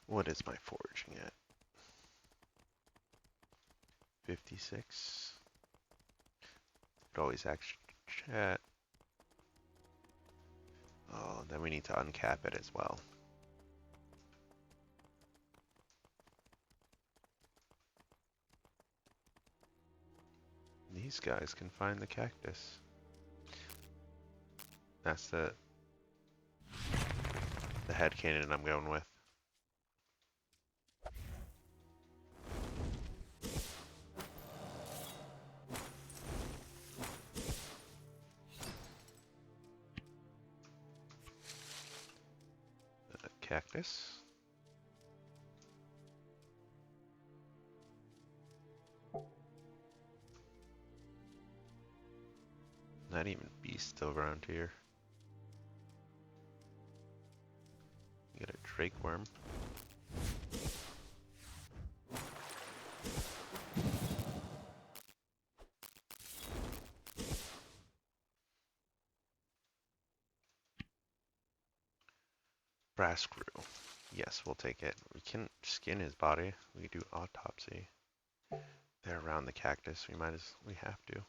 What is my foraging at? 56. Could always ask chat. Oh, then we need to uncap it as well. These guys can find the cactus. That's the headcanon I'm going with. Cactus. Not even beast still around here. You get a drake worm. Brass screw. Yes, we'll take it. We can skin his body. We do autopsy. They're around the cactus. We have to.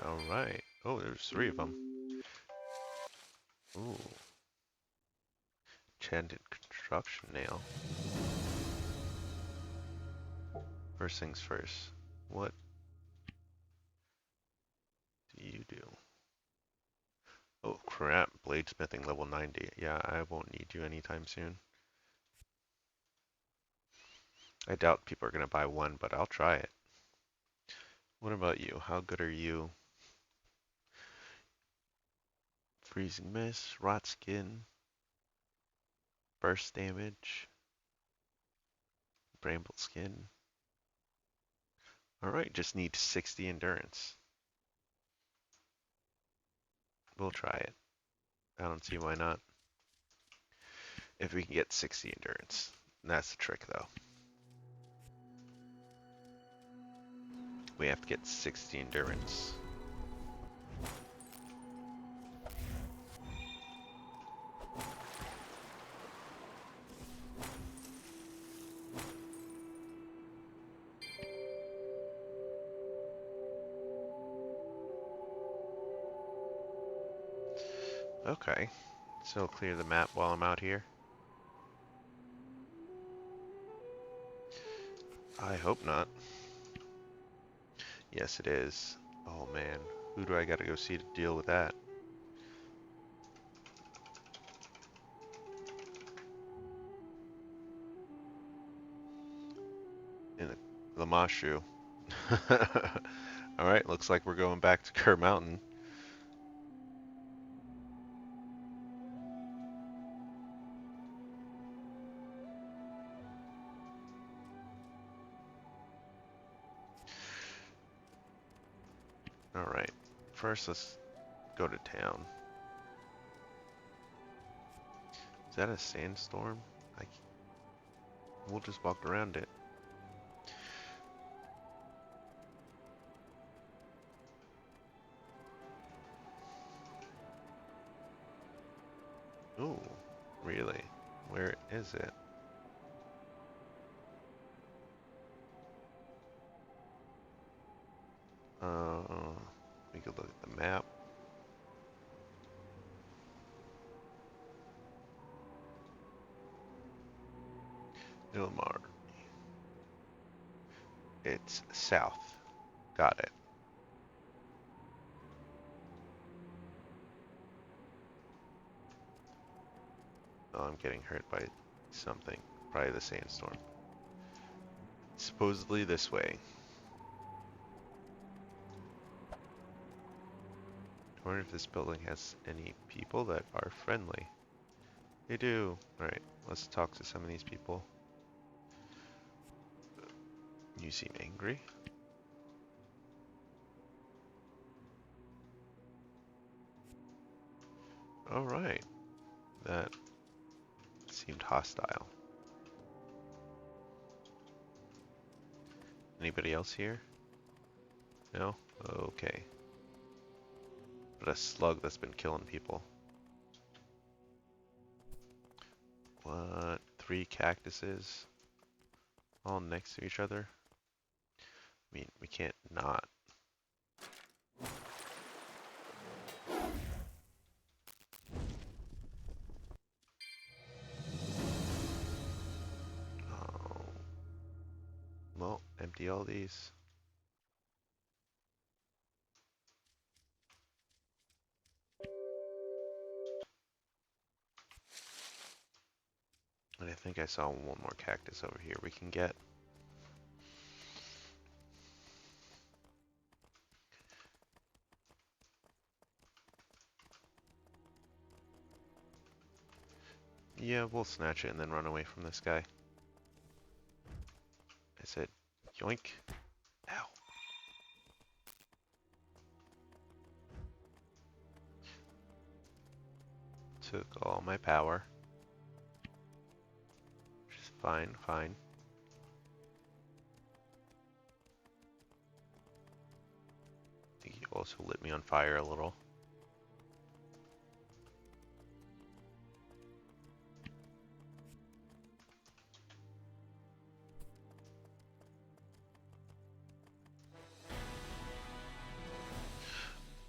All right. Oh, there's 3 of them. Ooh. Enchanted construction nail. First things first. What do you do? Oh crap, bladesmithing level 90. Yeah, I won't need you anytime soon. I doubt people are going to buy one, but I'll try it. What about you? How good are you? Freezing mist, rot skin, burst damage, bramble skin. Alright, just need 60 endurance. We'll try it. I don't see why not. If we can get 60 endurance. That's the trick though. We have to get 60 endurance. Okay, so clear the map while I'm out here. I hope not. Yes, it is. Oh man, who do I gotta go see to deal with that? In the Lamashu. Alright, looks like we're going back to Kerr Mountain. Alright, first let's go to town. Is that a sandstorm? We'll just walk around it. Ooh, really? Where is it? We could look at the map. Ilmar. It's south. Got it. Oh, I'm getting hurt by something. Probably the sandstorm. Supposedly this way. I wonder if this building has any people that are friendly. They do. Alright, let's talk to some of these people. You seem angry. Alright. That seemed hostile. Anybody else here? No? Okay. But a slug that's been killing people. What? 3 cactuses? All next to each other? I mean, we can't not. Oh. Well, empty all these. And I think I saw one more cactus over here we can get. Yeah, we'll snatch it and then run away from this guy. I said, yoink. Ow. Took all my power. Which is fine, fine. I think he also lit me on fire a little.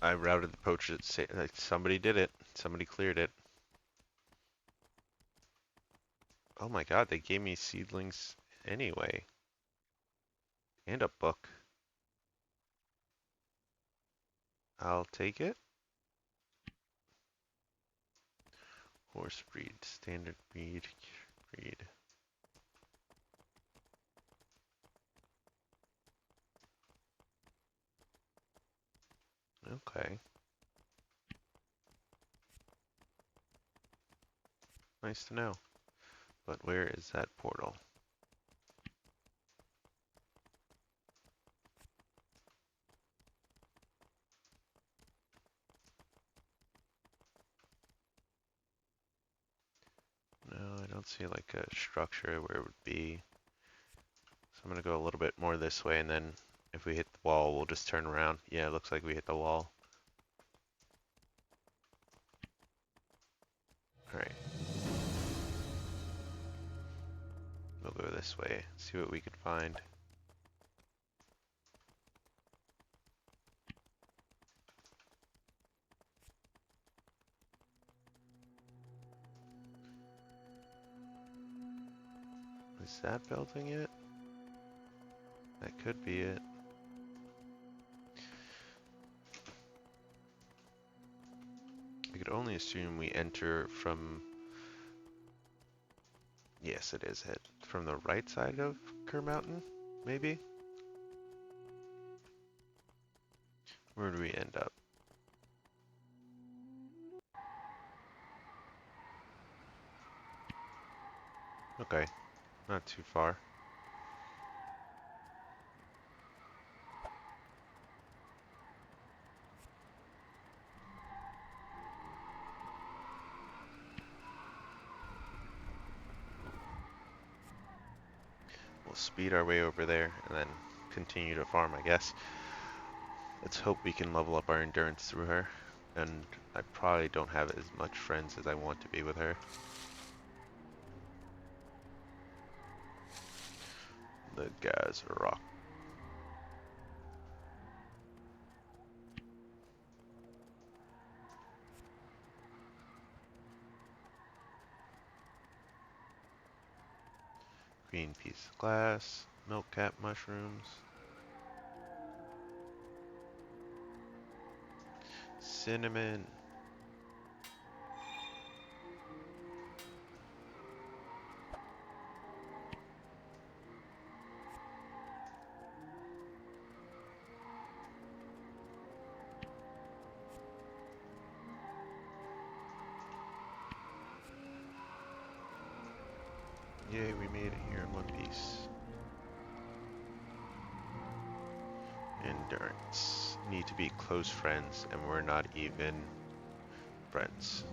I routed the poacher. Like somebody did it. Somebody cleared it. Oh my god, they gave me seedlings anyway. And a book. I'll take it. Horse breed, standard breed, breed. Okay. Nice to know. But where is that portal? No, I don't see like a structure where it would be. So I'm gonna go a little bit more this way, and then if we hit the wall, we'll just turn around. Yeah, it looks like we hit the wall. Alright. We'll go this way, see what we can find. Is that building it? That could be it. I could only assume we enter from... Yes, it is it. From the right side of Kerr Mountain, maybe? Where do we end up? Okay, not too far. We'll speed our way over there and then continue to farm, I guess. Let's hope we can level up our endurance through her. And I probably don't have as much friends as I want to be with her. The guys rock. Green piece of glass. Milk cap mushrooms. Cinnamon. Yay, we made it here in one piece. Endurance. Need to be close friends, and we're not even friends.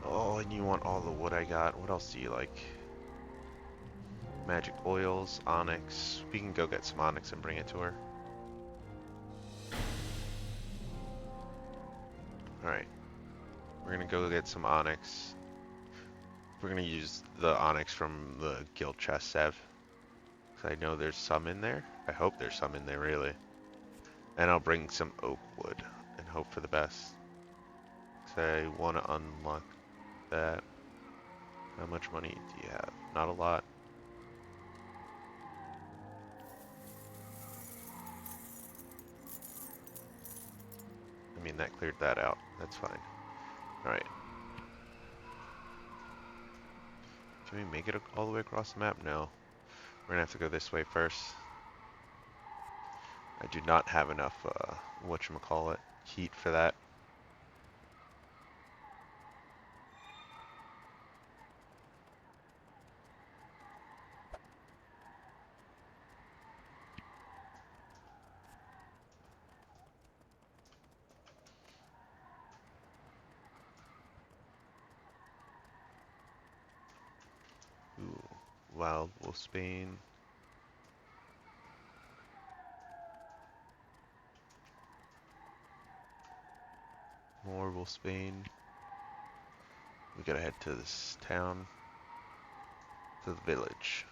Oh, and you want all the wood I got. What else do you like? Magic oils, onyx. We can go get some onyx and bring it to her. Alright. We're gonna go get some onyx. We're gonna use the onyx from the guild chest, Sev. Cause I know there's some in there. I hope there's some in there, really. And I'll bring some oak wood and hope for the best. Cause I want to unlock that. How much money do you have? Not a lot. I mean, that cleared that out. That's fine. Alright. Can we make it all the way across the map? No. We're gonna have to go this way first. I do not have enough, whatchamacallit, heat for that. Ooh, wild wolfsbane. More wolfsbane. We gotta head to this town. To the village.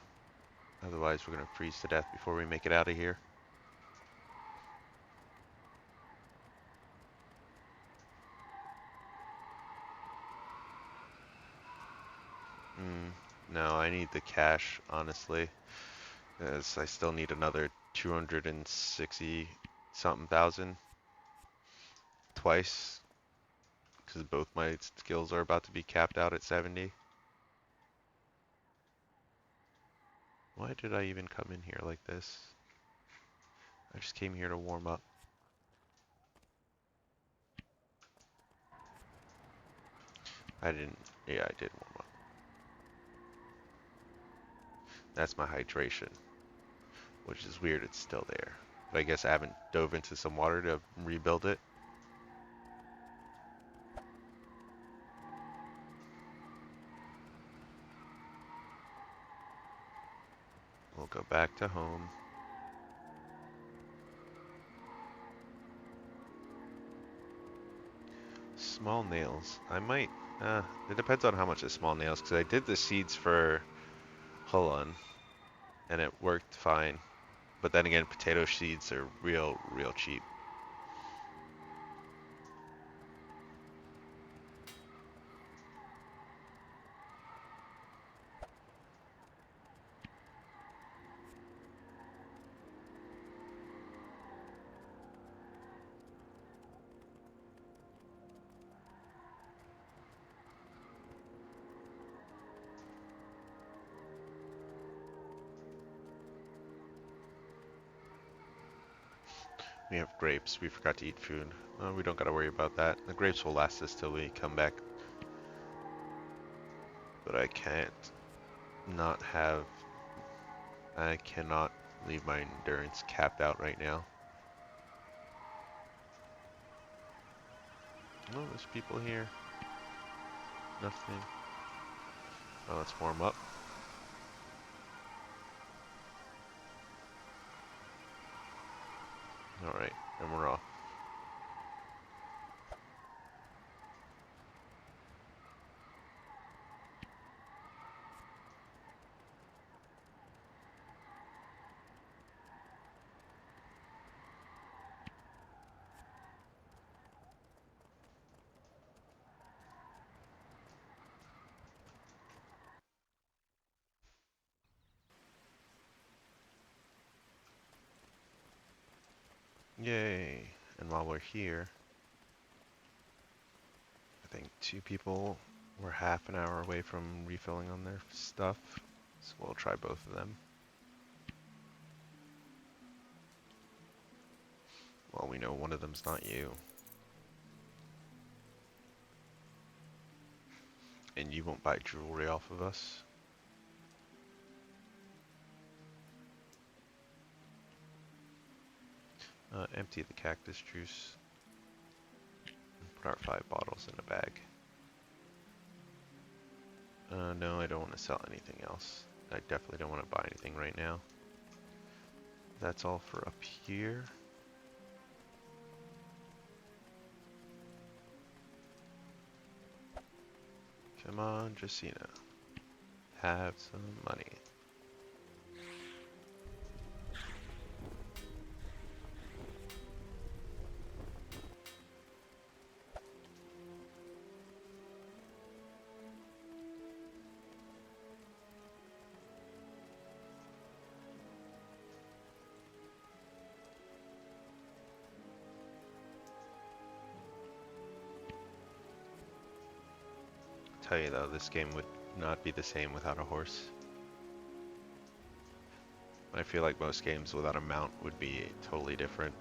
Otherwise we're gonna freeze to death before we make it out of here. No, I need the cash, honestly. As I still need another 260 something thousand. Twice. Because both my skills are about to be capped out at 70. Why did I even come in here like this? I just came here to warm up. I didn't, yeah, I did warm up. That's my hydration. Which is weird, it's still there. But I guess I haven't dove into some water to rebuild it. We'll go back to home. Small nails. I might, it depends on how much is small nails, because I did the seeds for Hulun, and it worked fine. But then again, potato seeds are real cheap. We have grapes. We forgot to eat food. We don't gotta worry about that. The grapes will last us till we come back. But I can't not have... I cannot leave my endurance capped out right now. Oh, there's people here. Nothing. Oh, let's warm up. Alright, and we're off. Yay! And while we're here, I think 2 people were half an hour away from refilling on their stuff, so we'll try both of them. Well, we know one of them's not you. And you won't buy jewelry off of us. Empty the cactus juice. And put our 5 bottles in a bag. No, I don't want to sell anything else. I definitely don't want to buy anything right now. That's all for up here. Come on, Jacina. Have some money. Tell you though, this game would not be the same without a horse. I feel like most games without a mount would be totally different.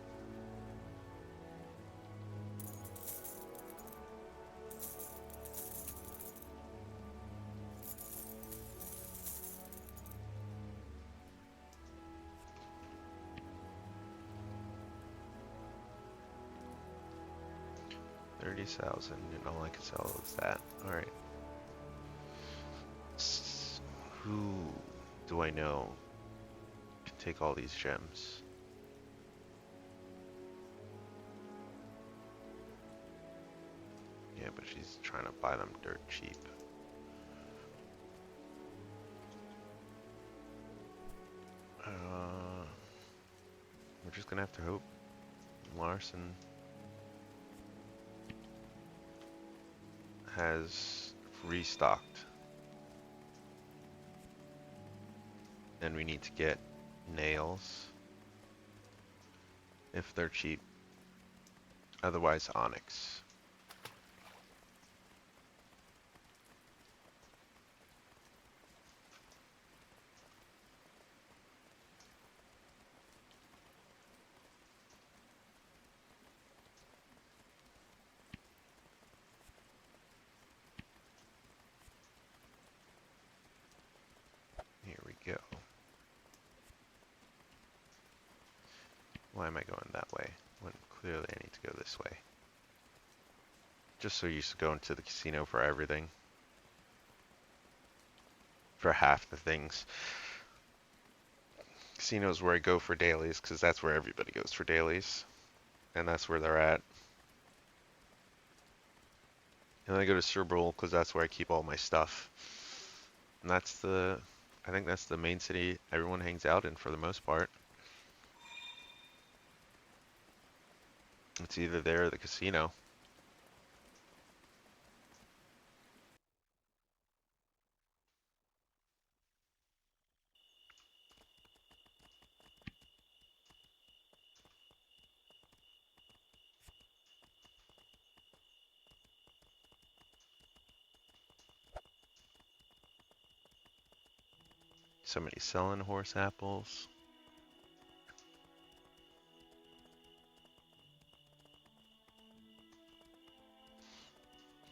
$30,000 and all I can sell is that. Alright. Who do I know can take all these gems? Yeah, but she's trying to buy them dirt cheap. We're just gonna have to hope Larson has restocked. And we need to get nails if they're cheap. Otherwise, onyx. Here we go. Why am I going that way when clearly I need to go this way? Just so used to going to the casino for everything. For half the things. Casino's where I go for dailies, because that's where everybody goes for dailies. And that's where they're at. And then I go to Cerebral, because that's where I keep all my stuff. And that's I think that's the main city everyone hangs out in for the most part. It's either there or the casino. Somebody selling horse apples.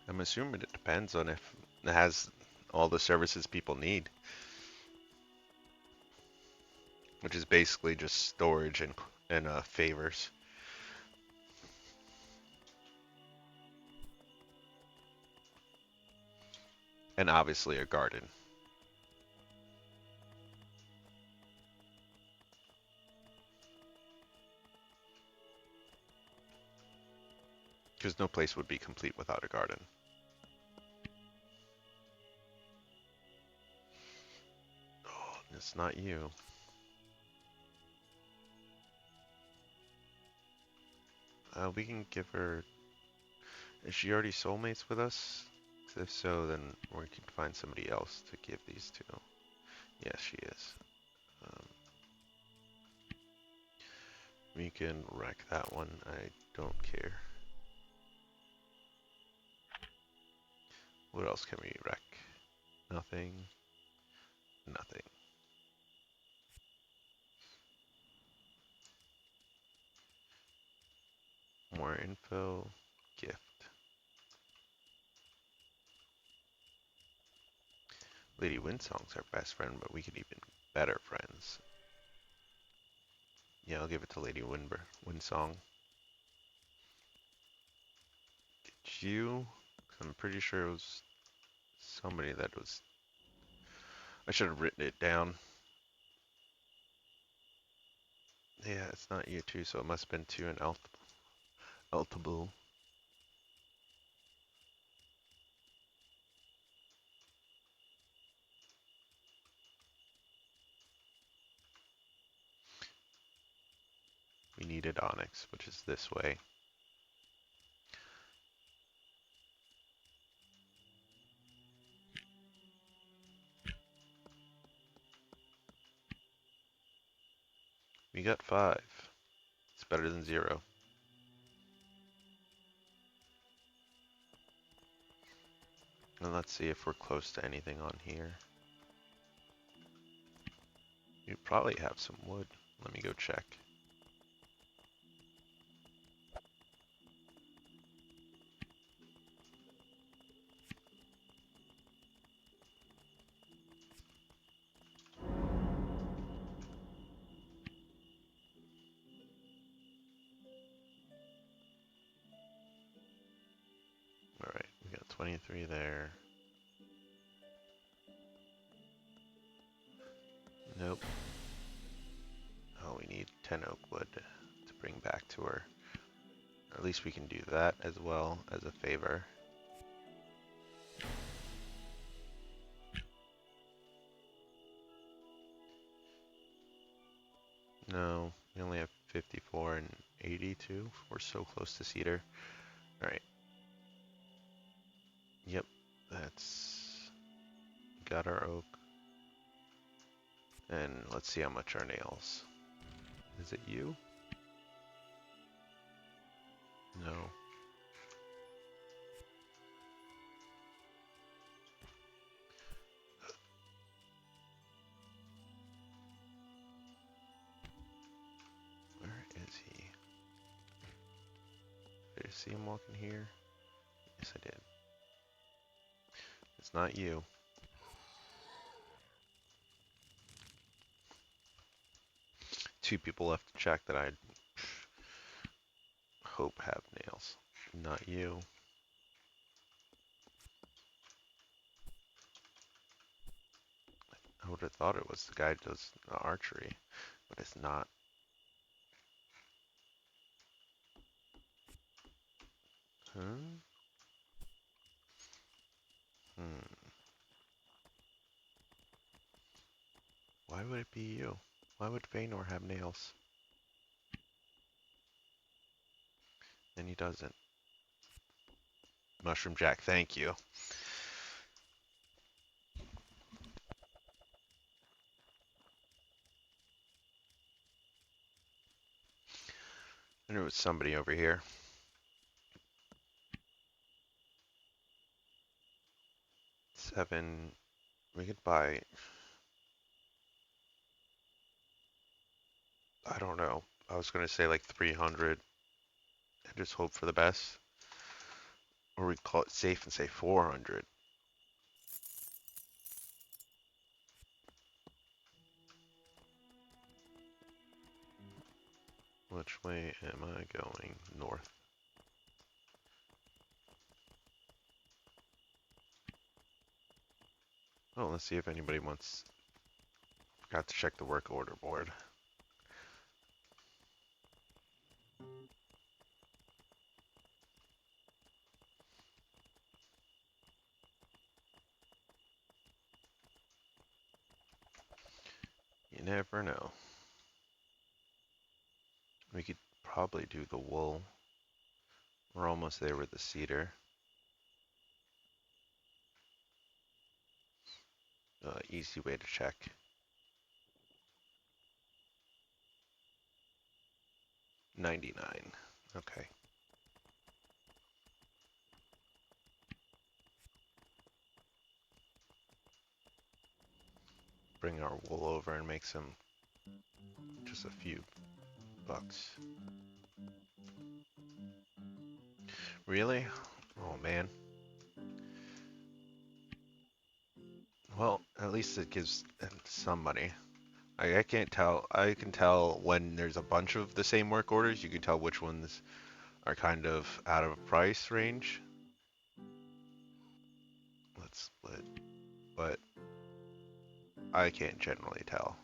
I'm assuming it depends on if it has all the services people need. Which is basically just storage and favors. And obviously a garden. Because no place would be complete without a garden. Oh, it's not you. We can give her... Is she already soulmates with us? If so, then we can find somebody else to give these to. Yes, she is. We can wreck that one. I don't care. What else can we wreck? Nothing. Nothing. More info. Gift. Lady Windsong's our best friend, but we could even better friends. Yeah, I'll give it to Lady Windsong. Did you? I'm pretty sure it was somebody that was... I should have written it down. Yeah, it's not you two, so it must have been two and Altable. We needed Onyx, which is this way. We got 5. It's better than 0. And let's see if we're close to anything on here. We probably have some wood. Let me go check. Alright, we got 23 there. Nope. Oh, we need 10 oak wood to bring back to her. Or at least we can do that as well as a favor. No, we only have 54 and 82. We're so close to cedar. Alright. Yep, that's... Got our oak. And let's see how much our nails. Is it you? No. Where is he? Did I see him walking here? Yes, I did. It's not you. Two people left to check that I hope have nails. Not you. I would have thought it was the guy who does archery, but it's not. Huh? Why would it be you? Why would Feanor have nails? And he doesn't. Mushroom Jack, thank you. And there was somebody over here. 7. We could buy... I don't know. I was going to say like 300 and just hope for the best. Or we call it safe and say 400. Which way am I going? North. Oh, let's see if anybody wants... Forgot to check the work order board. You never know. We could probably do the wool. We're almost there with the cedar. Easy way to check. 99. Okay. Bring our wool over and make some, just a few bucks. Really? Oh man. Well, at least it gives some money. I can't tell. I can tell when there's a bunch of the same work orders. You can tell which ones are kind of out of price range. Let's split. But I can't generally tell.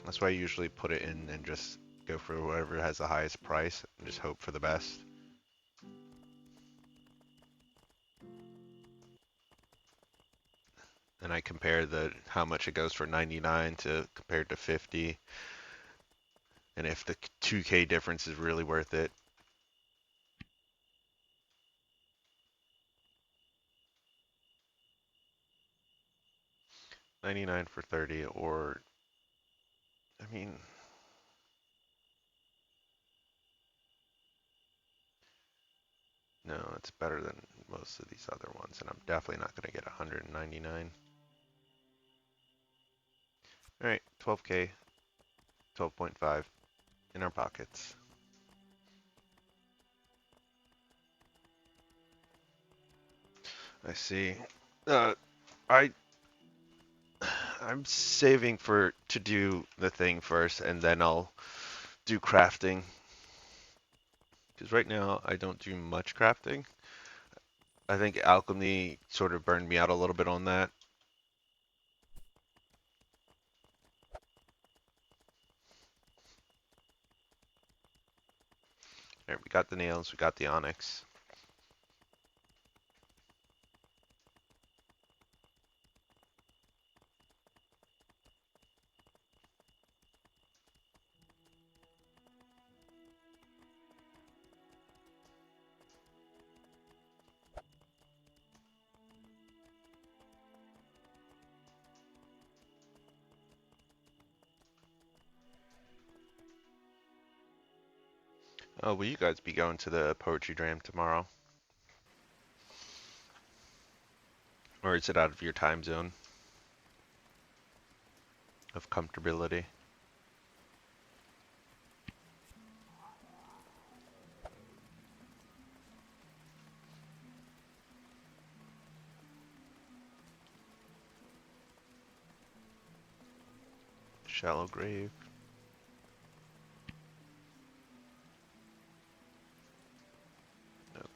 That's why I usually put it in and just go for whatever has the highest price and just hope for the best. And I compare the how much it goes for 99 to compared to 50. And if the 2K difference is really worth it. 99 for 30, or I mean, no, it's better than most of these other ones, and I'm definitely not going to get 199. All right, 12K, 12.5 in our pockets. I see. Uh, I I'm saving for to do the thing first, and then I'll do crafting. Because right now I don't do much crafting. I think alchemy sort of burned me out a little bit on that. All right, we got the nails, we got the onyx. Oh, will you guys be going to the poetry jam tomorrow? Or is it out of your time zone of comfortability? Shallow grave.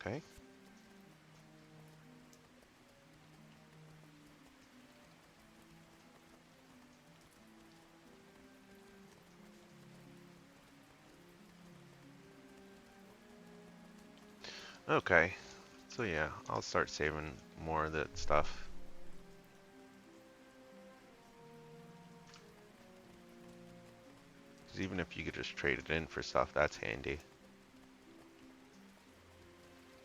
Okay. Okay. So yeah, I'll start saving more of that stuff. Because even if you could just trade it in for stuff, that's handy.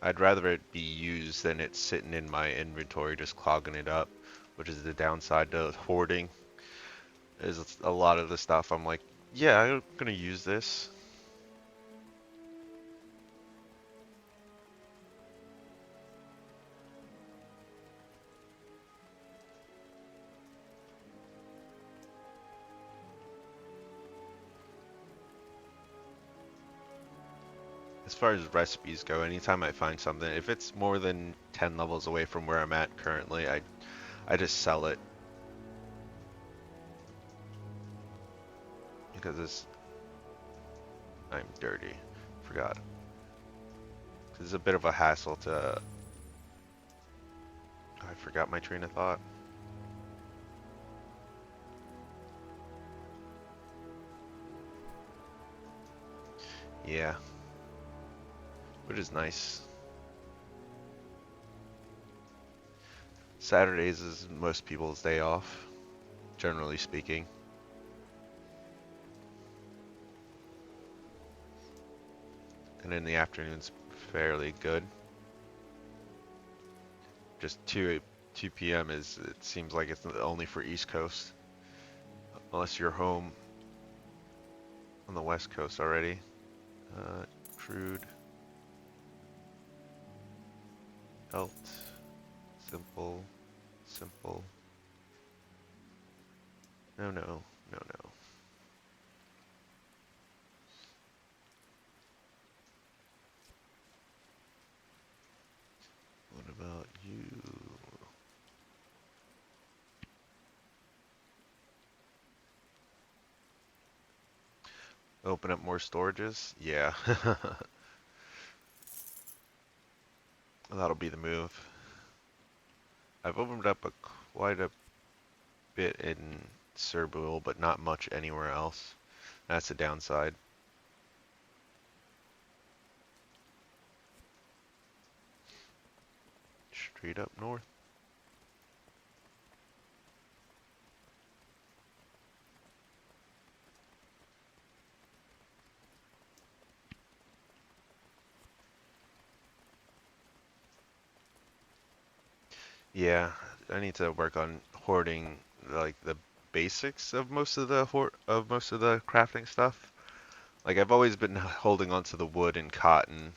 I'd rather it be used than it sitting in my inventory just clogging it up, which is the downside to hoarding. Is a lot of the stuff I'm like, yeah, I'm gonna use this. As far as recipes go, anytime I find something, if it's more than 10 levels away from where I'm at currently, I just sell it. Because I'm dirty. Forgot. It's a bit of a hassle to... I forgot my train of thought. Yeah. Which is nice. Saturdays is most people's day off, generally speaking. And in the afternoon's fairly good. Just 2 p.m. is, it seems like it's only for East Coast. Unless you're home on the West Coast already. Crude. Alt. Simple. Simple. No, no, no, no. What about you? Open up more storages? Yeah. That'll be the move. I've opened up quite a bit in Cerbul, but not much anywhere else. That's the downside. Straight up north. Yeah, I need to work on hoarding like the basics of most of the crafting stuff. Like I've always been holding on to the wood and cotton.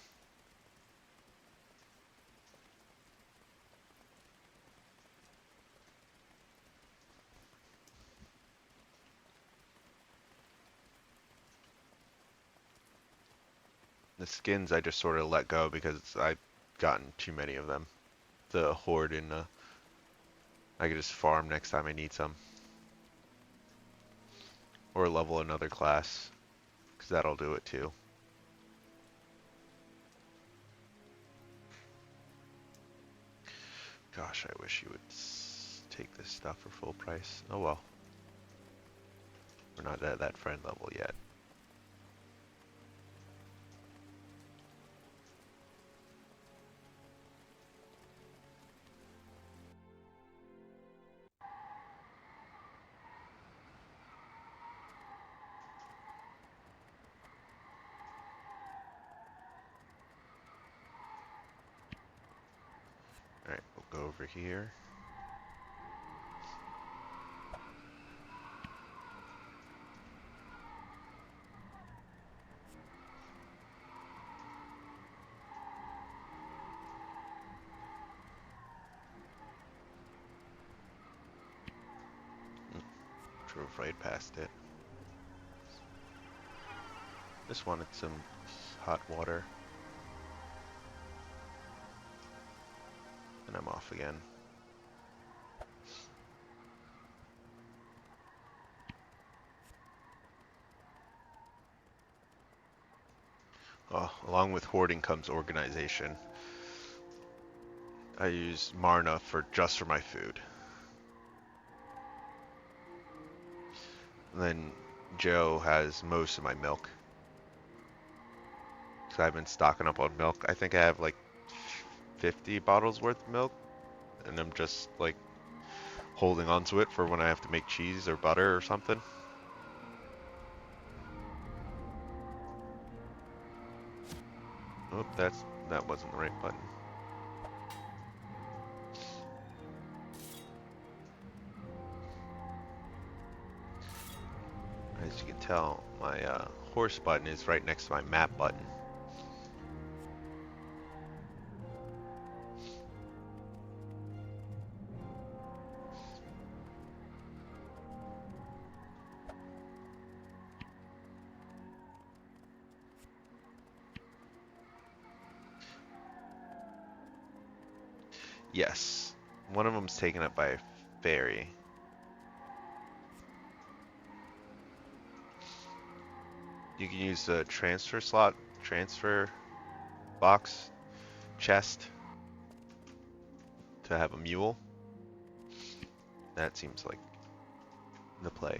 The skins I just sort of let go because I've gotten too many of them. The hoard and I could just farm next time I need some. Or level another class, because that'll do it too. Gosh, I wish you would take this stuff for full price. Oh well. We're not at that friend level yet. Alright, we'll go over here. Drove right past it. Just wanted some hot water. And I'm off again. Oh, along with hoarding comes organization. I use Marna just for my food. And then Joe has most of my milk. So I've been stocking up on milk. I think I have like 50 bottles worth of milk. And I'm just like holding on to it for when I have to make cheese or butter or something. Oh, that wasn't the right button. As you can tell, my horse button is right next to my map button. Yes, one of them's taken up by a ferry. You can use the transfer box, chest to have a mule. That seems like the play.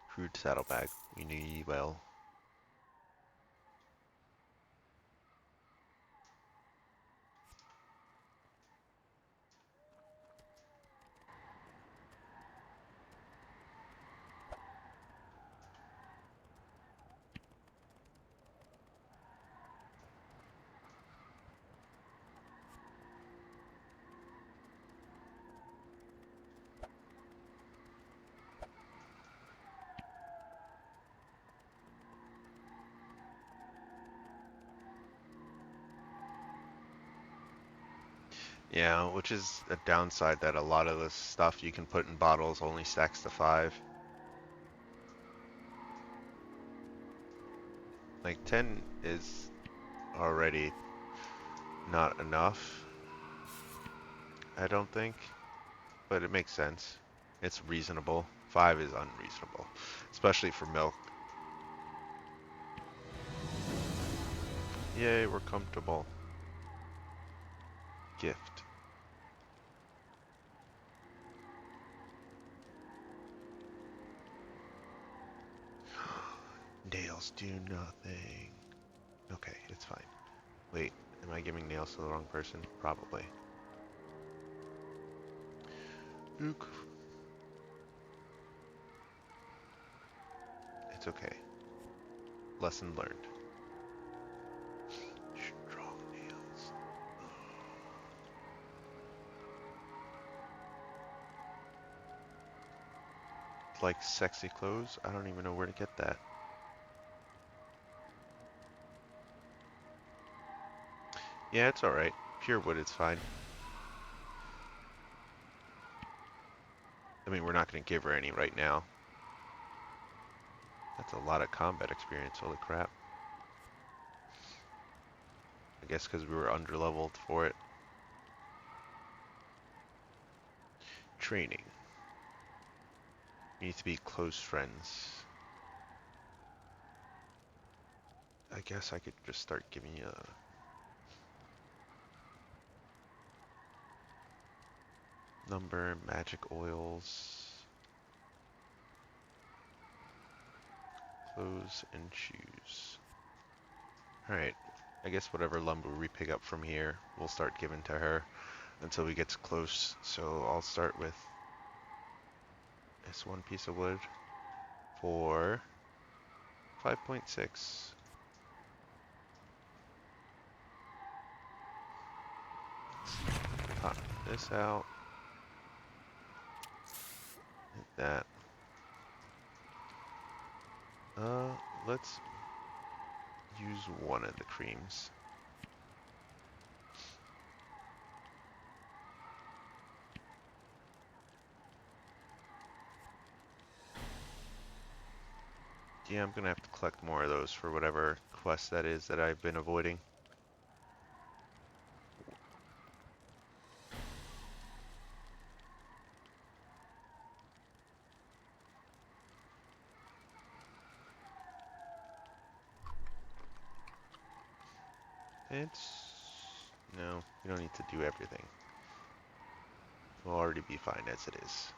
Crude saddlebag. We need well. Yeah, which is a downside that a lot of the stuff you can put in bottles only stacks to 5. Like 10 is already not enough, I don't think, but it makes sense. It's reasonable. 5 is unreasonable, especially for milk. Yay, we're comfortable. Gift. Nails do nothing. Okay, it's fine. Wait, am I giving nails to the wrong person? Probably. Ook. It's okay. Lesson learned. Strong nails. Like sexy clothes? I don't even know where to get that. Yeah, it's alright. Pure wood is fine. I mean, we're not going to give her any right now. That's a lot of combat experience, holy crap. I guess because we were underleveled for it. Training. We need to be close friends. I guess I could just start giving you a number, magic oils, clothes, and shoes. Alright, I guess whatever lumber we pick up from here, we'll start giving to her until we get close. So I'll start with this one piece of wood for 5.6. Pop this out. Hit that. Let's use one of the creams. Yeah, I'm gonna have to collect more of those for whatever quest that is that I've been avoiding. No, you don't need to do everything. We'll already be fine as it is.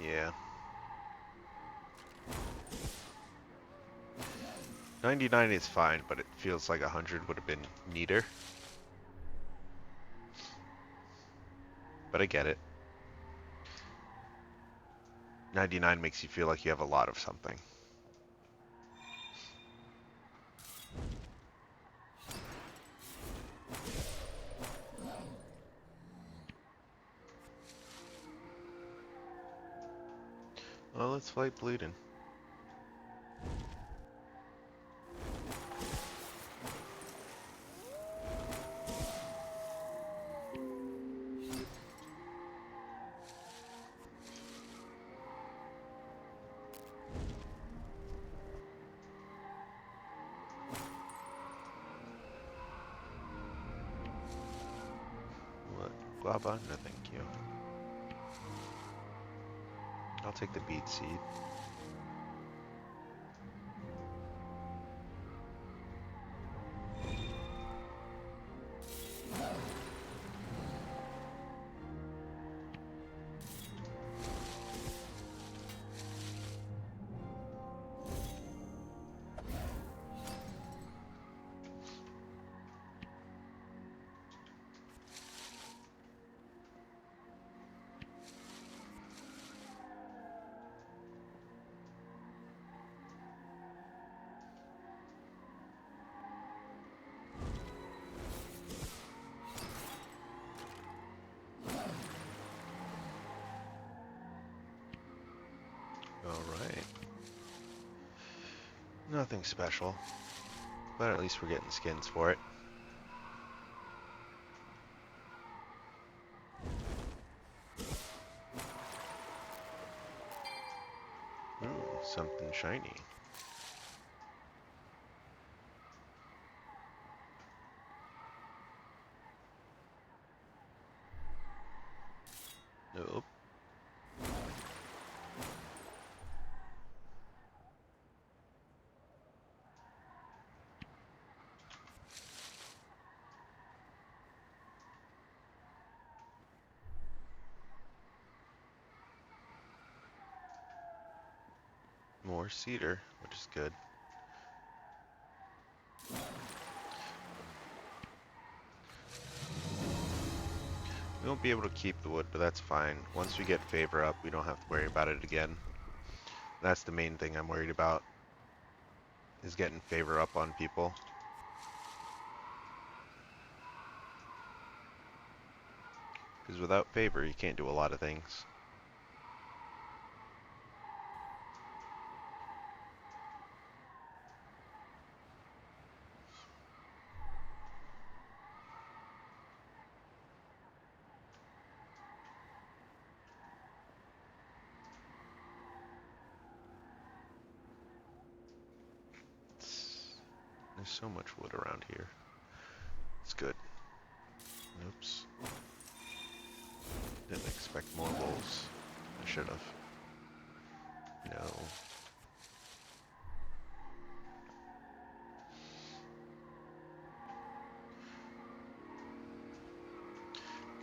Yeah. 99 is fine, but it feels like 100 would have been neater. But I get it. 99 makes you feel like you have a lot of something. Well, let's fight bleeding. What? Guava? No, thank you. I'll take the beet seed. Nothing special, but at least we're getting skins for it. Ooh, something shiny. Nope. More cedar, which is good. We won't be able to keep the wood, but that's fine. Once we get favor up, we don't have to worry about it again. That's the main thing I'm worried about, is getting favor up on people. Because without favor, you can't do a lot of things. There's so much wood around here. It's good. Oops. Didn't expect more wolves. I should have. No.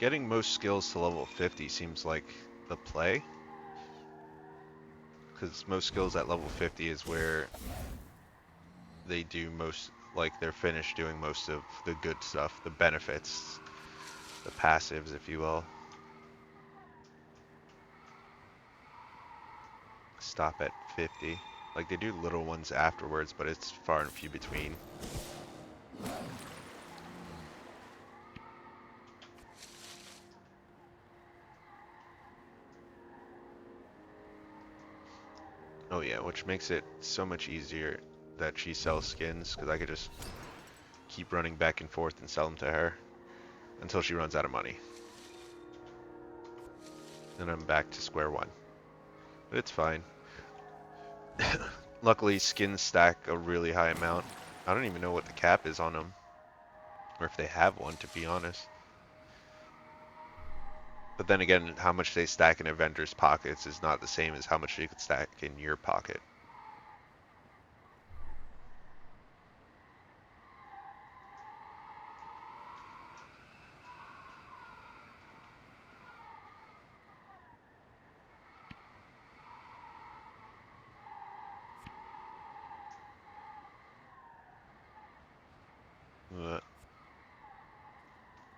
Getting most skills to level 50 seems like the play. Because most skills at level 50 is where they do most, like they're finished doing most of the good stuff, the benefits, the passives, if you will. Stop at 50. Like they do little ones afterwards, but it's far and few between. Oh yeah, which makes it so much easier that she sells skins, because I could just keep running back and forth and sell them to her until she runs out of money. Then I'm back to square one. But it's fine. Luckily, skins stack a really high amount. I don't even know what the cap is on them, or if they have one, to be honest. But then again, how much they stack in a vendor's pockets is not the same as how much they could stack in your pocket.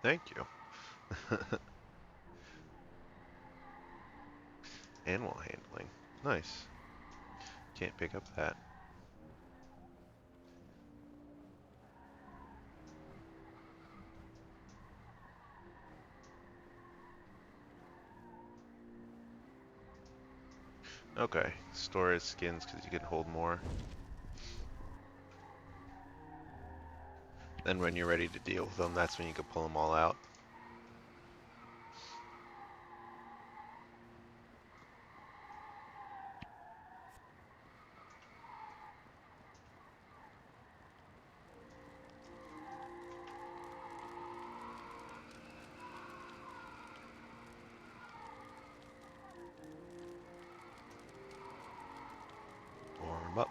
Thank you. Animal handling. Nice. Can't pick up that. Okay. Store his skins because you can hold more. Then when you're ready to deal with them, that's when you can pull them all out. Warm up.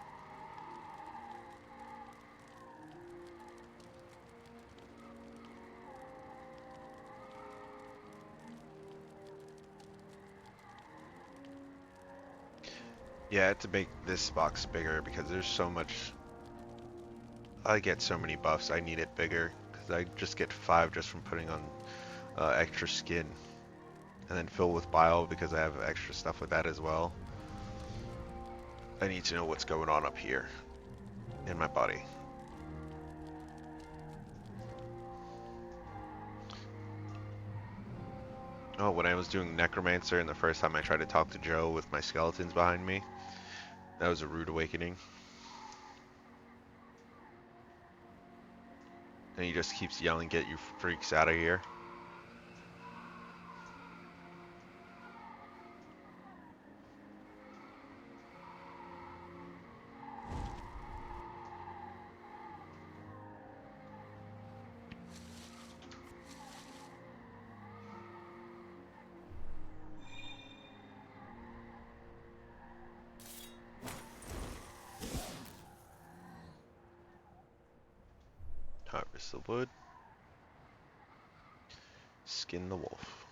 Yeah, I had to make this box bigger because there's so much. I get so many buffs, I need it bigger because I just get 5 just from putting on extra skin. And then fill with bile because I have extra stuff with that as well. I need to know what's going on up here in my body. Oh, when I was doing Necromancer and the first time I tried to talk to Joe with my skeletons behind me, that was a rude awakening. And he just keeps yelling, "Get you freaks out of here." Harvest the wood. Skin the wolf.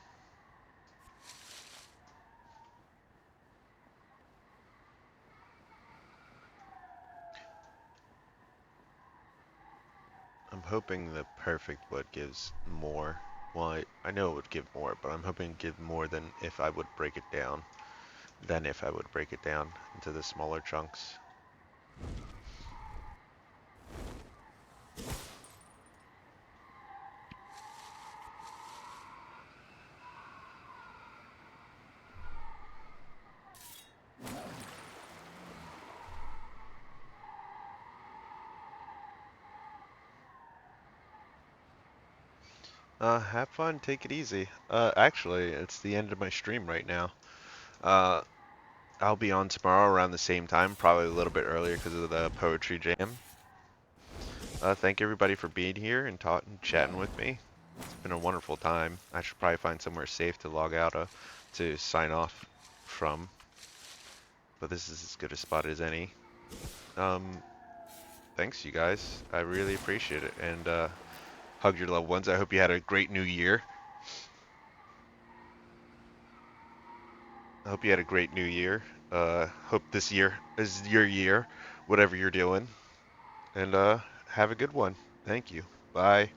I'm hoping the perfect wood gives more. Well, I know it would give more, but I'm hoping it'd give more than if I would break it down. Than if I would break it down into the smaller chunks. Have fun, take it easy. Actually, it's the end of my stream right now. Uh, I'll be on tomorrow around the same time, probably a little bit earlier because of the poetry jam. Thank everybody for being here and chatting with me. It's been a wonderful time. I should probably find somewhere safe to log out of to sign off from, but this is as good a spot as any. Um, Thanks, you guys. I really appreciate it, and hug your loved ones. I hope you had a great new year. I hope you had a great new year. Hope this year is your year, whatever you're doing. And have a good one. Thank you. Bye.